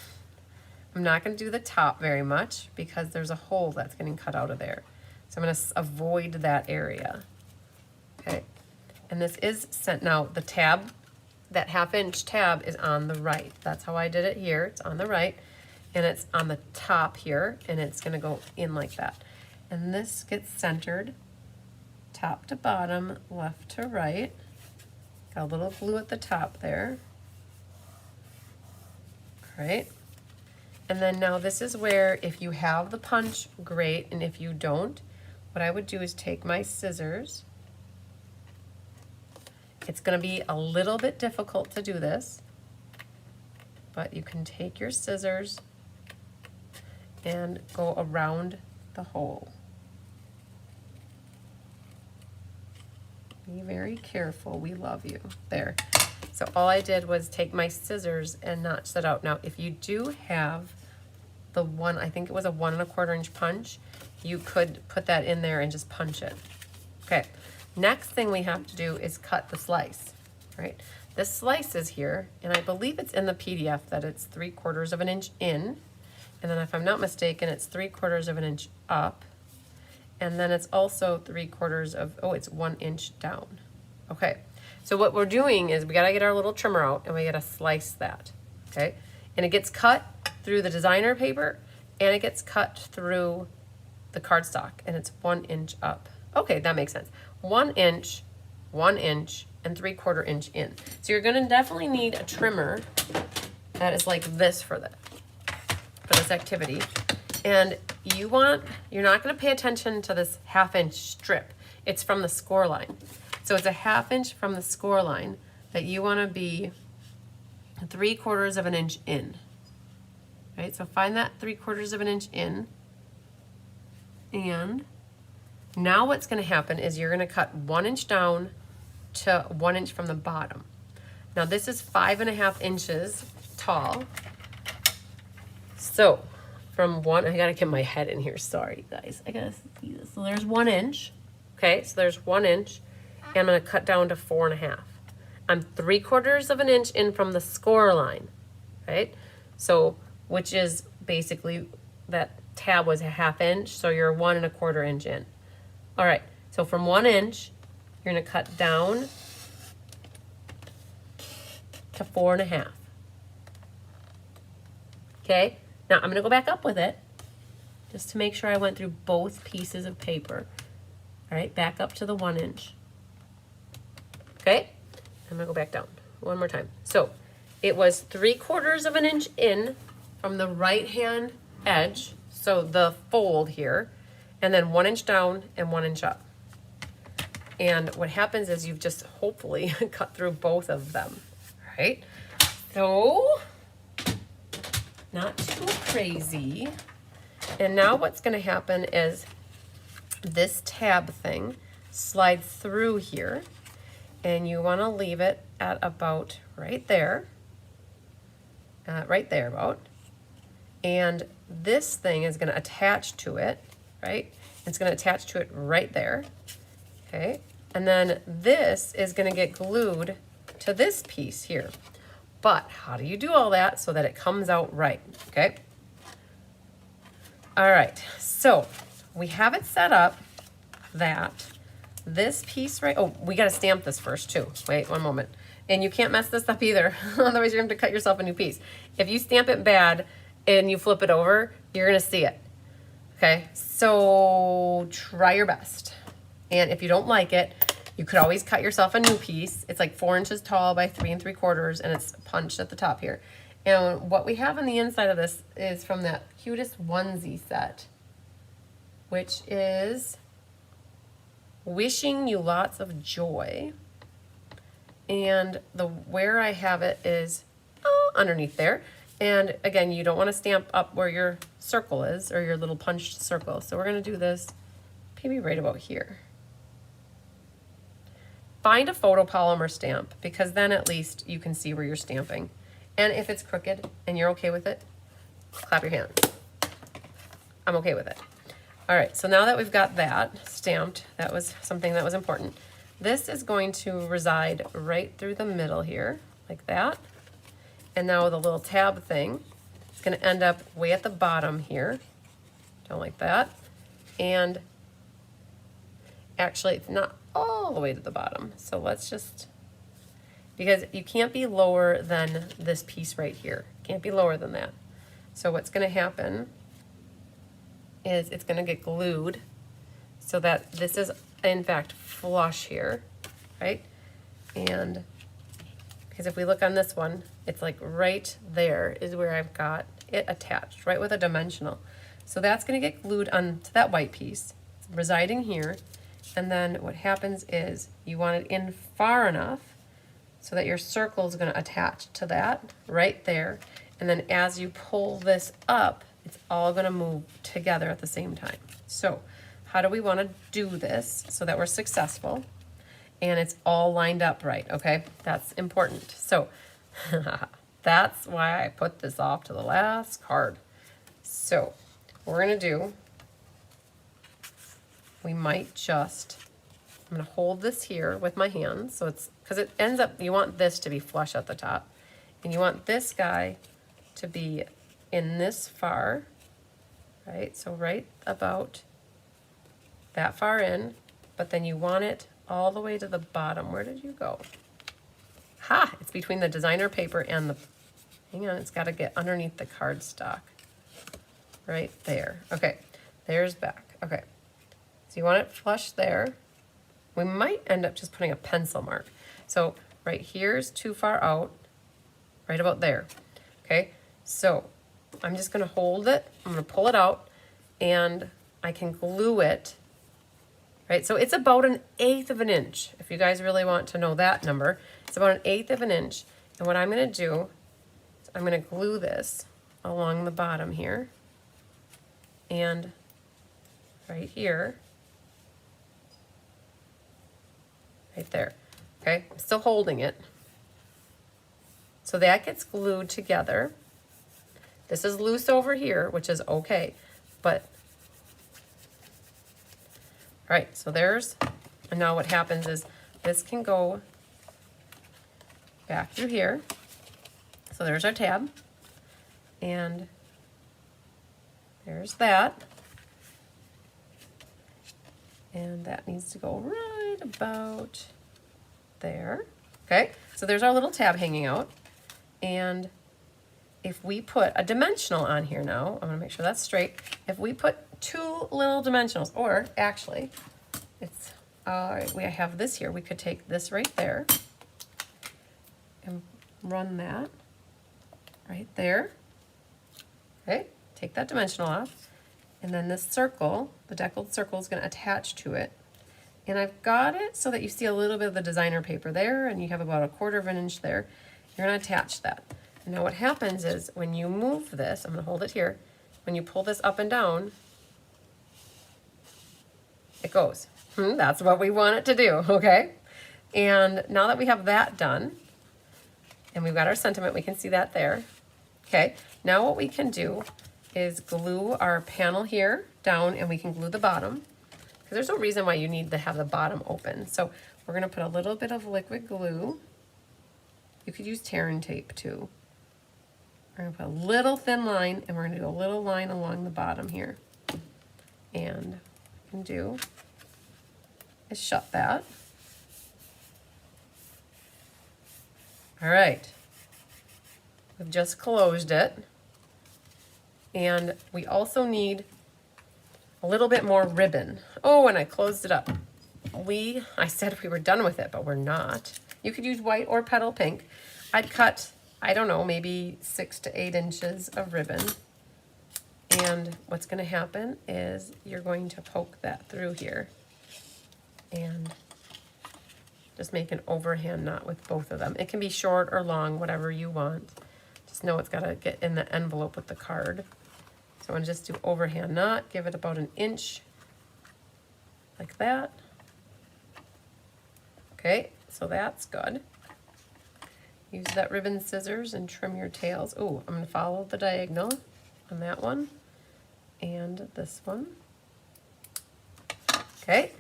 I'm not gonna do the top very much because there's a hole that's getting cut out of there. So I'm gonna avoid that area. Okay, and this is sent now, the tab, that 1/2 inch tab is on the right. That's how I did it here, it's on the right. And it's on the top here, and it's gonna go in like that. And this gets centered, top to bottom, left to right. Got a little glue at the top there. Great. And then now this is where, if you have the punch, great, and if you don't, what I would do is take my scissors. It's gonna be a little bit difficult to do this, but you can take your scissors and go around the hole. Be very careful, we love you. There. So all I did was take my scissors and notch that out. Now, if you do have the one, I think it was a 1 1/4 inch punch, you could put that in there and just punch it. Okay, next thing we have to do is cut the slice, right? This slice is here, and I believe it's in the PDF that it's 3/4 of an inch in. And then if I'm not mistaken, it's 3/4 of an inch up. And then it's also 3/4 of, oh, it's 1 inch down. Okay, so what we're doing is we gotta get our little trimmer out and we gotta slice that, okay? And it gets cut through the designer paper and it gets cut through the cardstock, and it's 1 inch up. Okay, that makes sense. 1 inch, 1 inch, and 3/4 inch in. So you're gonna definitely need a trimmer that is like this for this activity. And you're not gonna pay attention to this 1/2 inch strip. It's from the score line. So it's a 1/2 inch from the score line that you wanna be 3/4 of an inch in. Right, so find that 3/4 of an inch in. And now what's gonna happen is you're gonna cut 1 inch down to 1 inch from the bottom. Now this is 5.5 inches tall. So from I gotta get my head in here, sorry guys, I gotta see this. So there's 1 inch, okay, so there's 1 inch, and I'm gonna cut down to 4.5. I'm 3/4 of an inch in from the score line, right? So, which is basically, that tab was a 1/2 inch, so you're 1 1/4 inch in. All right, so from 1 inch, you're gonna cut down to 4.5. Okay, now I'm gonna go back up with it, just to make sure I went through both pieces of paper. All right, back up to the 1 inch. Okay, I'm gonna go back down one more time. So it was 3/4 of an inch in from the right hand edge, so the fold here, and then 1 inch down and 1 inch up. And what happens is you've just hopefully cut through both of them, right? So, not too crazy. And now what's gonna happen is this tab thing slides through here, and you wanna leave it at about right there about. And this thing is gonna attach to it, right? It's gonna attach to it right there, okay? And then this is gonna get glued to this piece here. But how do you do all that so that it comes out right, okay? All right, so we have it set up that this piece right, oh, we gotta stamp this first too. Wait, one moment. And you can't mess this up either, otherwise you're gonna have to cut yourself a new piece. If you stamp it bad and you flip it over, you're gonna see it. Okay, so try your best. And if you don't like it, you could always cut yourself a new piece. It's like 4 inches tall by 3 3/4, and it's punched at the top here. And what we have on the inside of this is from that cutest onesie set, which is wishing you lots of joy. And where I have it is underneath there. And again, you don't want to stamp up where your circle is, or your little punched circle. So we're going to do this maybe right about here. Find a photopolymer stamp, because then at least you can see where you're stamping. And if it's crooked and you're okay with it, clap your hands. I'm okay with it. All right, so now that we've got that stamped, that was something that was important. This is going to reside right through the middle here, like that. And now the little tab thing, it's gonna end up way at the bottom here. Don't like that. And actually it's not all the way to the bottom. So let's just, because you can't be lower than this piece right here. Can't be lower than that. So what's gonna happen is it's gonna get glued so that this is in fact flush here, right? And because if we look on this one, it's like right there is where I've got it attached, right with a dimensional. So that's gonna get glued onto that white piece. It's residing here. And then what happens is you want it in far enough so that your circle is gonna attach to that right there. And then as you pull this up, it's all gonna move together at the same time. So how do we wanna do this so that we're successful and it's all lined up right, okay? That's important. So that's why I put this off to the last card. So what we're gonna do, we might just, I'm gonna hold this here with my hands. So it's, because it ends up, you want this to be flush at the top. And you want this guy to be in this far, right? So right about that far in, but then you want it all the way to the bottom. Where did you go? Ha, it's between the designer paper and the, hang on, it's gotta get underneath the cardstock. Right there, okay, there's back, okay. So you want it flush there. We might end up just putting a pencil mark. So right here's too far out, right about there, okay? So I'm just gonna hold it, I'm gonna pull it out, and I can glue it, right? So it's about 1/8 of an inch. If you guys really want to know that number, it's about 1/8 of an inch. And what I'm gonna do, is I'm gonna glue this along the bottom here, and right here, right there, okay? I'm still holding it. So that gets glued together. This is loose over here, which is okay, but, all right, so there's, and now what happens is this can go back through here. So there's our tab, and there's that. And that needs to go right about there. Okay, so there's our little tab hanging out. And if we put a dimensional on here now, I'm gonna make sure that's straight. If we put 2 little dimensionals, or actually, it's, we have this here. We could take this right there and run that right there. Okay, take that dimensional off. And then this circle, the deckled circle, is going to attach to it. And I've got it so that you see a little bit of the designer paper there, and you have about 1/4 of an inch there. You're going to attach that. And now what happens is when you move this, I'm going to hold it here, when you pull this up and down, it goes. That's what we want it to do, okay? And now that we have that done, and we've got our sentiment, we can see that there. Okay, now what we can do is glue our panel here down, and we can glue the bottom, because there's no reason why you need to have the bottom open. So we're gonna put a little bit of liquid glue You could use tear and tape too. We're gonna put a little thin line, and we're gonna do a little line along the bottom here. And what we can do is shut that. All right, we've just closed it. And we also need a little bit more ribbon. Oh, and I closed it up. I said we were done with it, but we're not. You could use white or petal pink. I'd cut, I don't know, maybe 6 to 8 inches of ribbon. And what's gonna happen is you're going to poke that through here and just make an overhand knot with both of them. It can be short or long, whatever you want. Just know it's gotta get in the envelope with the card. So I'm gonna just do overhand knot, give it about 1 inch, like that. Okay, so that's good. Use that ribbon scissors and trim your tails. Oh, I'm gonna follow the diagonal on that one and this one. Okay,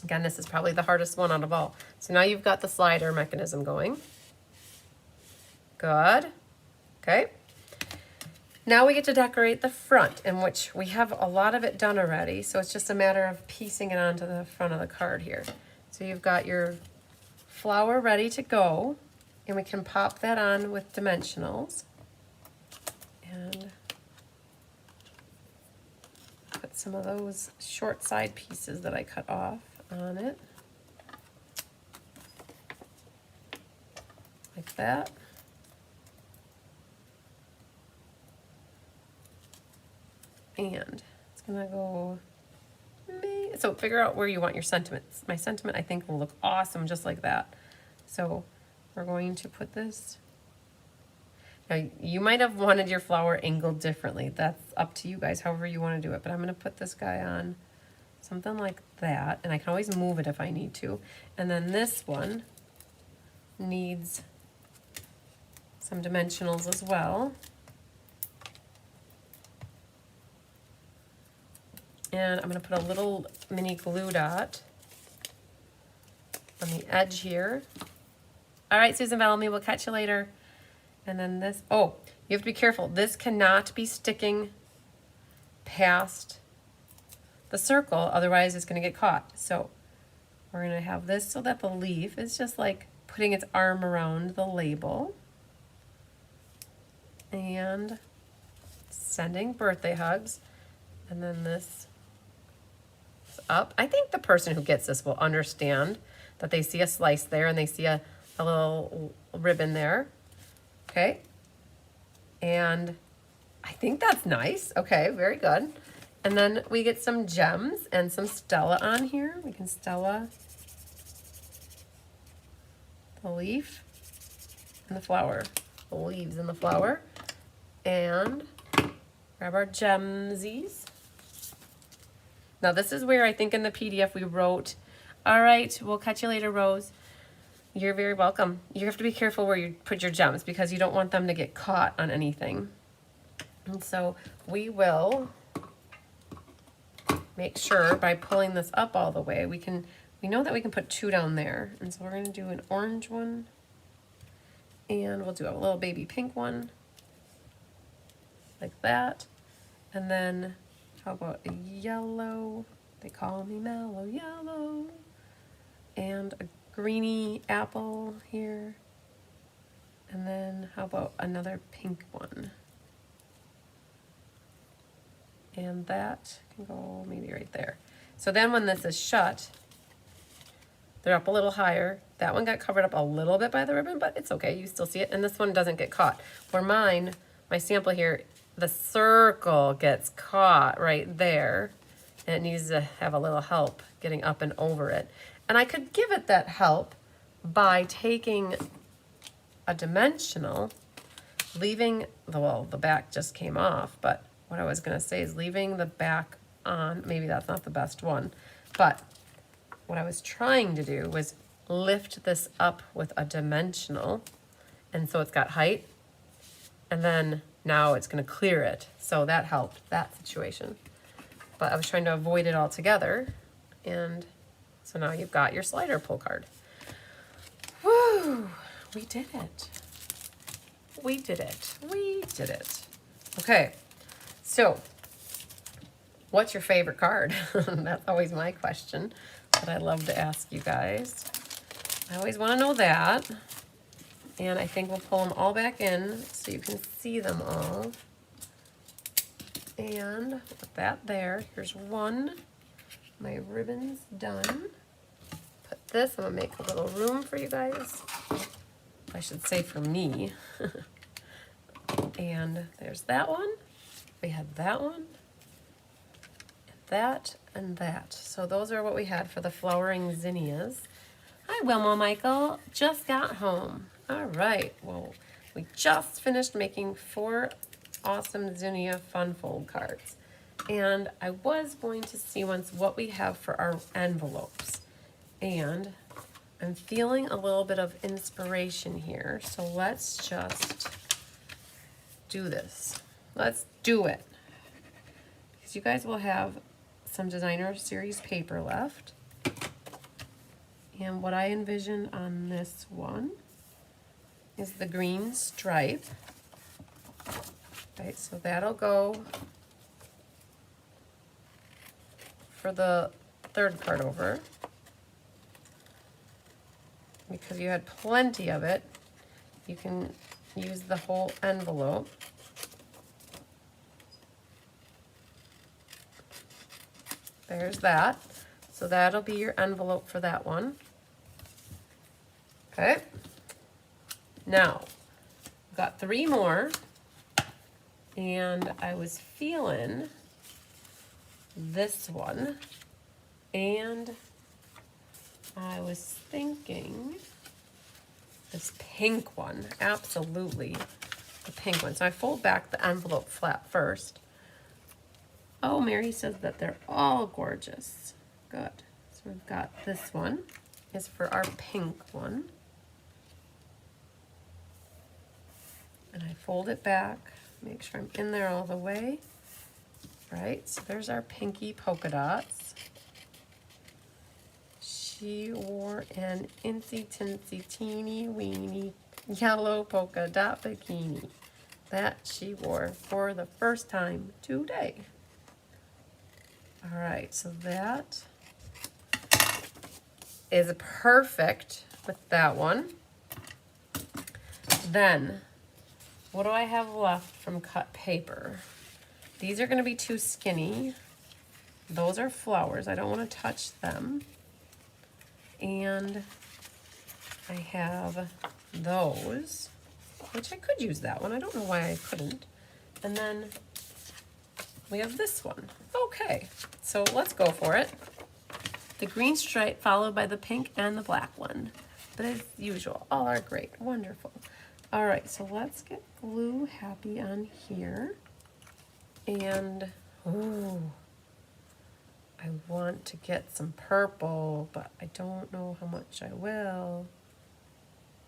again, this is probably the hardest one out of all. So now you've got the slider mechanism going. Good, okay. Now we get to decorate the front, in which we have a lot of it done already, so it's just a matter of piecing it onto the front of the card here. So you've got your flower ready to go, and we can pop that on with dimensionals. And put some of those short side pieces that I cut off on it. Like that. And it's gonna go, so figure out where you want your sentiments. My sentiment, I think, will look awesome just like that. So we're going to put this, now you might have wanted your flower angled differently. That's up to you guys, however you wanna do it. But I'm gonna put this guy on something like that, and I can always move it if I need to. And then this one needs some dimensionals as well. And I'm gonna put a little mini glue dot on the edge here. All right, Susan Bellamy, we'll catch you later. And then this, oh, you have to be careful. This cannot be sticking past the circle, otherwise it's gonna get caught. So we're gonna have this so that the leaf is just like putting its arm around the label and sending birthday hugs. And then this up. I think the person who gets this will understand that they see a slice there and they see a little ribbon there. Okay. And I think that's nice. Okay, very good. And then we get some gems and some Stella on here. We can Stella the leaf and the flower, the leaves and the flower. And grab our gemsies. Now this is where I think in the PDF we wrote, all right, we'll catch you later, Rose. You're very welcome. You have to be careful where you put your gems because you don't want them to get caught on anything. And so we will make sure by pulling this up all the way, we know that we can put 2 down there. And so we're gonna do an orange one and we'll do a little baby pink one like that. And then how about a yellow? They call me mellow yellow. And a greeny apple here. And then how about another pink one? And that can go maybe right there. So then when this is shut, they're up a little higher. That one got covered up a little bit by the ribbon, but it's okay, you still see it. And this one doesn't get caught. Where mine, my sample here, the circle gets caught right there. And it needs to have a little help getting up and over it. And I could give it that help by taking a dimensional, leaving, well, the back just came off, but what I was gonna say is leaving the back on. Maybe that's not the best one, but what I was trying to do was lift this up with a dimensional, and so it's got height, and then now it's gonna clear it. So that helped that situation. But I was trying to avoid it altogether, and so now you've got your slider pull card. Woo! We did it. We did it. We did it. Okay, so what's your favorite card? That's always my question that I love to ask you guys. I always want to know that. And I think we'll pull them all back in so you can see them all. And with that there, here's one. My ribbon's done. Put this, I'm gonna make a little room for you guys. I should say for me. And there's that one. We had that one. That and that. So those are what we had for the flowering zinnias. Hi, Wilma Michael. Just got home. All right. Well, we just finished making 4 awesome zinnia fun fold cards. And I was going to see once what we have for our envelopes. And I'm feeling a little bit of inspiration here. So let's just do this. Let's do it. Because you guys will have some designer series paper left. And what I envisioned on this one is the green stripe. Right, so that'll go for the third part over. Because you had plenty of it, you can use the whole envelope. There's that. So that'll be your envelope for that one. Okay. Now, we've got 3 more. And I was feeling this one. And I was thinking this pink one. Absolutely. The pink one. So I fold back the envelope flap first. Oh, Mary says that they're all gorgeous. Good. So we've got this one is for our pink one. And I fold it back, make sure I'm in there all the way. Right, so there's our pinky polka dots. She wore an insy tinsy teeny weeny yellow polka dot bikini that she wore for the first time today. All right, so that is perfect with that one. Then, what do I have left from cut paper? These are gonna be too skinny. Those are flowers, I don't wanna touch them. And I have those, which I could use that one. I don't know why I couldn't. And then we have this one. Okay, so let's go for it. The green stripe followed by the pink and the black one. But as usual, all are great, wonderful. All right, so let's get glue happy on here. And, ooh, I want to get some purple, but I don't know how much I will.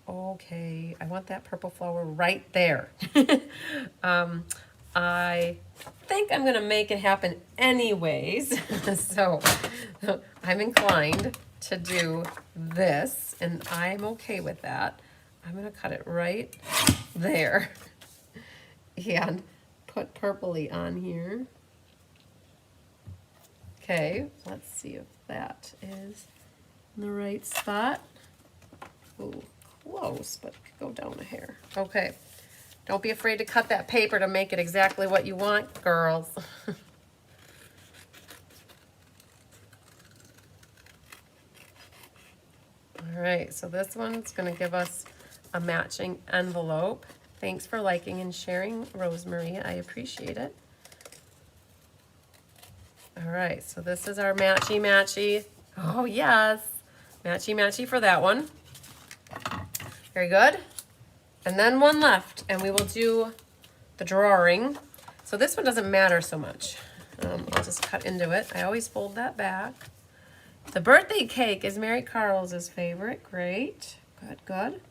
Okay, I want that purple flower right there. I think I'm gonna make it happen anyways. So I'm inclined to do this, and I'm okay with that. I'm gonna cut it right there and put purpley on here. Okay, let's see if that is in the right spot. Ooh, close, but could go down a hair. Okay. Don't be afraid to cut that paper to make it exactly what you want, girls. All right, so this one's gonna give us a matching envelope. Thanks for liking and sharing, Rosemary. I appreciate it. All right, so this is our matchy-matchy. Oh, yes. Matchy-matchy for that one. Very good. And then one left, and we will do the drawing. So this one doesn't matter so much. I'll just cut into it. I always fold that back. The birthday cake is Mary Carl's favorite. Great. Good, good.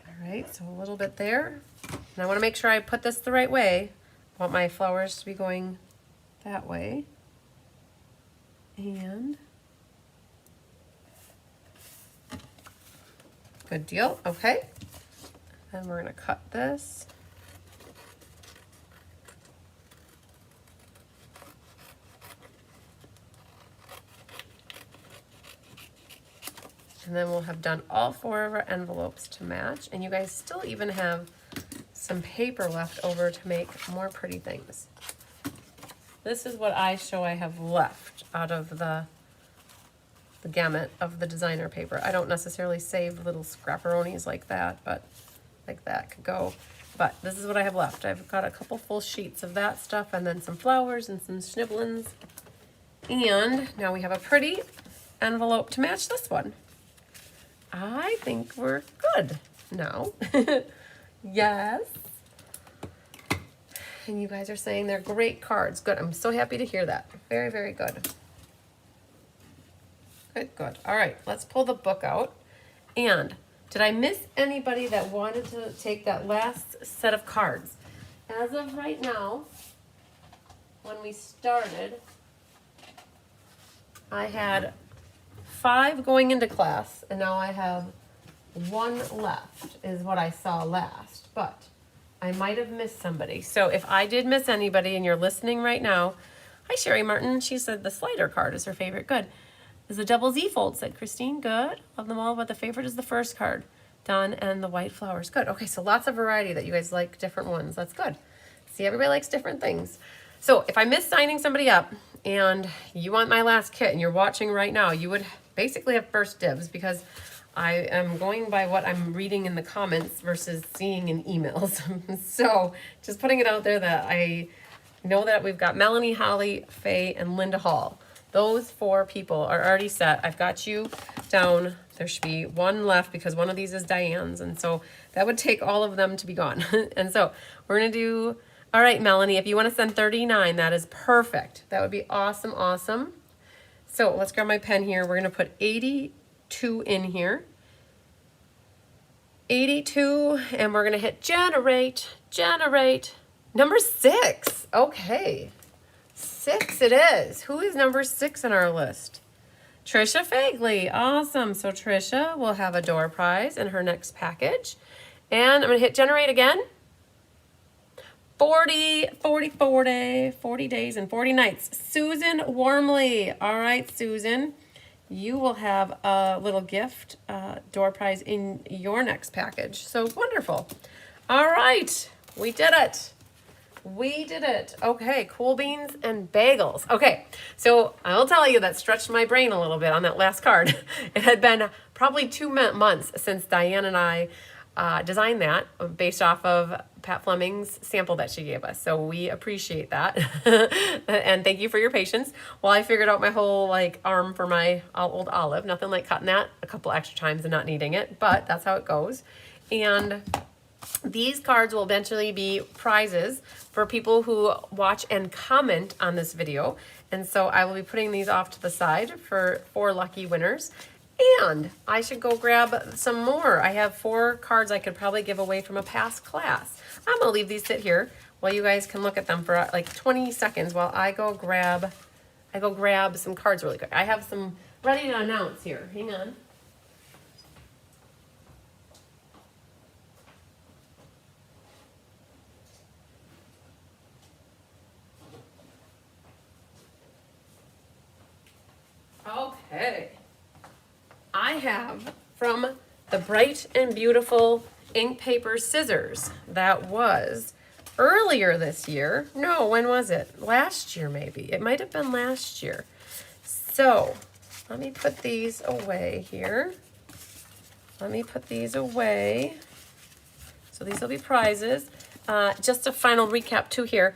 All right, so a little bit there. And I want to make sure I put this the right way. I want my flowers to be going that way. And Good deal. Okay. And we're going to cut this. And then we'll have done all 4 of our envelopes to match. And you guys still even have some paper left over to make more pretty things. This is what I show I have left out of the gamut of the designer paper. I don't necessarily save little scrapperonis like that, but like that could go. But this is what I have left. I've got a couple full sheets of that stuff and then some flowers and some schniblins. And now we have a pretty envelope to match this one. I think we're good now. Yes. And you guys are saying they're great cards. Good. I'm so happy to hear that. Very, very good. Good, good. All right, let's pull the book out. And did I miss anybody that wanted to take that last set of cards? As of right now, when we started, I had 5 going into class, and now I have 1 left, is what I saw last. But I might have missed somebody. So if I did miss anybody and you're listening right now, hi Sherry Martin, she said the slider card is her favorite. Good. Is the double Z fold, said Christine. Good. Love them all, but the favorite is the first card. Done, and the white flowers. Good. Okay, so lots of variety that you guys like different ones. That's good. See, everybody likes different things. So if I miss signing somebody up and you want my last kit and you're watching right now, you would basically have first dibs because I am going by what I'm reading in the comments versus seeing in emails. So just putting it out there that I know that we've got Melanie, Holly, Faye, and Linda Hall. Those 4 people are already set. I've got you down. There should be 1 left because one of these is Diane's. And so that would take all of them to be gone. And so we're going to do, all right, Melanie, if you want to send 39, that is perfect. That would be awesome, awesome. So let's grab my pen here. We're going to put 82 in here. 82, and we're going to hit generate, generate. Number 6. Okay. 6 it is. Who is number 6 on our list? Trisha Fagley. Awesome. So Trisha will have a door prize in her next package. And I'm going to hit generate again. 40 days and 40 nights. Susan Warmley. All right, Susan. You will have a little gift door prize in your next package. So wonderful. All right. We did it. We did it. Okay, cool beans and bagels. Okay, so I'll tell you that stretched my brain a little bit on that last card. It had been probably 2 months since Diane and I designed that based off of Pat Fleming's sample that she gave us. So we appreciate that. And thank you for your patience while I figured out my whole arm for my old Olive. Nothing like cutting that a couple extra times and not needing it, but that's how it goes. And these cards will eventually be prizes for people who watch and comment on this video. And so I will be putting these off to the side for 4 lucky winners. And I should go grab some more. I have 4 cards I could probably give away from a past class. I'm gonna leave these sit here while you guys can look at them for like 20 seconds while I go grab some cards really quick. I have some ready to announce here. Hang on. Okay, I have from the Bright and Beautiful ink paper scissors that was earlier this year. No, when was it? Last year maybe. It might have been last year. So let me put these away here. Let me put these away. So these will be prizes. Just a final recap too here.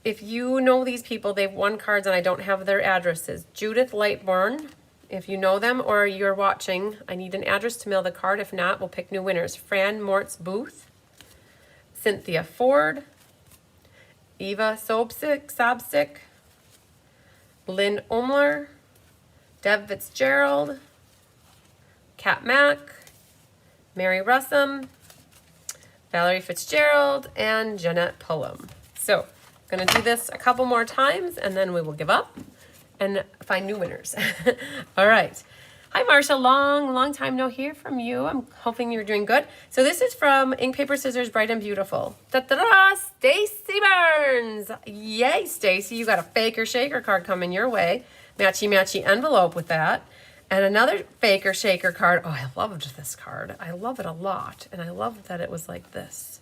If you know these people, they've won cards and I don't have their addresses. Judith Lightborn, if you know them or you're watching, I need an address to mail the card. If not, we'll pick new winners. Fran Mortz Booth, Cynthia Ford, Eva Sobsik, Lynn Omler, Deb Fitzgerald, Kat Mack, Mary Russum, Valerie Fitzgerald, and Jeanette Pullum. So I'm going to do this a couple more times and then we will give up and find new winners. All right. Hi, Marcia. Long time no hear from you. I'm hoping you're doing good. So this is from Ink, Paper, Scissors, Bright and Beautiful. Da-da-da! Stacy Burns. Yay, Stacy. You got a Faker Shaker card coming your way. Matchy envelope with that. And another Faker Shaker card. Oh, I loved this card. I love it a lot. And I love that it was like this.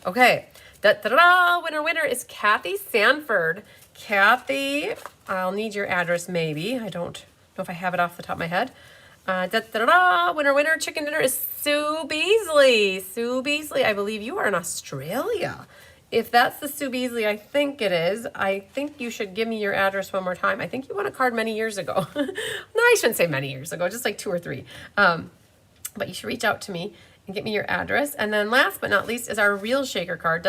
Okay. Da-da-da! Winner is Kathy Sanford. Kathy, I'll need your address maybe. I don't know if I have it off the top of my head. Winner, chicken dinner is Sue Beasley. Sue Beasley, I believe you are in Australia. If that's the Sue Beasley, I think it is. I think you should give me your address one more time. I think you won a card many years ago. No, I shouldn't say many years ago, just like 2 or 3. But you should reach out to me and get me your address. And then last but not least is our real shaker card.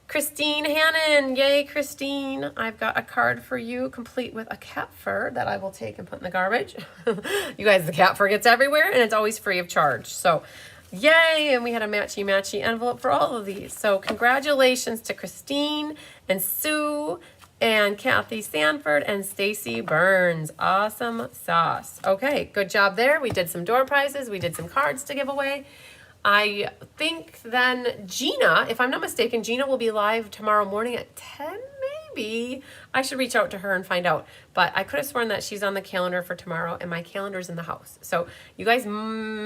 Christine Hannon. Yay, Christine. I've got a card for you complete with a cat fur that I will take and put in the garbage. You guys, the cat fur gets everywhere and it's always free of charge. So yay, and we had a matchy envelope for all of these. So congratulations to Christine and Sue and Kathy Sanford and Stacy Burns. Awesome sauce. Okay, good job there. We did some door prizes. We did some cards to give away. I think then Gina, if I'm not mistaken, Gina will be live tomorrow morning at 10 maybe. I should reach out to her and find out. But I could have sworn that she's on the calendar for tomorrow and my calendar's in the house. So you guys,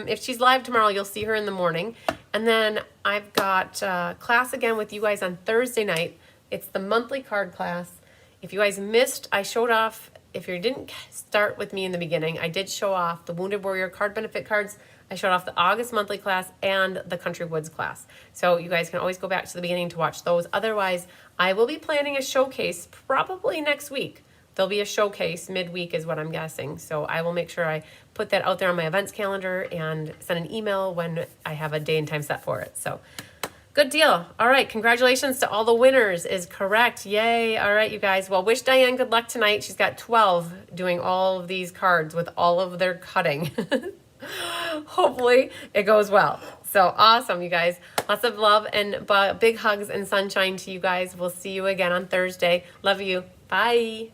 if she's live tomorrow, you'll see her in the morning. And then I've got class again with you guys on Thursday night. It's the monthly card class. If you guys missed, I showed off, if you didn't start with me in the beginning, I did show off the Wounded Warrior card benefit cards. I showed off the August monthly class and the Country Woods class. So you guys can always go back to the beginning to watch those. Otherwise, I will be planning a showcase probably next week. There'll be a showcase midweek is what I'm guessing. So I will make sure I put that out there on my events calendar and send an email when I have a day and time set for it. So good deal. All right. Congratulations to all the winners is correct. Yay. All right, you guys. Well, wish Diane good luck tonight. She's got 12 doing all of these cards with all of their cutting. Hopefully it goes well. So awesome, you guys. Lots of love and big hugs and sunshine to you guys. We'll see you again on Thursday. Love you. Bye.